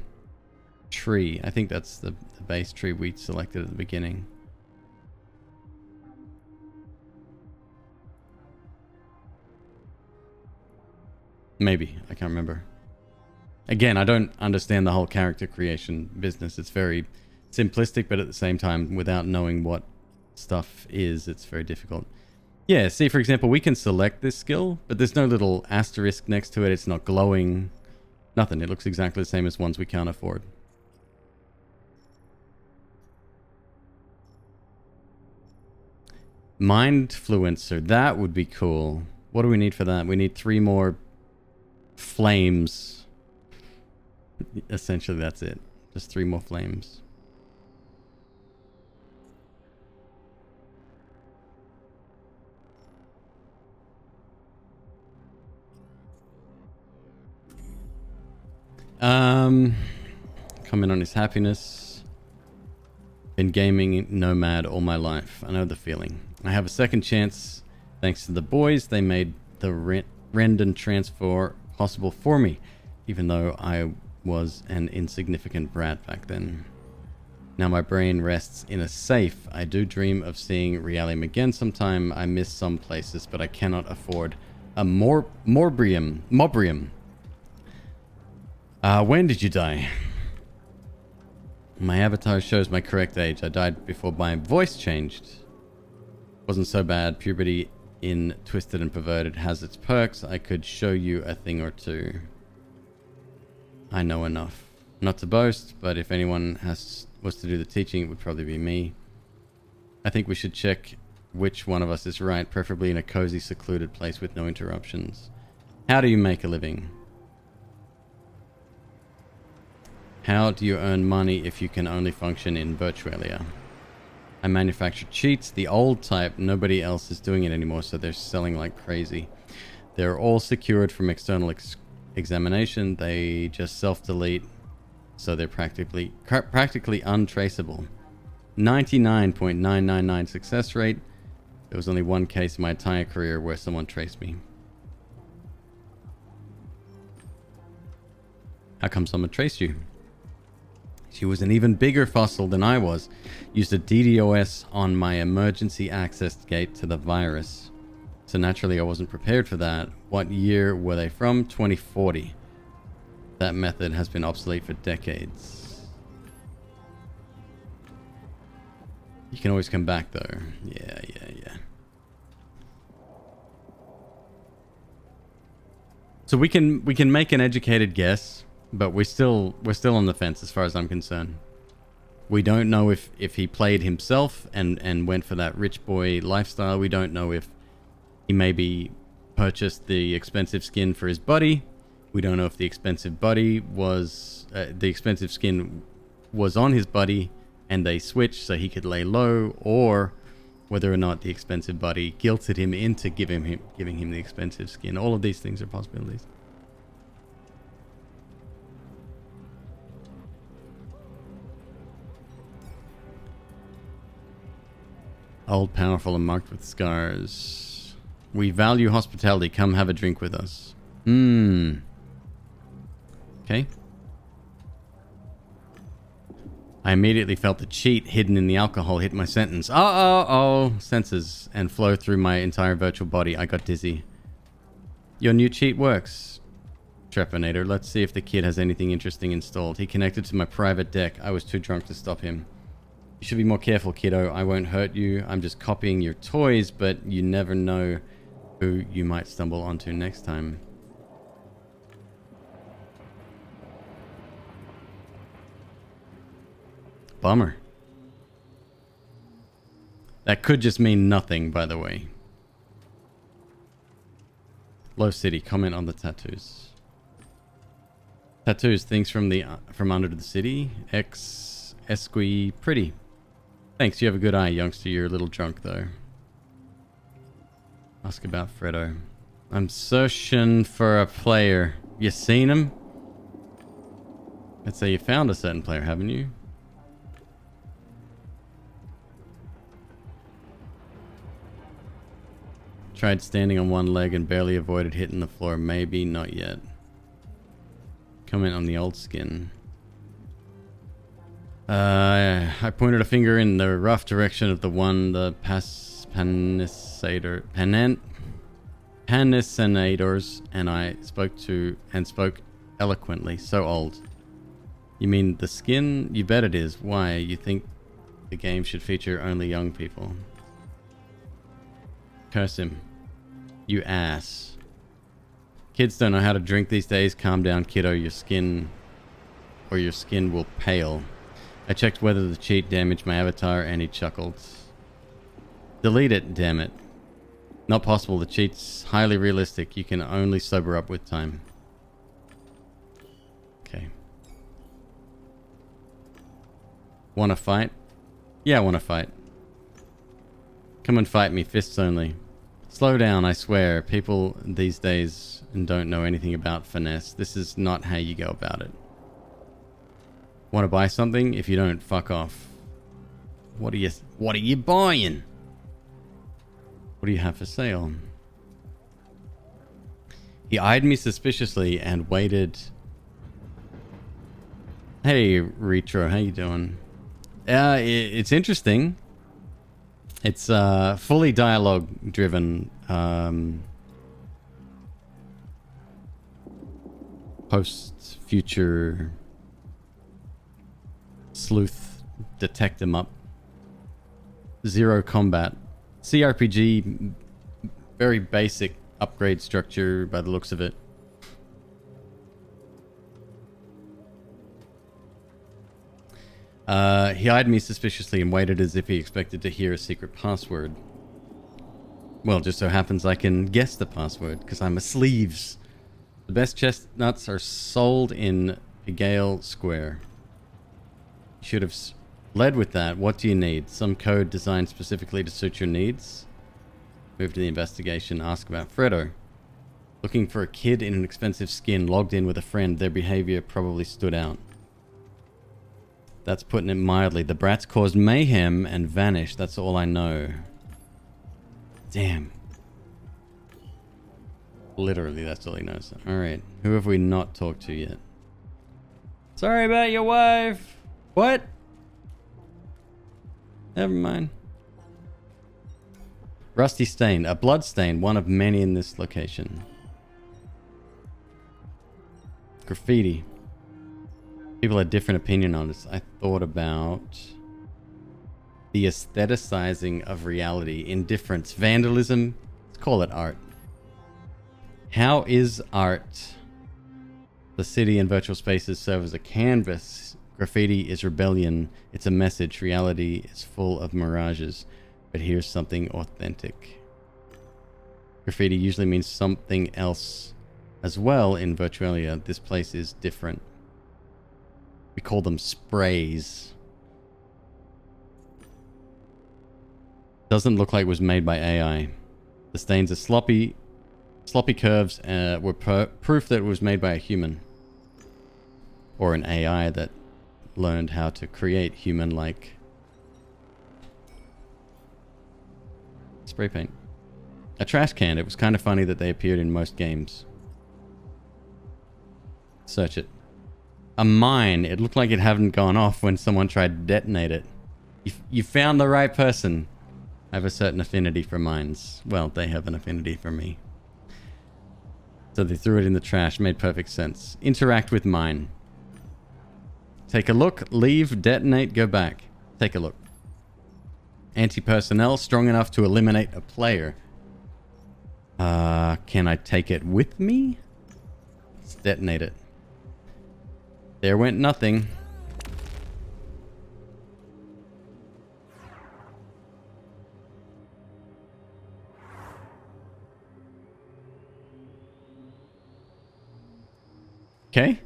tree. I think that's the base tree we selected at the beginning. Maybe. I can't remember. Again, I don't understand the whole character creation business. It's very simplistic, but at the same time, without knowing what stuff is, it's very difficult. Yeah, see, for example, we can select this skill, but there's no little asterisk next to it. It's not glowing. Nothing. It looks exactly the same as ones we can't afford. Mindfluencer. That would be cool. What do we need for that? We need 3 more flames. Essentially, that's it. Just 3 more flames. Comment on his happiness. Been gaming nomad all my life. I know the feeling. I have a second chance thanks to the boys. They made the rend and transfer possible for me, even though I was an insignificant brat back then. Now my brain rests in a safe. I do dream of seeing Realium again sometime. I miss some places, but I cannot afford a Mobrium. When did you die? My avatar shows my correct age. I died before my voice changed. Wasn't so bad. Puberty in Twisted and Perverted has its perks. I could show you a thing or two. I know enough. Not to boast, but if anyone was to do the teaching, it would probably be me. I think we should check which one of us is right, preferably in a cozy, secluded place with no interruptions. How do you make a living? How do you earn money if you can only function in Virtualia? I manufacture cheats, the old type. Nobody else is doing it anymore, so they're selling like crazy. They're all secured from external examination. They just self-delete, so they're practically untraceable. 99.999 success rate. There was only one case in my entire career where someone traced me. How come someone traced you? She was an even bigger fossil than I was. Used a DDoS on my emergency access gate to the virus. So naturally I wasn't prepared for that. What year were they from? 2040. That method has been obsolete for decades. You can always come back though. Yeah. So we can make an educated guess, but we're still on the fence as far as I'm concerned. We don't know if he played himself and went for that rich boy lifestyle. We don't know if he maybe purchased the expensive skin for his buddy. We don't know if the expensive buddy was the expensive skin was on his buddy and they switched so he could lay low, or whether or not the expensive buddy guilted him into giving him the expensive skin. All of these things are possibilities. Old, powerful, and marked with scars. We value hospitality. Come have a drink with us. Okay. I immediately felt the cheat hidden in the alcohol hit my sentence. Senses and flow through my entire virtual body. I got dizzy. Your new cheat works. Trepanator. Let's see if the kid has anything interesting installed. He connected to my private deck. I was too drunk to stop him. You should be more careful, kiddo. I won't hurt you. I'm just copying your toys, but you never know who you might stumble onto next time. Bummer. That could just mean nothing, by the way. Low City, comment on the tattoos. Tattoos, things from under the city. Esqui, pretty. Thanks, you have a good eye, youngster. You're a little drunk, though. Ask about Fredo. I'm searching for a player. You seen him? Let's say you found a certain player, haven't you? Tried standing on one leg and barely avoided hitting the floor. Maybe not yet. Comment on the old skin. I pointed a finger in the rough direction of the Panissenators, and I spoke eloquently. So old. You mean the skin? You bet it is. Why? You think the game should feature only young people? Curse him. You ass. Kids don't know how to drink these days. Calm down, kiddo. Your skin will pale. I checked whether the cheat damaged my avatar and he chuckled. Delete it, damn it. Not possible. The cheat's highly realistic. You can only sober up with time. Okay. Wanna fight? Yeah, I wanna fight. Come and fight me, fists only. Slow down, I swear. People these days don't know anything about finesse. This is not how you go about it. Want to buy something? If you don't, fuck off. What are you buying? What do you have for sale? He eyed me suspiciously and waited. Hey, Retro, how you doing? It's interesting. It's fully dialogue driven. Post future sleuth, detect them up. Zero combat. CRPG, very basic upgrade structure by the looks of it. He eyed me suspiciously and waited as if he expected to hear a secret password. Well, just so happens I can guess the password, because I'm a sleeves. The best chestnuts are sold in Gale Square. You should have led with that. What do you need? Some code designed specifically to suit your needs? Move to the investigation. Ask about Fredo. Looking for a kid in an expensive skin, logged in with a friend. Their behavior probably stood out. That's putting it mildly. The brats caused mayhem and vanished. That's all I know. Damn. Literally, that's all he knows. Alright. Who have we not talked to yet? Sorry about your wife. What? Never mind. Rusty stain. A blood stain. One of many in this location. Graffiti. People had different opinion on this. I thought about the aestheticizing of reality, indifference, vandalism. Let's call it art. How is art? The city and virtual spaces serve as a canvas. Graffiti is rebellion. It's a message. Reality is full of mirages. But here's something authentic. Graffiti usually means something else as well in Virtualia. This place is different. We call them sprays. Doesn't look like it was made by AI. The stains are sloppy curves were proof that it was made by a human. Or an AI that learned how to create human-like spray paint. A trash can. It was kind of funny that they appeared in most games. Search it. A mine. It looked like it hadn't gone off when someone tried to detonate it. You found the right person. I have a certain affinity for mines. Well, they have an affinity for me. So they threw it in the trash. Made perfect sense. Interact with mine. Take a look. Leave. Detonate. Go back. Take a look. Anti-personnel. Strong enough to eliminate a player. Can I take it with me? Let's detonate it. There went nothing. Okay.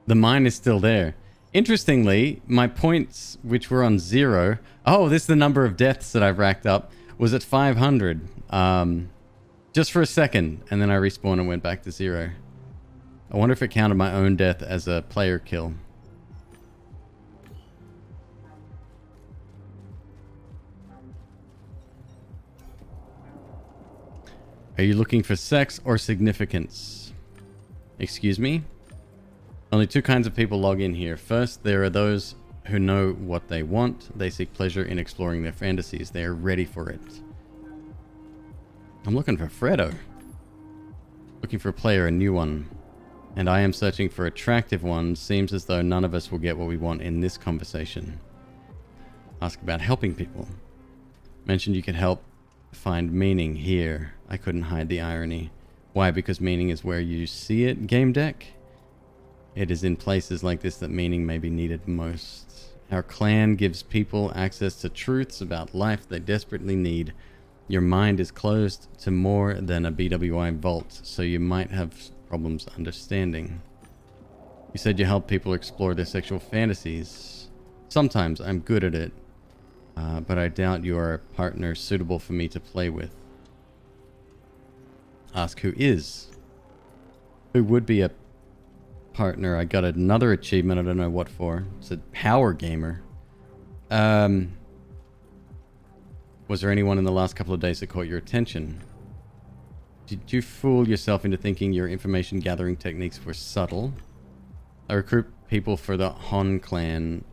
The mine is still there. Interestingly, my points, which were on 0... Oh, this is the number of deaths that I've racked up. Was at 500. Just for a second. And then I respawned and went back to 0. I wonder if it counted my own death as a player kill. Are you looking for sex or significance? Excuse me? Only two kinds of people log in here. First, there are those who know what they want. They seek pleasure in exploring their fantasies. They are ready for it. I'm looking for Fredo. Looking for a player, a new one. And I am searching for attractive ones. Seems as though none of us will get what we want in this conversation. Ask about helping people. Mentioned you could help find meaning here. I couldn't hide the irony. Why? Because meaning is where you see it, Gamedec? It is in places like this that meaning may be needed most. Our clan gives people access to truths about life they desperately need. Your mind is closed to more than a BWI vault, so you might have problems understanding. You said you help people explore their sexual fantasies. Sometimes I'm good at it, but I doubt you are a partner suitable for me to play with. Ask who is. Who would be a partner? I got another achievement. I don't know what for. It's a power gamer. Was there anyone in the last couple of days that caught your attention? Did you fool yourself into thinking your information gathering techniques were subtle? I recruit people for the Hon clan.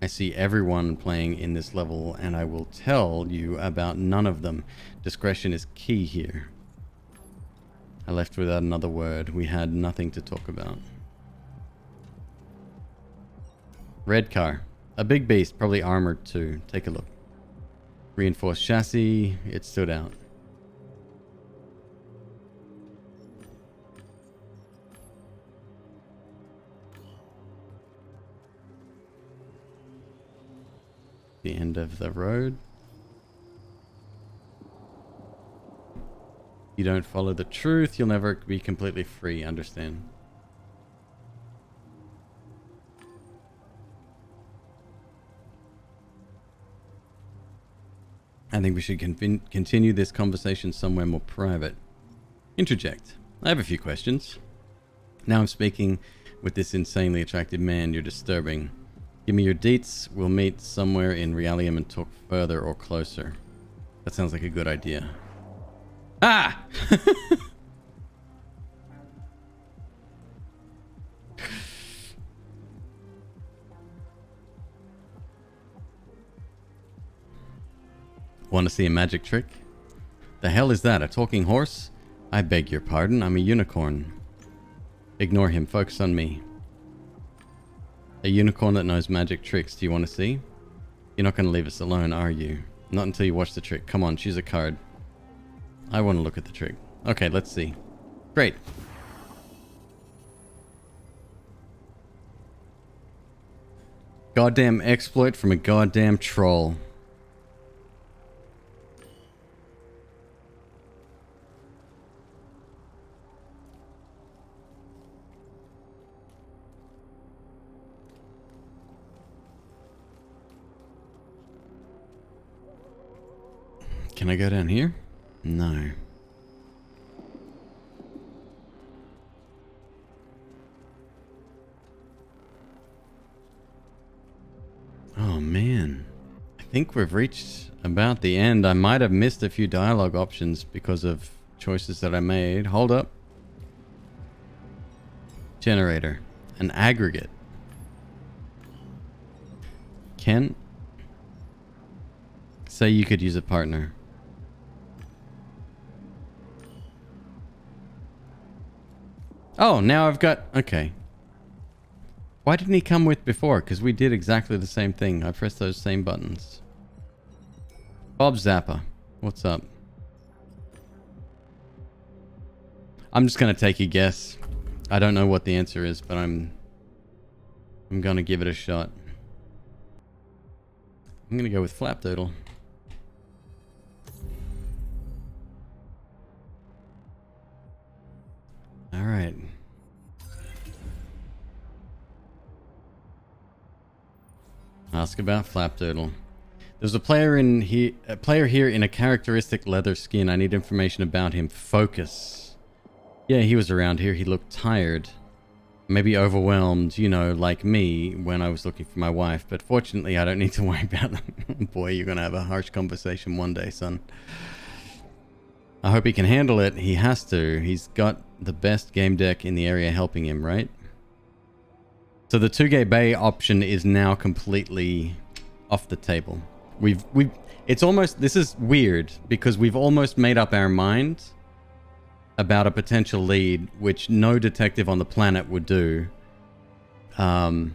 I see everyone playing in this level, and I will tell you about none of them. Discretion is key here. I left without another word. We had nothing to talk about. Red car. A big beast, probably armored too. Take a look. Reinforced chassis. It stood out. The end of the road. You don't follow the truth, you'll never be completely free. Understand? I think we should continue this conversation somewhere more private. Interject. I have a few questions. Now I'm speaking with this insanely attractive man. You're disturbing. Give me your deets. We'll meet somewhere in Realium and talk further or closer. That sounds like a good idea. Ah! Want to see a magic trick? The hell is that? A talking horse? I beg your pardon. I'm a unicorn. Ignore him. Focus on me. A unicorn that knows magic tricks. Do you want to see? You're not going to leave us alone, are you? Not until you watch the trick. Come on, choose a card. I want to look at the trick. Okay, let's see. Great. Goddamn exploit from a goddamn troll. Can I go down here? No. Oh man. I think we've reached about the end. I might have missed a few dialogue options because of choices that I made. Hold up. Generator. An aggregate. Ken? Say you could use a partner. Oh, now I've got... Okay. Why didn't he come with before? Because we did exactly the same thing. I pressed those same buttons. Bob Zappa. What's up? I'm just going to take a guess. I don't know what the answer is, but I'm going to give it a shot. I'm going to go with Flapdoodle. All right. Ask about Flapdoodle. There's a player here in a characteristic leather skin. I need information about him. Focus. Yeah, he was around here. He looked tired. Maybe overwhelmed, you know, like me when I was looking for my wife. But fortunately, I don't need to worry about them. Boy, you're going to have a harsh conversation one day, son. I hope he can handle it. He has to. He's got the best game deck in the area helping him, right? So the 2-gate bay option is now completely off the table. It's almost, this is weird because we've almost made up our mind about a potential lead, which no detective on the planet would do. Well,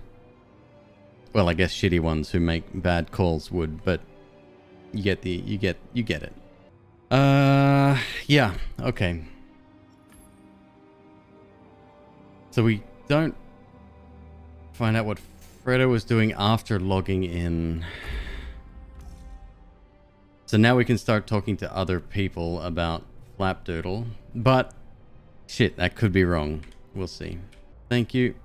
I guess shitty ones who make bad calls would, but you get it. Yeah, okay. So we don't find out what Fredo was doing after logging in. So now we can start talking to other people about Flapdoodle. But, shit, that could be wrong. We'll see. Thank you.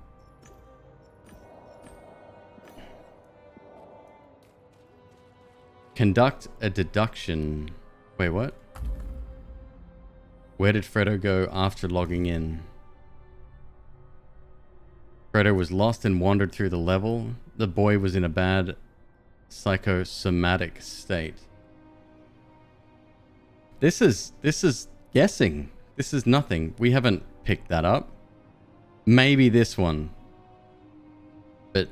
Conduct a deduction. Wait, what? Where did Fredo go after logging in? Fredo was lost and wandered through the level. The boy was in a bad psychosomatic state. This is guessing. This is nothing. We haven't picked that up. Maybe this one. But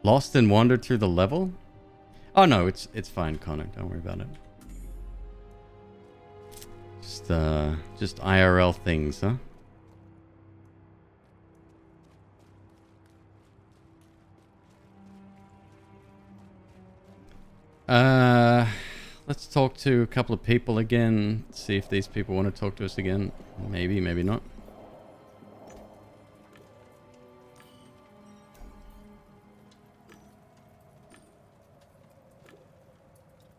lost and wandered through the level? Oh no, it's fine, Connor. Don't worry about it. Just IRL things, huh? Let's talk to a couple of people again. See if these people want to talk to us again. Maybe, maybe not.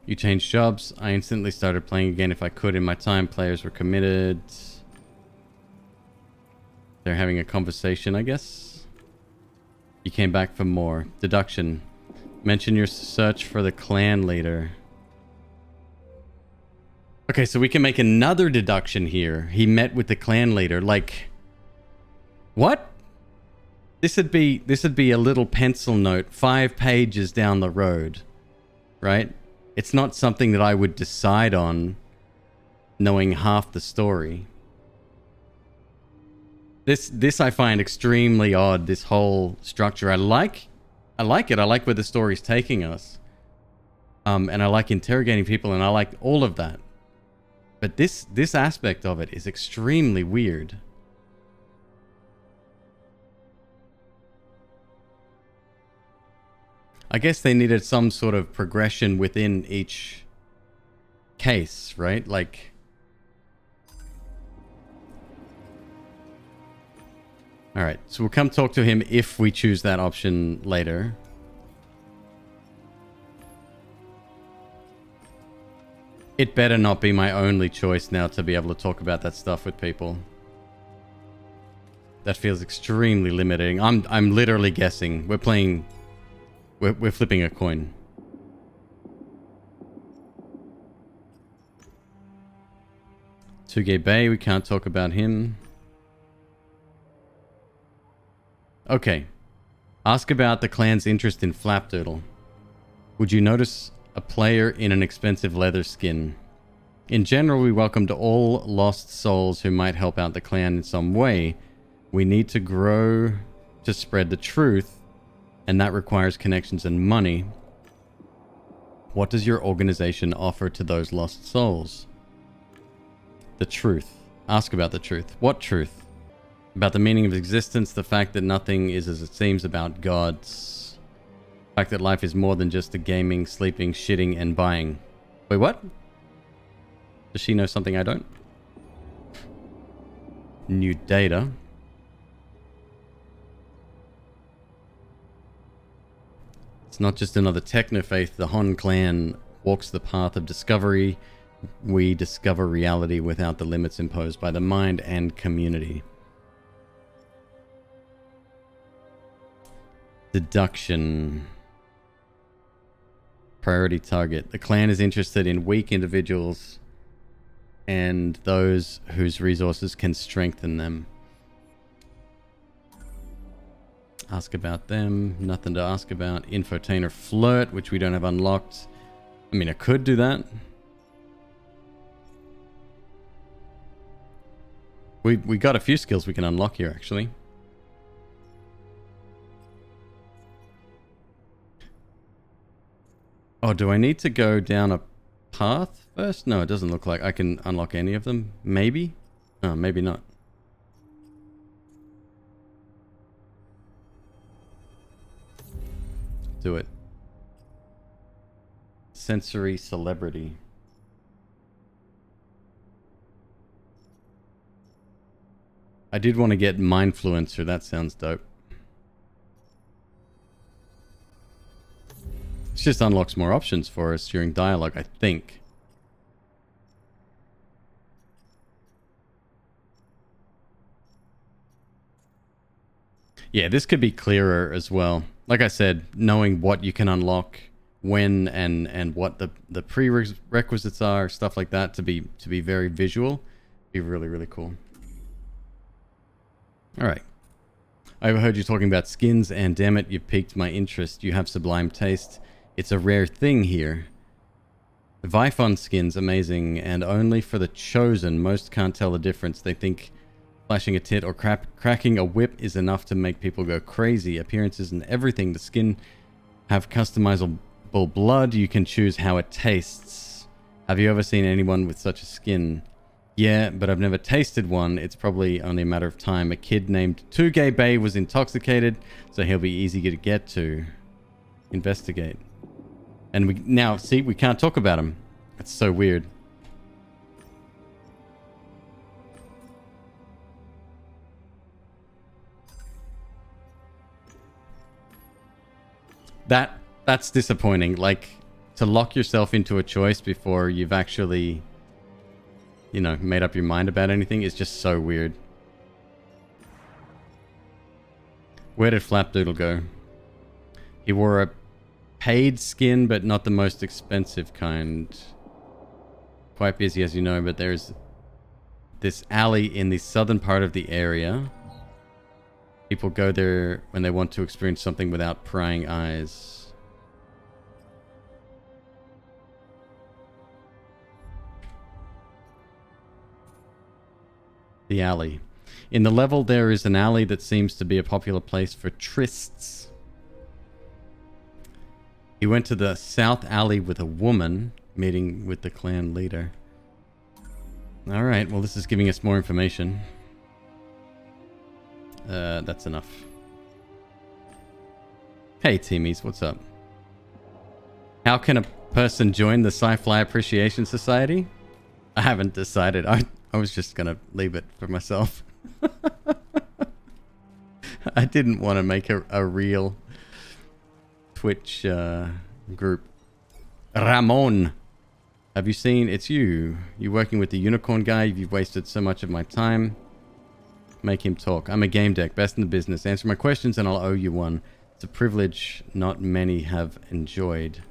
You changed jobs. I instantly started playing again if I could in my time. Players were committed. They're having a conversation, I guess. You came back for more. Deduction. Mention your search for the clan leader. Okay, so we can make another deduction here. He met with the clan leader. Like, what? This would be a little pencil note 5 pages down the road, right? It's not something that I would decide on knowing half the story. This I find extremely odd, this whole structure. I like it. I like where the story's taking us. And I like interrogating people, and I like all of that. But this aspect of it is extremely weird. I guess they needed some sort of progression within each case, right? Like, all right, so we'll come talk to him if we choose that option later. It better not be my only choice now to be able to talk about that stuff with people. That feels extremely limiting. I'm literally guessing. We're playing. We're flipping a coin. Tuge Bay, we can't talk about him. Okay. Ask about the clan's interest in Flapdoodle. Would you notice a player in an expensive leather skin? In general, we welcomed all lost souls who might help out the clan in some way. We need to grow to spread the truth, and that requires connections and money. What does your organization offer to those lost souls? The truth. Ask about the truth. What truth? About the meaning of existence, the fact that nothing is as it seems, about gods. The fact that life is more than just the gaming, sleeping, shitting, and buying. Wait, what? Does she know something I don't? New data. It's not just another technofaith. The Hon clan walks the path of discovery. We discover reality without the limits imposed by the mind and community. Deduction. Priority target. The clan is interested in weak individuals and those whose resources can strengthen them. Ask about them. Nothing to ask about. Infiltrating or flirt, which we don't have unlocked. I mean, I could do that. We got a few skills we can unlock here, actually. Oh, do I need to go down a path first? No, it doesn't look like I can unlock any of them. Maybe? Oh, maybe not. Do it. Sensory celebrity. I did want to get Mindfluencer. That sounds dope. It just unlocks more options for us during dialogue, I think. Yeah, this could be clearer as well. Like I said, knowing what you can unlock, when, and what the prerequisites are, stuff like that, to be very visual, be really, really cool. All right. I overheard you talking about skins, and damn it, you piqued my interest. You have sublime taste. It's a rare thing here. Vifon skins, amazing, and only for the chosen. Most can't tell the difference. They think flashing a tit or cracking a whip is enough to make people go crazy. Appearances and everything. The skin have customizable blood. You can choose how it tastes. Have you ever seen anyone with such a skin? Yeah, but I've never tasted one. It's probably only a matter of time. A kid named Tuge Bay was intoxicated, so he'll be easy to get to. Investigate. And we now, see, we can't talk about him. That's so weird. That's disappointing. Like, to lock yourself into a choice before you've actually, you know, made up your mind about anything is just so weird. Where did Flapdoodle go? He wore a paid skin, but not the most expensive kind. Quite busy, as you know, but there's this alley in the southern part of the area. People go there when they want to experience something without prying eyes. The alley. In the level, there is an alley that seems to be a popular place for trysts. He went to the south alley with a woman, meeting with the clan leader. Alright, well, this is giving us more information. That's enough. Hey, Timmies, what's up? How can a person join the Sci-Fi Appreciation Society? I haven't decided. I was just gonna leave it for myself. I didn't want to make a real Twitch group. Ramon, have you seen? It's you. You working with the unicorn guy? You've wasted so much of my time. Make him talk. I'm a Gamedec, best in the business. Answer my questions and I'll owe you one. It's a privilege not many have enjoyed.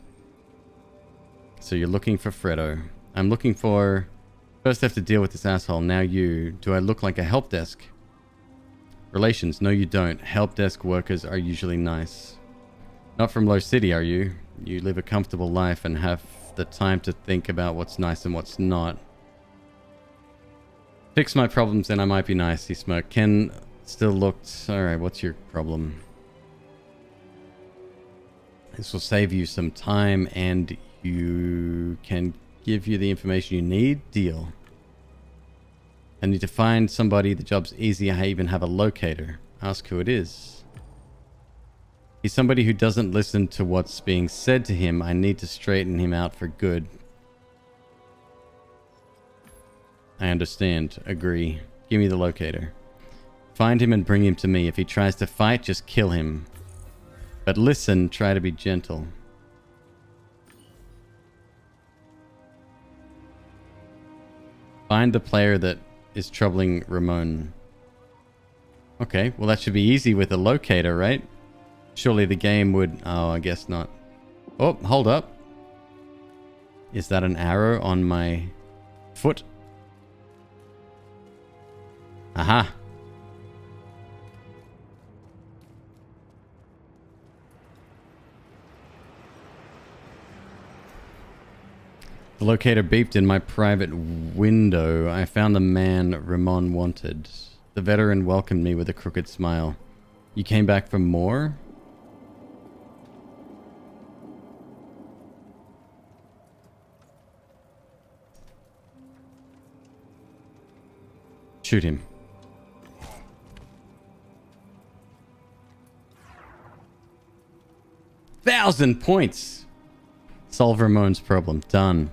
So you're looking for Fredo. I'm looking for... First I have to deal with this asshole. Now you. Do I look like a help desk? Relations. No, you don't. Help desk workers are usually nice. Not from Low City, are you? You live a comfortable life and have the time to think about what's nice and what's not. Fix my problems and I might be nice, he smirked. Ken still looked... Alright, what's your problem? This will save you some time and you can give you the information you need. Deal. I need to find somebody. The job's easy. I even have a locator. Ask who it is. He's somebody who doesn't listen to what's being said to him. I need to straighten him out for good. I understand. Agree. Give me the locator. Find him and bring him to me. If he tries to fight, just kill him. But listen, try to be gentle. Find the player that is troubling Ramon. Okay, well that should be easy with a locator, right? Surely the game would... Oh, I guess not. Oh, hold up. Is that an arrow on my foot? Aha. The locator beeped in my private window. I found the man Ramon wanted. The veteran welcomed me with a crooked smile. You came back for more? Shoot him. $1,000 points! Solve Ramon's problem. Done.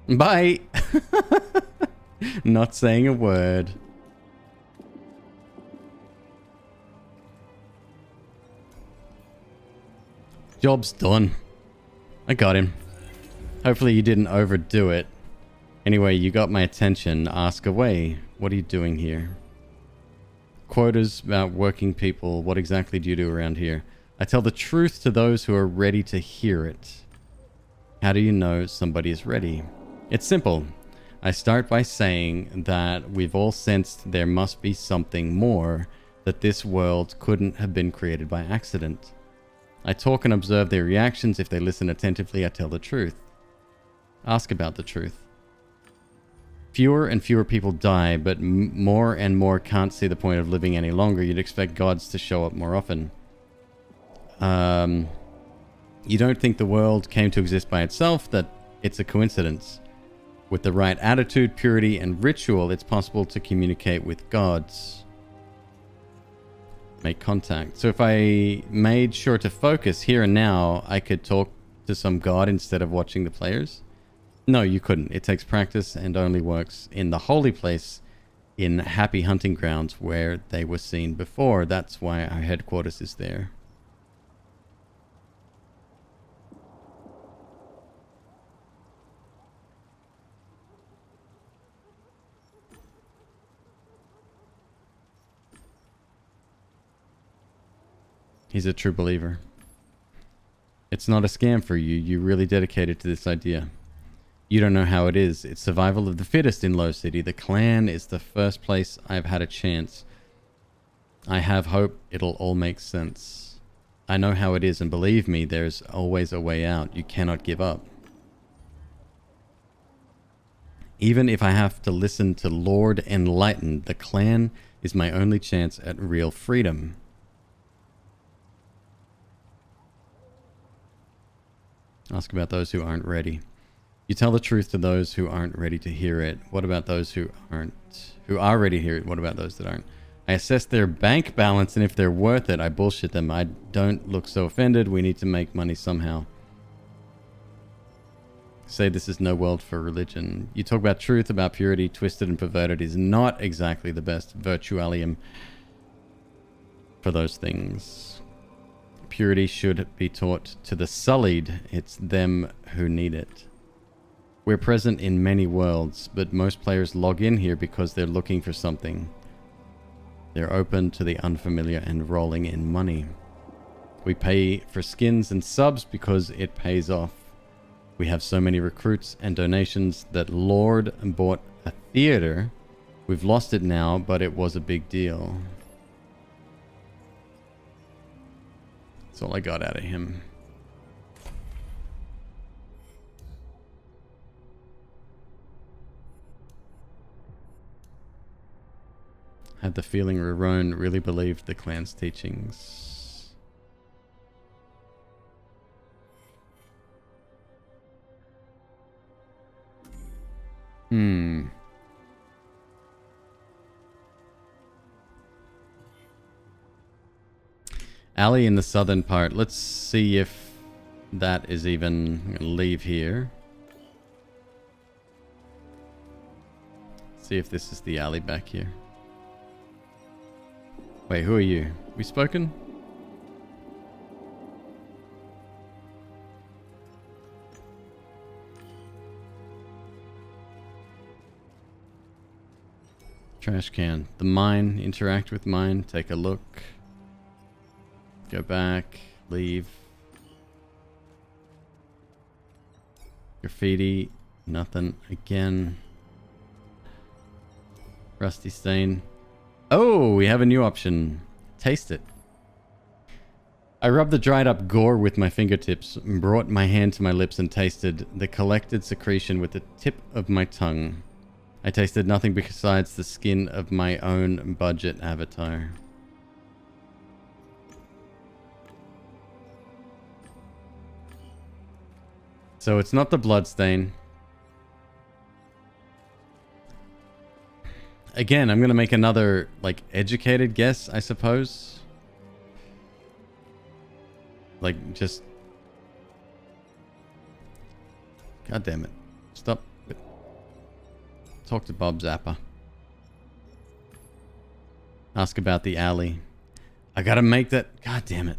Bye! Not saying a word. Job's done. I got him. Hopefully you didn't overdo it. Anyway, you got my attention. Ask away. What are you doing here? Quotas about working people. What exactly do you do around here? I tell the truth to those who are ready to hear it. How do you know somebody is ready? It's simple. I start by saying that we've all sensed there must be something more, that this world couldn't have been created by accident. I talk and observe their reactions. If they listen attentively, I tell the truth. Ask about the truth. Fewer and fewer people die, but more and more can't see the point of living any longer. You'd expect gods to show up more often. You don't think the world came to exist by itself, that it's a coincidence. With the right attitude, purity, and ritual, it's possible to communicate with gods. Make contact. So if I made sure to focus here and now, I could talk to to some god instead of watching the players? No, you couldn't. It takes practice and only works in the holy place in Happy Hunting Grounds where they were seen before. That's why our headquarters is there. He's a true believer. It's not a scam for you. You're really dedicated to this idea. You don't know how it is. It's survival of the fittest in Low City. The clan is the first place I've had a chance. I have hope it'll all make sense. I know how it is, and believe me, there's always a way out. You cannot give up. Even if I have to listen to Lord Enlightened, the clan is my only chance at real freedom. Ask about those who aren't ready. You tell the truth to those who aren't ready to hear it. What about those who are ready to hear it? What about those that aren't? I assess their bank balance, and if they're worth it, I bullshit them. I don't look so offended. We need to make money somehow. Say this is no world for religion. You talk about truth, about purity. Twisted and perverted is not exactly the best virtualium for those things. Purity should be taught to the sullied. It's them who need it. We're present in many worlds, but most players log in here because they're looking for something. They're open to the unfamiliar and rolling in money. We pay for skins and subs because it pays off. We have so many recruits and donations that Lord bought a theater. We've lost it now, but it was a big deal. That's all I got out of him. Had the feeling Rarone really believed the clan's teachings. Alley in the southern part. Let's see if that is even... I'm gonna leave here. See if this is the alley back here. Wait, who are you? We spoken? Trash can. The mine. Interact with mine. Take a look. Go back. Leave. Graffiti. Nothing. Again. Rusty stain. Oh, we have a new option. Taste it. I rubbed the dried up gore with my fingertips, brought my hand to my lips and tasted the collected secretion with the tip of my tongue. I tasted nothing besides the skin of my own budget avatar. So it's not the bloodstain. Again, I'm going to make another, like, educated guess, I suppose. Like, just... God damn it. Stop. Talk to Bob Zappa. Ask about the alley. I gotta make that... God damn it.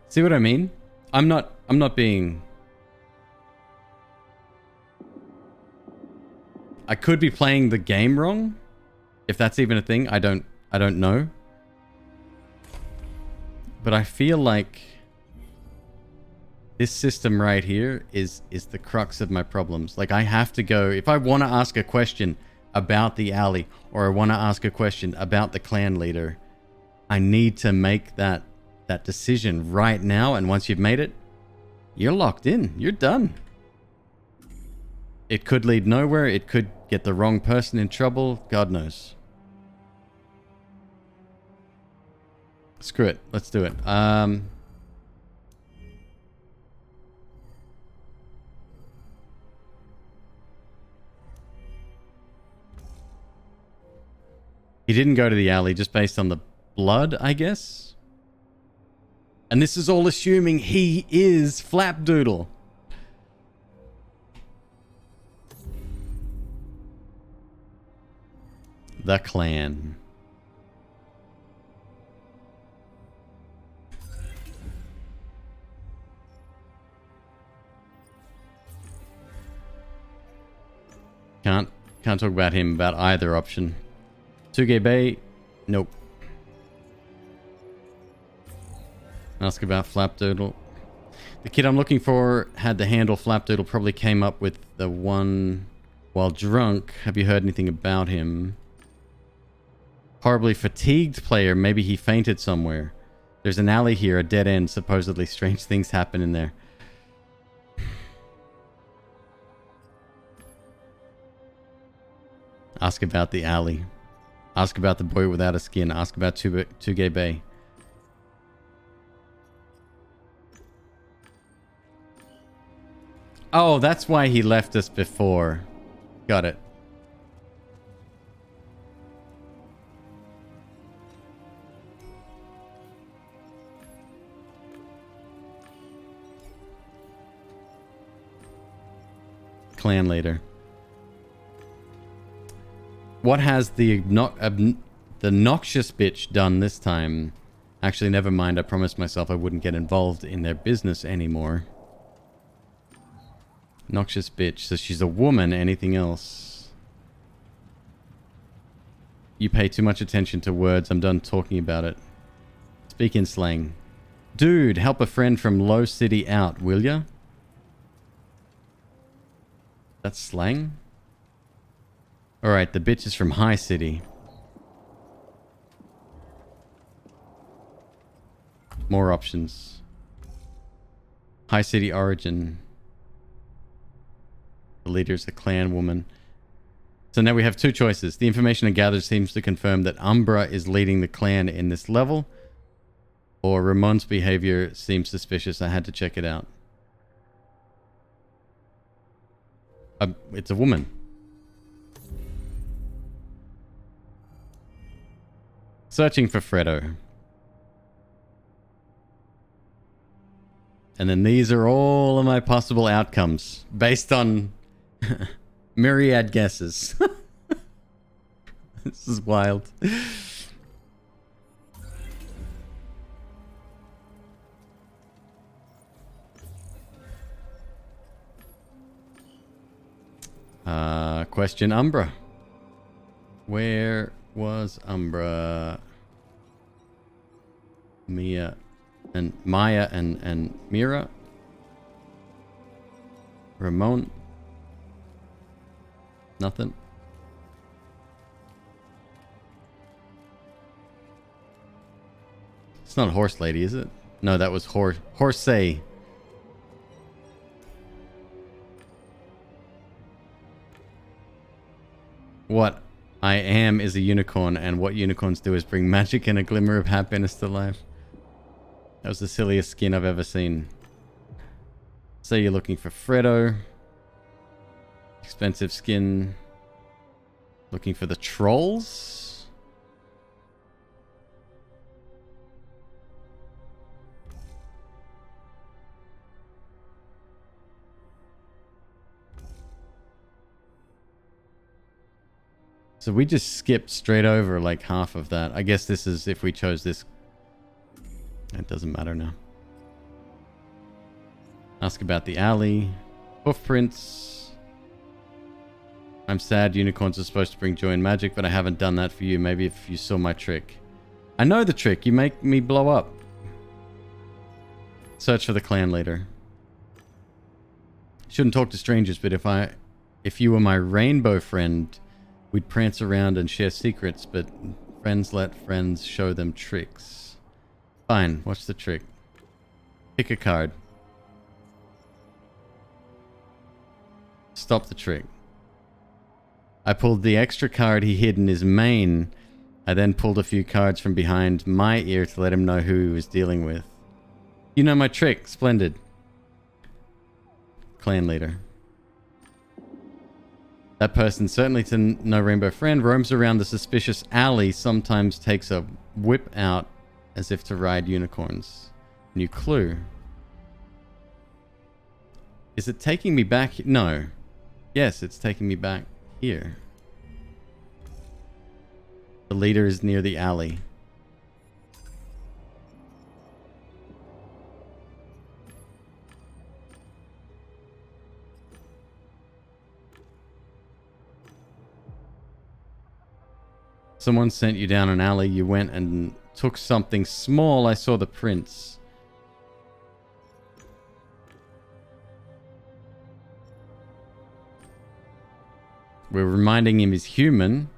See what I mean? I'm not being... I could be playing the game wrong. If that's even a thing, I don't know. But I feel like this system right here is the crux of my problems. Like, I have to go... If I want to ask a question about the alley, or I want to ask a question about the clan leader, I need to make that decision right now, and once you've made it, you're locked in. You're done. It could lead nowhere. It could get the wrong person in trouble. God knows. Screw it. Let's do it. He didn't go to the alley just based on the blood, I guess. And this is all assuming he is Flapdoodle. The clan. Can't talk about him about either option. Tsuge Bay, nope. Ask about Flapdoodle. The kid I'm looking for had the handle Flapdoodle, probably came up with the one while drunk. Have you heard anything about him? Horribly fatigued player, maybe he fainted somewhere. There's an alley here, a dead end, supposedly strange things happen in there. Ask about the alley. Ask about the boy without a skin. Ask about Tsuge Bay. Oh, that's why he left us before. Got it. Clan leader. What has the noxious bitch done this time? Actually, never mind. I promised myself I wouldn't get involved in their business anymore. Noxious bitch. So she's a woman. Anything else? You pay too much attention to words. I'm done talking about it. Speak in slang. Dude, help a friend from low city out, will ya? That's slang? Alright, the bitch is from high city. More options. High city origin. The leader is a clan woman. So now we have two choices. The information I gathered seems to confirm that Umbra is leading the clan in this level. Or Ramon's behavior seems suspicious. I had to check it out. It's a woman. Searching for Fredo. And then these are all of my possible outcomes based on myriad guesses. This is wild. Question Umbra. Where was Umbra? Maya and Mira. Ramon. Nothing. It's not Horse Lady, is it? No, that was Horsey. What I am is a unicorn, and what unicorns do is bring magic and a glimmer of happiness to life. That was the silliest skin I've ever seen. So you're looking for Fredo. Expensive skin. Looking for the trolls. So we just skipped straight over like half of that. I guess this is if we chose this. It doesn't matter now. Ask about the alley. Hoofprints. I'm sad unicorns are supposed to bring joy and magic, but I haven't done that for you. Maybe if you saw my trick. I know the trick. You make me blow up. Search for the clan leader. Shouldn't talk to strangers, but if you were my rainbow friend, we'd prance around and share secrets, but friends let friends show them tricks. Fine, what's the trick? Pick a card. Stop the trick. I pulled the extra card he hid in his mane. I then pulled a few cards from behind my ear to let him know who he was dealing with. You know my trick. Splendid. Clan leader. That person, certainly to no rainbow friend, roams around the suspicious alley, sometimes takes a whip out as if to ride unicorns. New clue. Is it taking me back? No. Yes, it's taking me back here. The leader is near the alley. Someone sent you down an alley. You went and took something small. I saw the prints. We're reminding him he's human.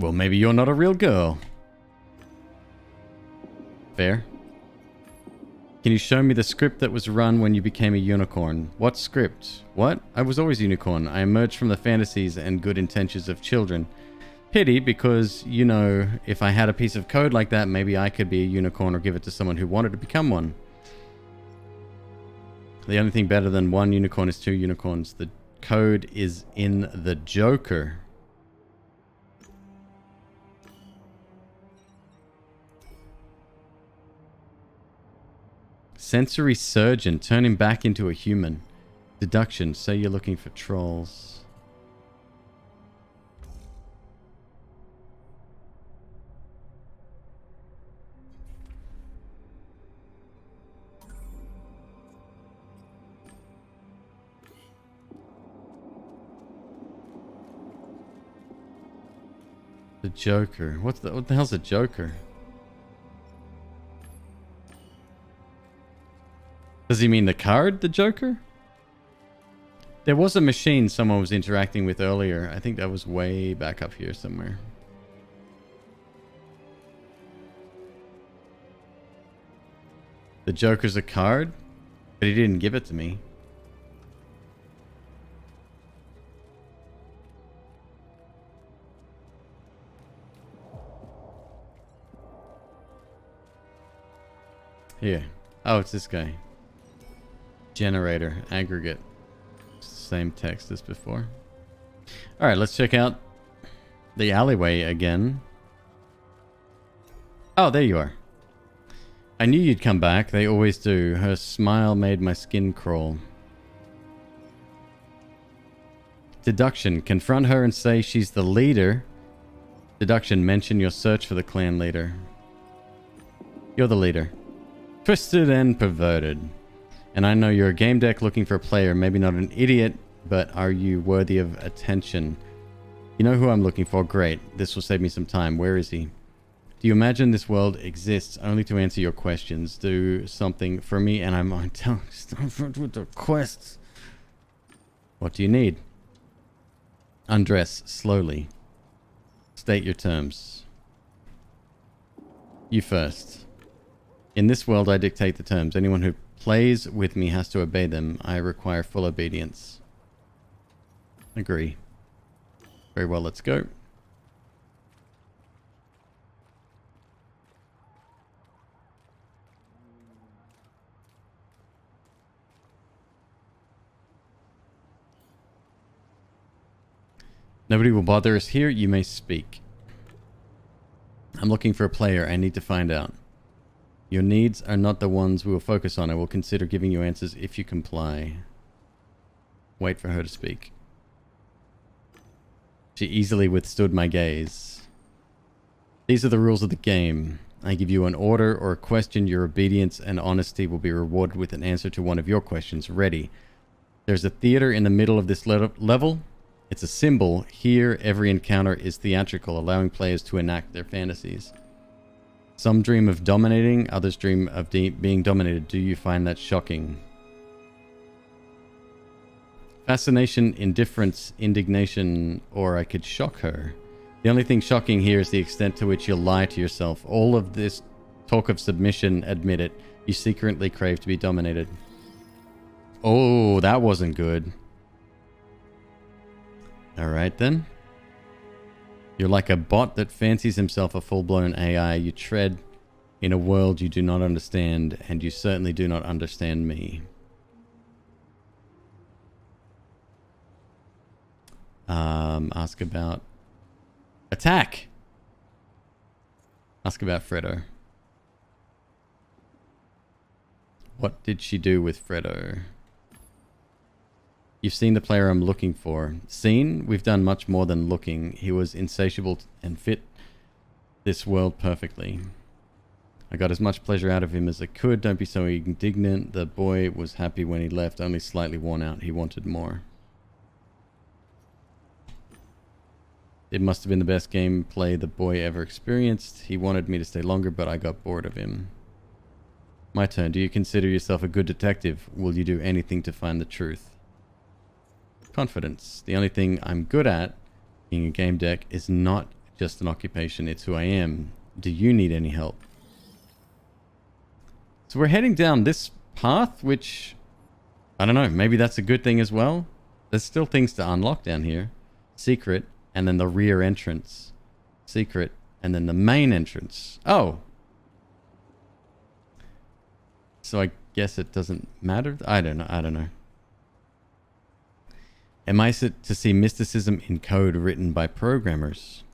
Well, maybe you're not a real girl. Fair. Can you show me the script that was run when you became a unicorn? What script? What? I was always a unicorn. I emerged from the fantasies and good intentions of children. Pity, because, you know, if I had a piece of code like that, maybe I could be a unicorn or give it to someone who wanted to become one. The only thing better than one unicorn is two unicorns. The code is in the Joker. Sensory surgeon. Turn him back into a human. Deduction. Say you're looking for trolls. The Joker. What the hell's a Joker? Does he mean the card, the Joker? There was a machine someone was interacting with earlier. I think that was way back up here somewhere. The Joker's a card, but he didn't give it to me. Here. Oh, it's this guy. Generator. Aggregate. Same text as before. Alright, let's check out the alleyway again. Oh, there you are. I knew you'd come back. They always do. Her smile made my skin crawl. Deduction. Confront her and say she's the leader. Deduction. Mention your search for the clan leader. You're the leader. Twisted and perverted. And I know you're a game deck looking for a player. Maybe not an idiot, but are you worthy of attention? You know who I'm looking for? Great. This will save me some time. Where is he? Do you imagine this world exists only to answer your questions? Do something for me and I'm on. Stop with the quests. What do you need? Undress slowly. State your terms. You first. In this world, I dictate the terms. Anyone who plays with me has to obey them. I require full obedience. Agree. Very well, let's go. Nobody will bother us here. You may speak. I'm looking for a player. I need to find out. Your needs are not the ones we will focus on. I will consider giving you answers if you comply. Wait for her to speak. She easily withstood my gaze. These are the rules of the game. I give you an order or a question. Your obedience and honesty will be rewarded with an answer to one of your questions. Ready. There's a theater in the middle of this level. It's a symbol. Here, every encounter is theatrical, allowing players to enact their fantasies. Some dream of dominating, others dream of being dominated. Do you find that shocking? Fascination, indifference, indignation, or I could shock her. The only thing shocking here is the extent to which you lie to yourself. All of this talk of submission, admit it. You secretly crave to be dominated. Oh, that wasn't good. Alright then. You're like a bot that fancies himself a full-blown AI. You tread in a world you do not understand, and you certainly do not understand me. Ask about attack. Ask about Fredo. What did she do with Fredo? You've seen the player I'm looking for. Seen? We've done much more than looking. He was insatiable and fit this world perfectly. I got as much pleasure out of him as I could. Don't be so indignant. The boy was happy when he left, only slightly worn out. He wanted more. It must have been the best gameplay the boy ever experienced. He wanted me to stay longer, but I got bored of him. My turn. Do you consider yourself a good detective? Will you do anything to find the truth? Confidence. The only thing I'm good at, being a game deck, is not just an occupation. It's who I am. Do you need any help? So we're heading down this path, which, I don't know, maybe that's a good thing as well. There's still things to unlock down here. Secret, and then the rear entrance. Secret, and then the main entrance. Oh. So I guess it doesn't matter? I don't know. Am I to see mysticism in code written by programmers?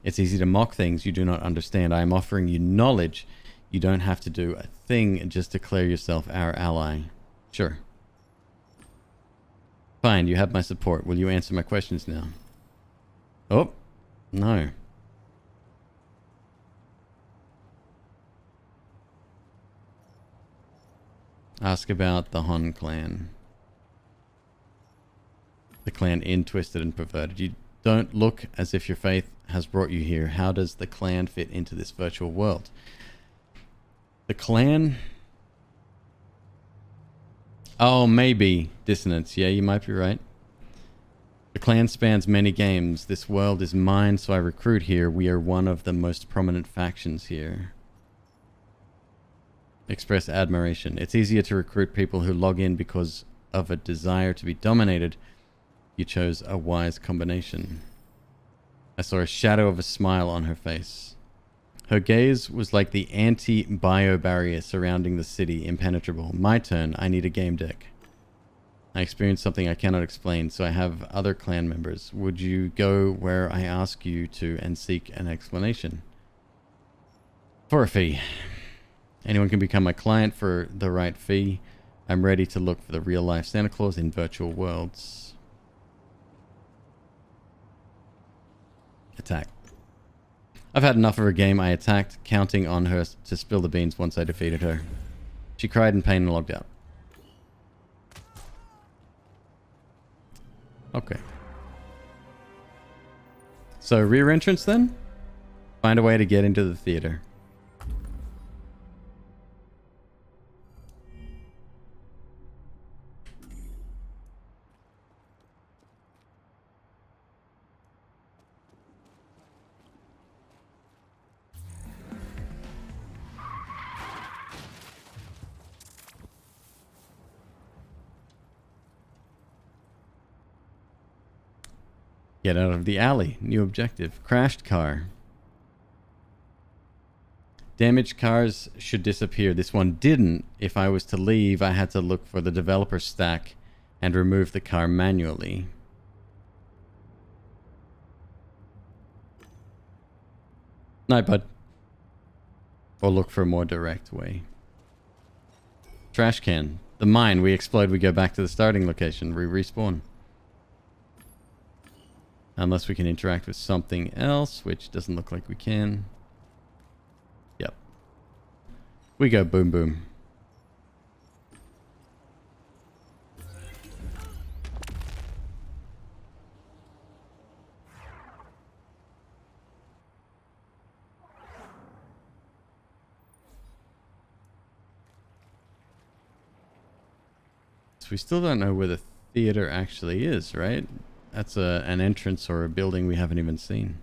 It's easy to mock things you do not understand. I am offering you knowledge. You don't have to do a thing, just declare yourself our ally. Sure. Fine, you have my support. Will you answer my questions now? Oh, no. Ask about the Hon clan. The clan in Twisted and Perverted. You don't look as if your faith has brought you here. How does the clan fit into this virtual world? The clan... Oh, maybe. Dissonance. Yeah, you might be right. The clan spans many games. This world is mine, so I recruit here. We are one of the most prominent factions here. Express admiration. It's easier to recruit people who log in because of a desire to be dominated. You chose a wise combination. I saw a shadow of a smile on her face. Her gaze was like the anti-bio barrier surrounding the city, impenetrable. My turn. I need a game deck. I experienced something I cannot explain, so I have other clan members. Would you go where I ask you to and seek an explanation? For a fee. Anyone can become my client for the right fee. I'm ready to look for the real-life Santa Claus in virtual worlds. Attack. I've had enough of her game. I attacked, counting on her to spill the beans once I defeated her. She cried in pain and logged out. Okay. So, rear entrance then? Find a way to get into the theater. Get out of the alley. New objective. Crashed car. Damaged cars should disappear. This one didn't. If I was to leave, I had to look for the developer stack and remove the car manually. Night, bud. Or look for a more direct way. Trash can. The mine. We explode. We go back to the starting location. We respawn. Unless we can interact with something else, which doesn't look like we can. Yep. We go boom boom. So we still don't know where the theater actually is, right? That's an entrance or a building we haven't even seen.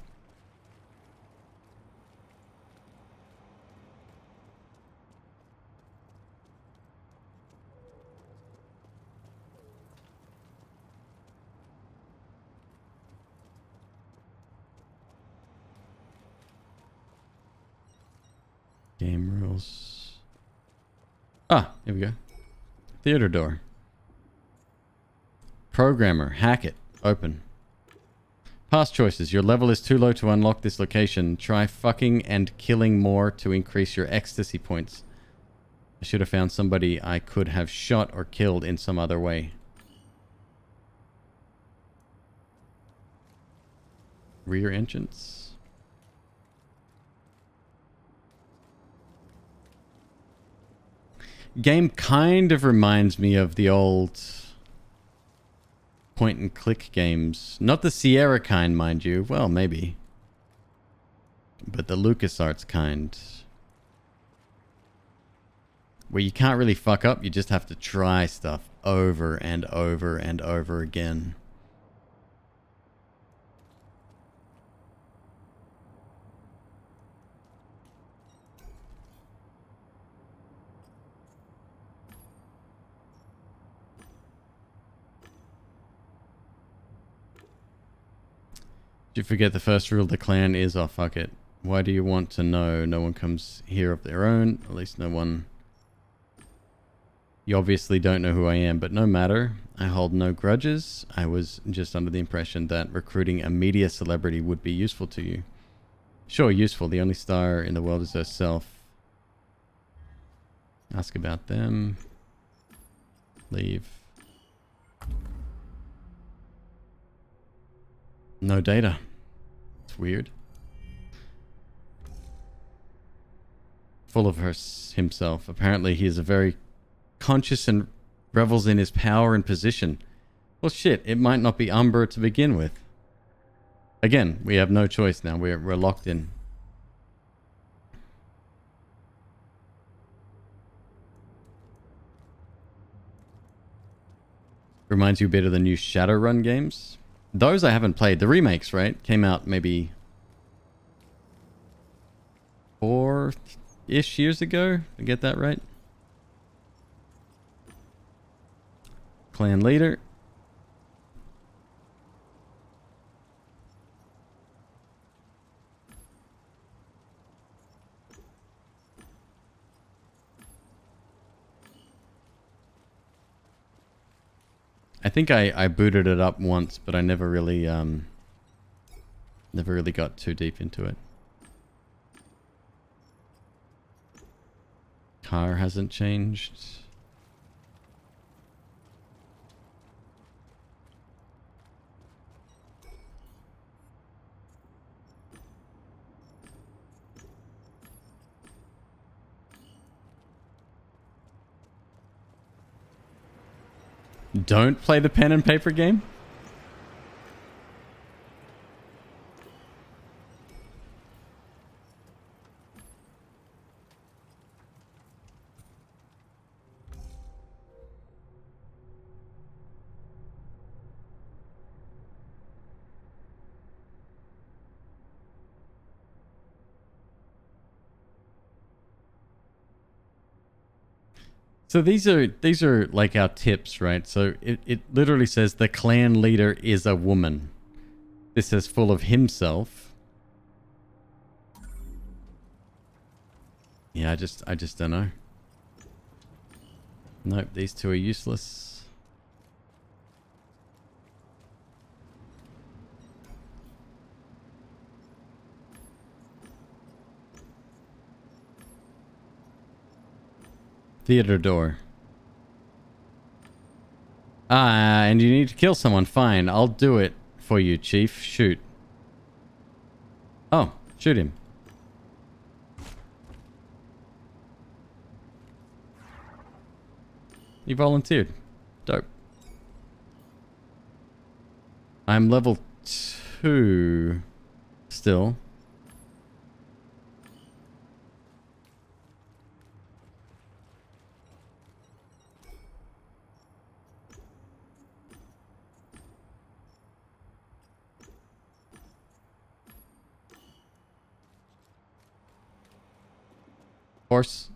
Game rules. Ah, here we go. Theater door. Programmer, hack it. Open. Past choices. Your level is too low to unlock this location. Try fucking and killing more to increase your ecstasy points. I should have found somebody I could have shot or killed in some other way. Rear entrance. Game kind of reminds me of the old point and click games. Not the Sierra kind, mind you. Well, maybe. But the LucasArts kind. Where you can't really fuck up, you just have to try stuff over and over and over again. Did you forget the first rule of the clan is, oh fuck it. Why do you want to know? No one comes here of their own. At least no one... You obviously don't know who I am, but no matter. I hold no grudges. I was just under the impression that recruiting a media celebrity would be useful to you. Sure, useful. The only star in the world is herself. Ask about them. Leave. No data. It's weird. Full of himself. Apparently he is a very conscious and revels in his power and position. Well, shit, it might not be Umbra to begin with. Again, we have no choice now. We're locked in. Reminds you a bit of the new Shadowrun games. Those I haven't played. The remakes, right? Came out maybe 4-ish years ago. I get that right? Clan leader. I think I booted it up once, but I never really got too deep into it. Car hasn't changed. Don't play the pen and paper game? So these are like our tips, right? So it literally says the clan leader is a woman. This is full of himself. Yeah, I just don't know. Nope, these two are useless. Theater door. And you need to kill someone. Fine, I'll do it for you, Chief. Shoot. Oh, shoot him. You volunteered. Dope. I'm level 2 still. Horse.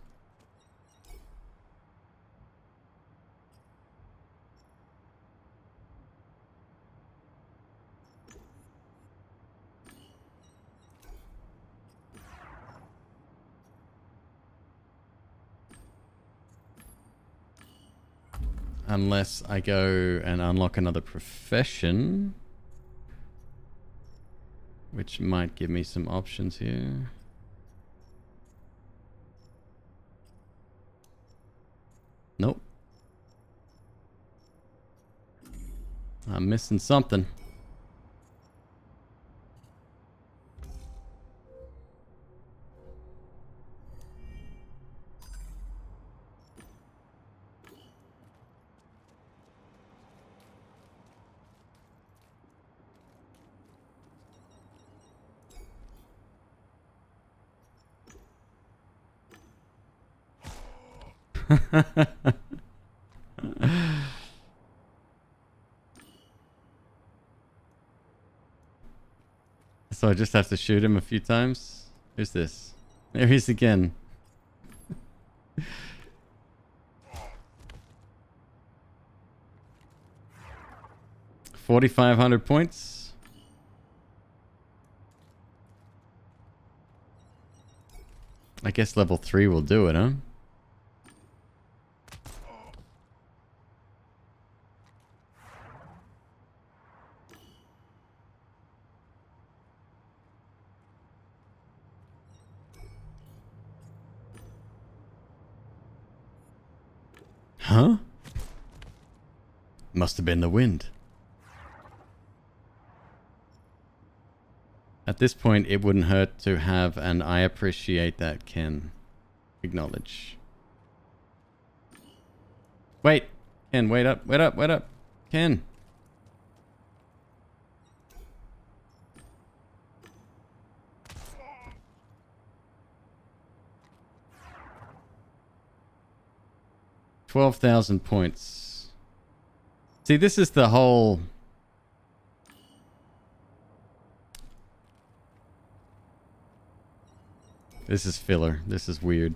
Unless I go and unlock another profession. which might give me some options here. Nope. I'm missing something. So I just have to shoot him a few times. Who's this? There he is again. 4,500 points. I guess level 3 will do it, huh? Huh? Must have been the wind. At this point, it wouldn't hurt to have an I appreciate that, Ken. Acknowledge. Wait. Ken, wait up, wait up, wait up. Ken. $12,000 points. See, this is the whole... This is filler. This is weird.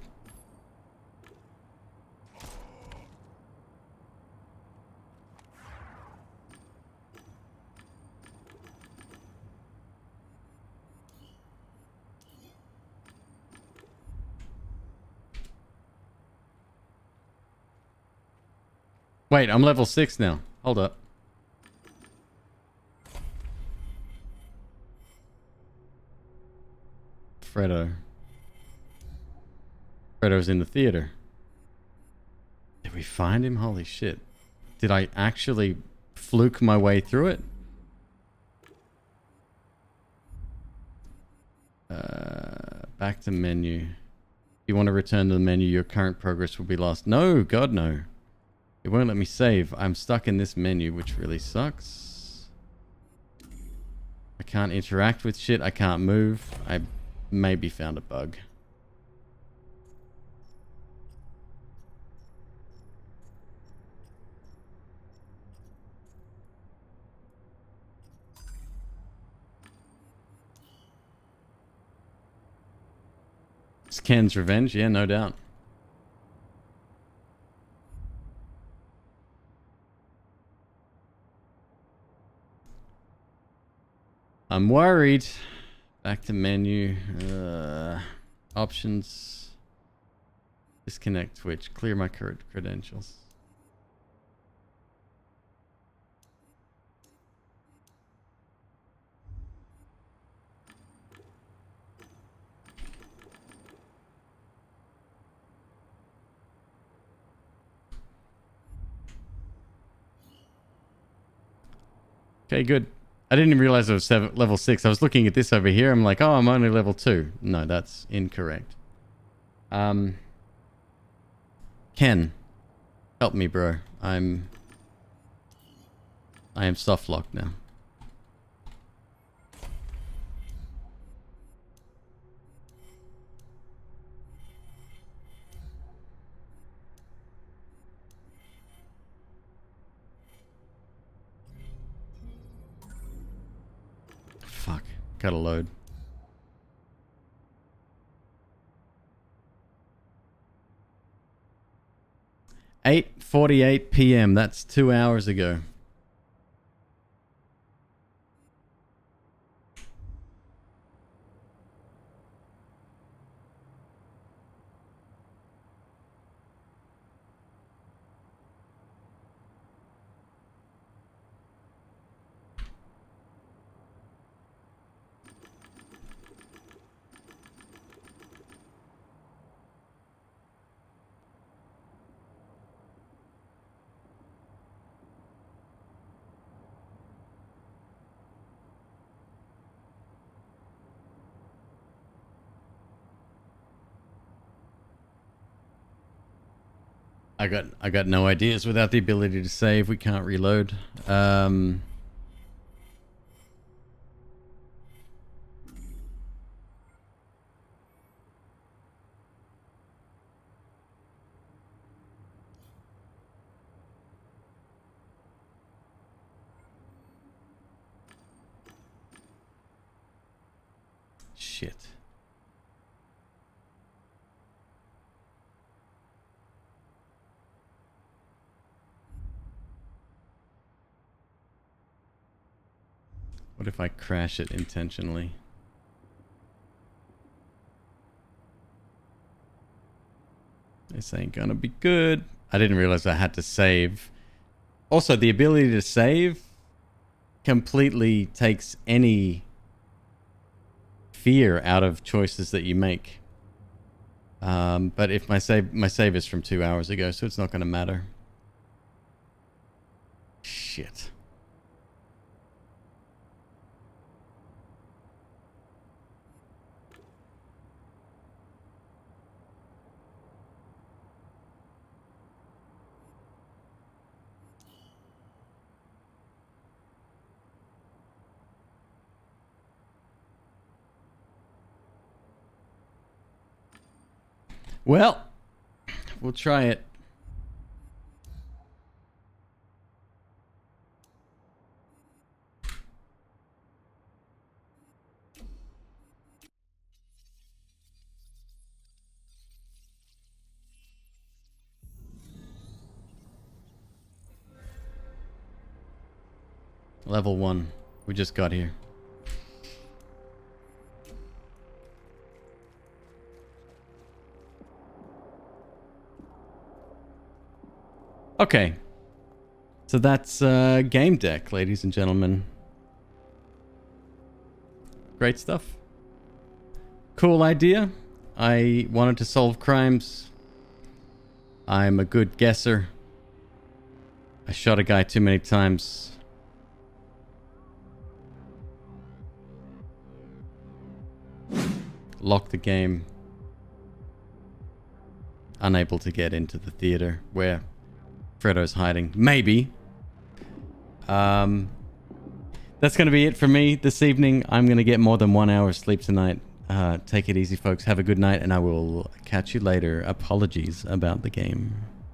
Wait, I'm level 6 now. Hold up. Fredo. Fredo's in the theater. Did we find him? Holy shit. Did I actually fluke my way through it? Back to menu. If you want to return to the menu, your current progress will be lost. No, God no. It won't let me save. I'm stuck in this menu, which really sucks. I can't interact with shit. I can't move. I maybe found a bug. It's Ken's revenge. Yeah, no doubt. I'm worried. Back to menu. Options. Disconnect Twitch. Clear my current credentials. Okay, good. I didn't even realize it was level 6. I was looking at this over here. I'm like, oh, I'm only level 2. No, that's incorrect. Ken, help me, bro. I am soft locked now. Fuck. Gotta load. "8:48 p.m. That's 2 hours ago. I got no ideas. Without the ability to save, we can't reload. Shit. What if I crash it intentionally? This ain't gonna be good. I didn't realize I had to save. Also, the ability to save completely takes any fear out of choices that you make. But if my save is from 2 hours ago, so it's not gonna matter. Shit. Well, we'll try it. Level 1. We just got here. Okay. So that's Gamedec, ladies and gentlemen. Great stuff. Cool idea. I wanted to solve crimes. I'm a good guesser. I shot a guy too many times. Locked the game. Unable to get into the theater where Fredo's hiding. Maybe. That's going to be it for me this evening. I'm going to get more than 1 hour sleep tonight. Take it easy, folks. Have a good night, and I will catch you later. Apologies about the game.